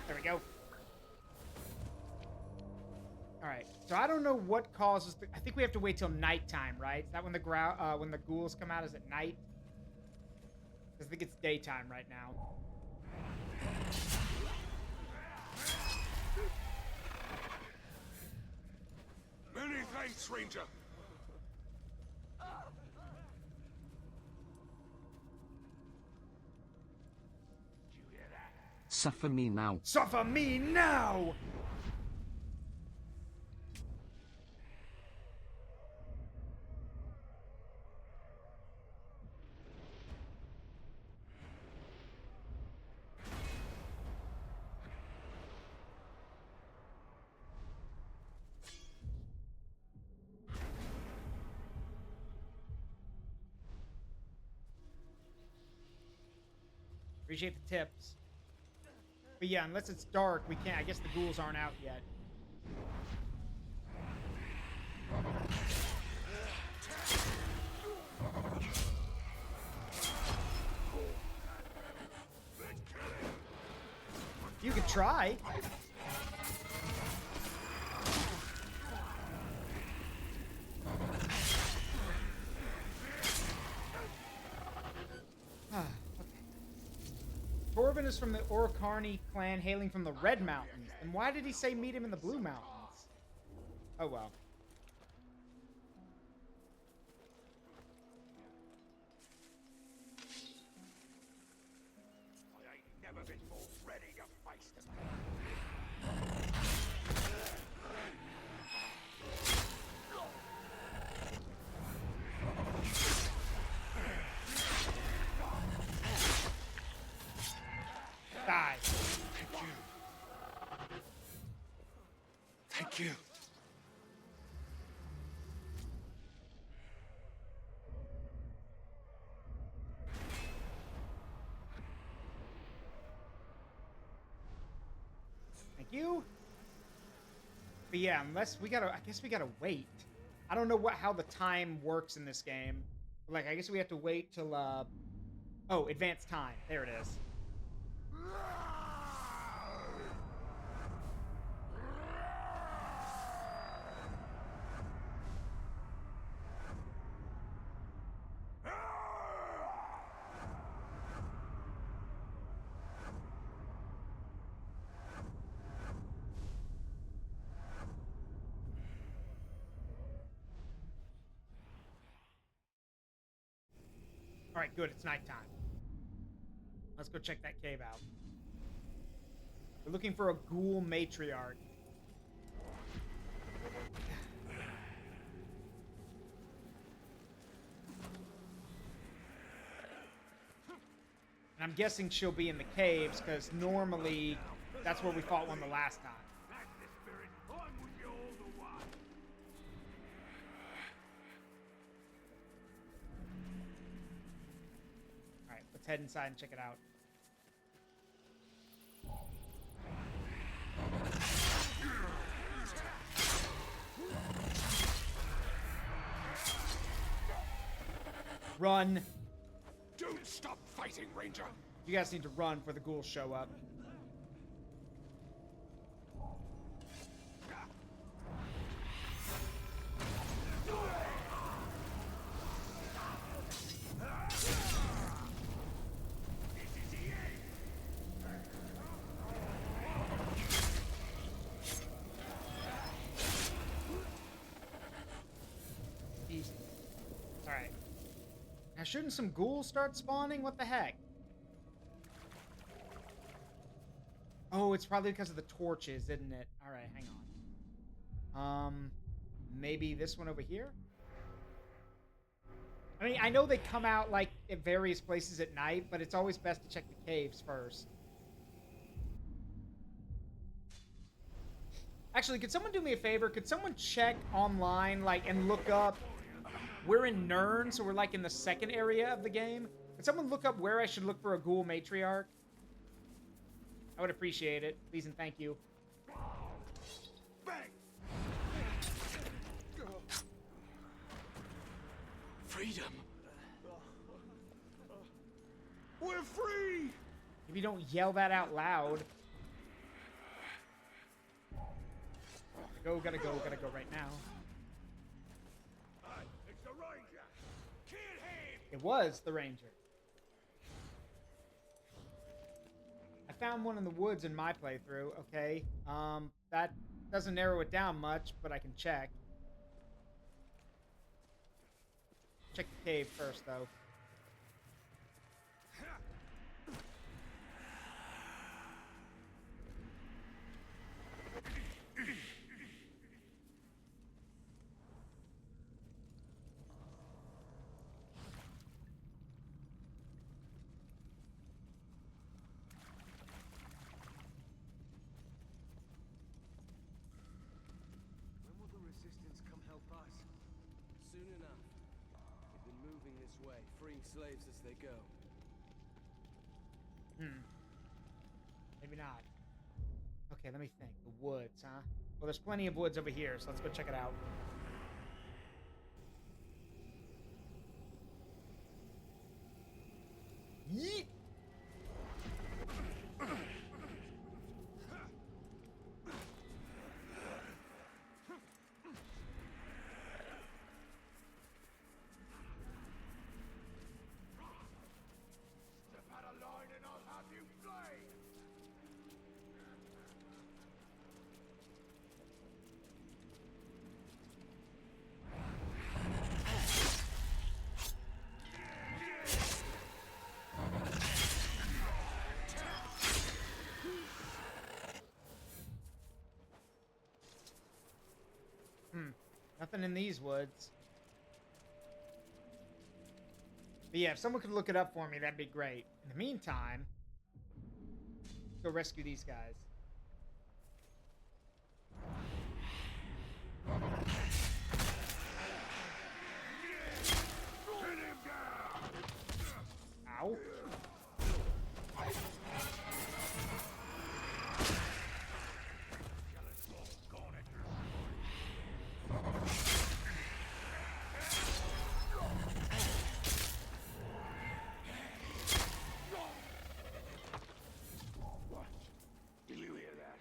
There we go. All right. So I don't know what causes. I think we have to wait till nighttime, right? Is that when the when the ghouls come out? Is it night? Because I think it's daytime right now. Many thanks, Ranger. Suffer me now. Suffer me now! Appreciate the tips. But yeah, unless it's dark, we can't. I guess the ghouls aren't out yet. You could try. Torvin is from the Orokarni clan hailing from the Red Mountains. And why did he say meet him in the Blue Mountains? Oh well. I ain't never been more ready to face them. Die. Thank you. Thank you. Thank you. But yeah, unless we gotta, I guess we gotta wait. I don't know how the time works in this game. Like, I guess we have to wait till, oh, advanced time. There it is. All right, good. It's nighttime. Let's go check that cave out. We're looking for a ghoul matriarch. And I'm guessing she'll be in the caves, because normally that's where we fought one the last time. That's the spirit. I'm with you all the way. Alright, let's head inside and check it out. Run! Don't stop fighting, Ranger. You guys need to run before the ghouls show up. Easy. Alright. Now shouldn't some ghouls start spawning? What the heck? Oh, it's probably because of the torches, isn't it? Alright, hang on. Maybe this one over here? I mean, I know they come out, like, at various places at night, but it's always best to check the caves first. Actually, could someone do me a favor? Could someone check online, like, and look up... We're in Nurn, so we're, like, in the second area of the game. Could someone look up where I should look for a ghoul matriarch? I would appreciate it. Please and thank you. Bang! Freedom. We're free! If you don't yell that out loud. Gotta go right now. It's the Ranger. Kill him! It was the Ranger. I found one in the woods in my playthrough, okay. That doesn't narrow it down much, but I can check. Check the cave first, though. Soon enough. They've been moving this way, freeing slaves as they go. Maybe not. Okay, let me think. The woods, huh? Well, there's plenty of woods over here, so let's go check it out. Yeet! Step out of line and I'll have you flayed! Nothing in these woods. But yeah, if someone could look it up for me, that'd be great. In the meantime, go rescue these guys. Ow. Did you hear that?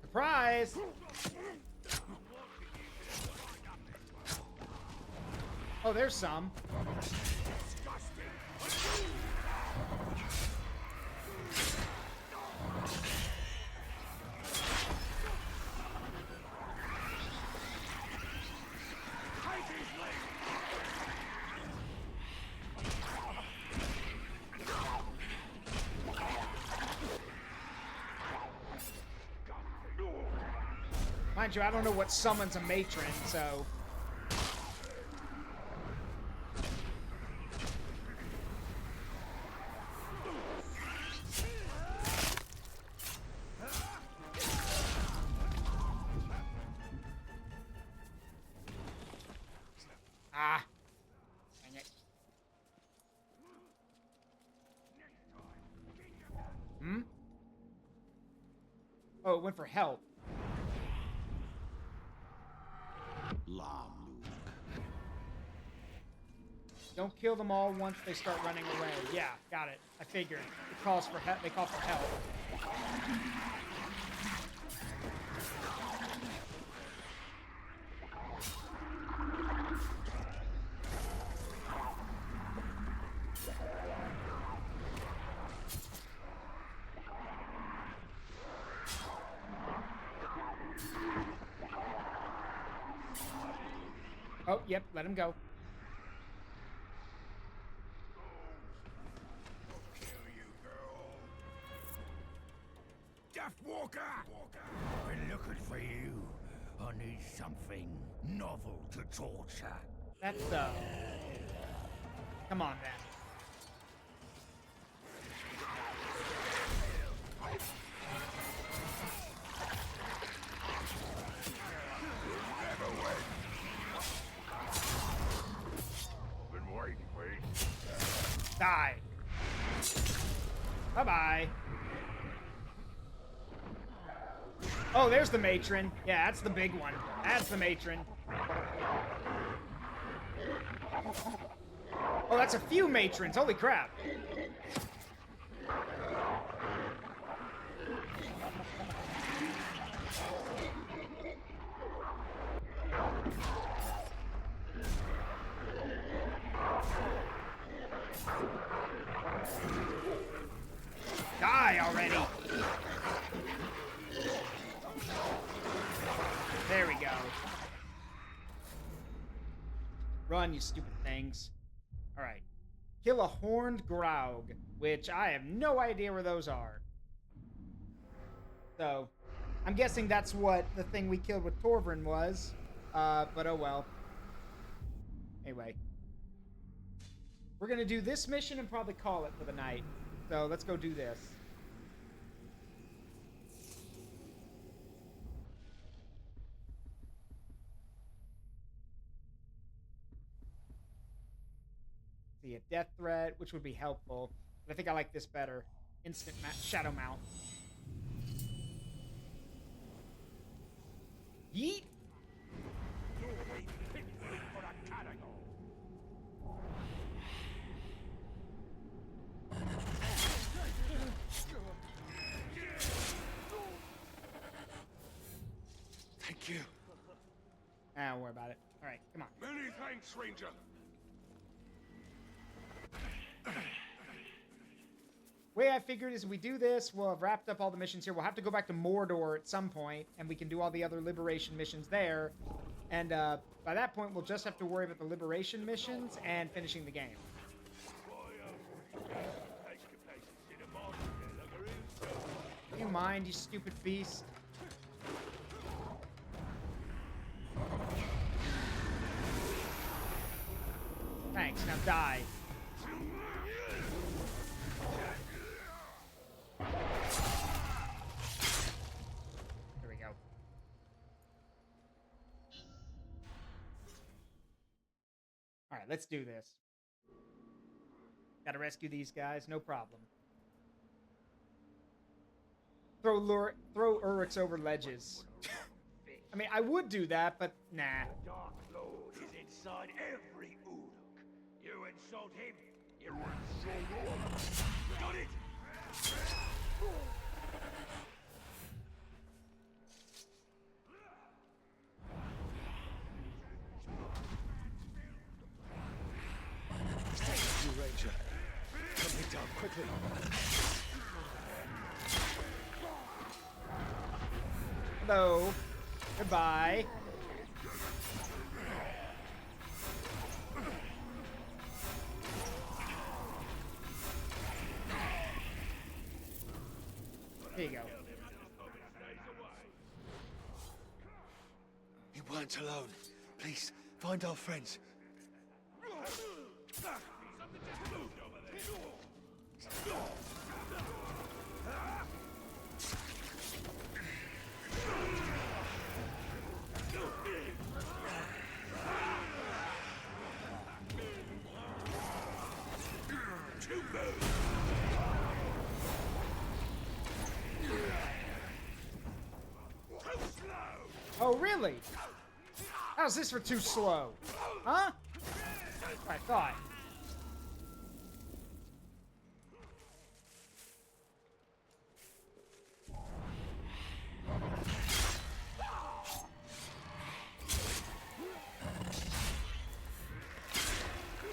Surprise! Oh, there's some. Mind you, I don't know what summons a matron, so... Ah! Dang it. Hmm? Oh, it went for help. Don't kill them all once they start running away. Yeah, got it. I figured. It calls for help. They call for help. Oh, yep, let him go. Walker! Been looking for you. I need something novel to torture. That's, come on, then. Been waiting, Die. Bye-bye. Oh, there's the matron. Yeah, that's the big one. That's the matron. Oh, that's a few matrons. Holy crap. Die already. There we go. Run, you stupid things. Alright. Kill a horned Graug, which I have no idea where those are. So, I'm guessing that's what the thing we killed with Torvrin was. But oh well. Anyway. We're gonna do this mission and probably call it for the night. So let's go do this. See a death threat, which would be helpful. But I think I like this better. Instant shadow mount. Yeet. Thank you. Don't worry about it. All right, come on. Many thanks, Ranger. Way I figured is if we do this, we'll have wrapped up all the missions here. We'll have to go back to Mordor at some point, and we can do all the other liberation missions there. And by that point, we'll just have to worry about the liberation missions and finishing the game. Do you mind, you stupid beast? Thanks, now die. There we go. Alright, let's do this. Gotta rescue these guys, no problem. Throw Urix over ledges. I mean, I would do that, but nah. Dark Lord is inside every Uruk. You insult him, you insult us. Got it? You, Ranger. Come me down quickly. Hello. Goodbye. There you go. You weren't alone. Please, find our friends. Oh, really? How's this for too slow? Huh? That's what I thought.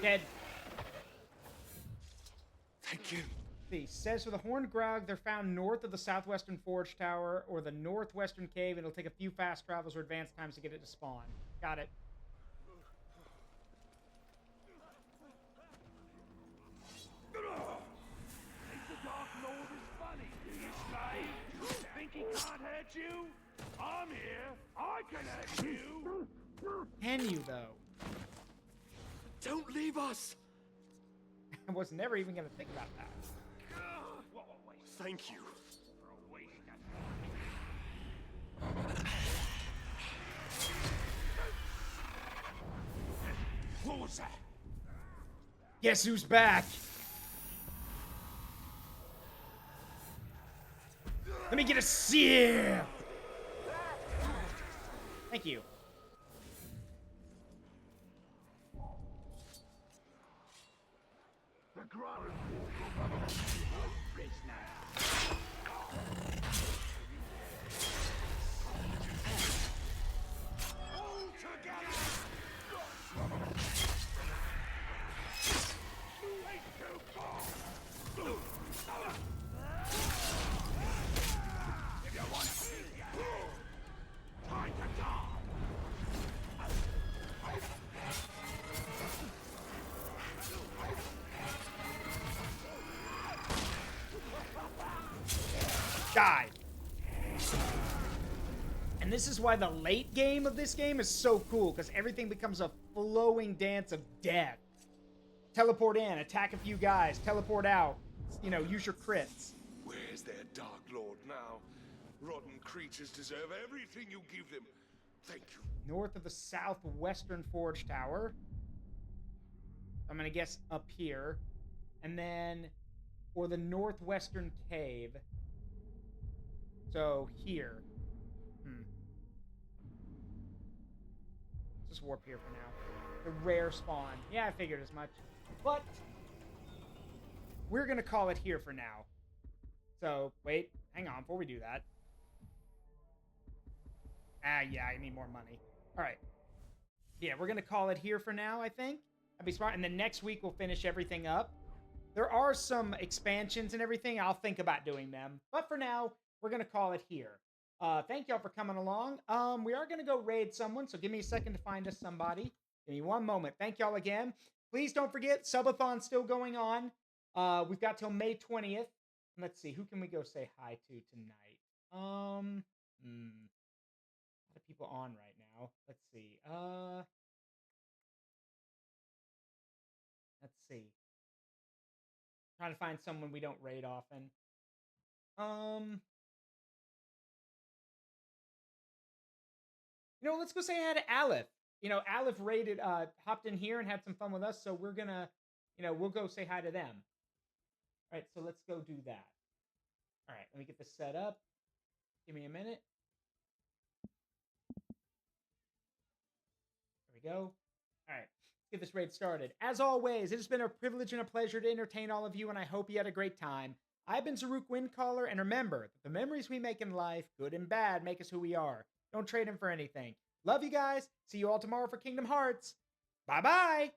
Dead. Thank you. See, says for the Horned Graug, they're found north of the southwestern Forge Tower or the northwestern cave, and it'll take a few fast travels or advanced times to get it to spawn. Got it. Think the Dark Lord is funny, do you, slave? Think he can't hurt you? I'm here. I can hurt you. Can you, though? Don't leave us! I was never even going to think about that. Thank you. What was that? Guess who's back? Let me get a sear! Thank you. The ground. Die. And this is why the late game of this game is so cool, because everything becomes a flowing dance of death. Teleport in, attack a few guys, teleport out, you know, use your crits. Where's their Dark Lord now? Rotten creatures deserve everything you give them. Thank you. North of the southwestern Forge Tower. I'm gonna guess up here. And then, or the northwestern cave. So, here. Just warp here for now. The rare spawn. Yeah, I figured as much. But, we're gonna call it here for now. So, wait. Hang on, before we do that. Yeah, I need more money. Alright. Yeah, we're gonna call it here for now, I think. That'd be smart. And then next week, we'll finish everything up. There are some expansions and everything. I'll think about doing them. But for now, we're going to call it here. Thank y'all for coming along. We are going to go raid someone, so give me a second to find us somebody. Give me one moment. Thank y'all again. Please don't forget, Subathon's still going on. We've got till May 20th. Let's see, who can we go say hi to tonight? A lot of people on right now. Let's see. Let's see. Trying to find someone we don't raid often. You know, let's go say hi to Aleph. You know, Aleph raided, hopped in here and had some fun with us, so we're gonna, you know, we'll go say hi to them. All right, so let's go do that. All right, let me get this set up. Give me a minute. There we go. All right, let's get this raid started. As always, it has been a privilege and a pleasure to entertain all of you, and I hope you had a great time. I've been Zaruk Windcaller, and remember that the memories we make in life, good and bad, make us who we are. Don't trade them for anything. Love you guys. See you all tomorrow for Kingdom Hearts. Bye-bye.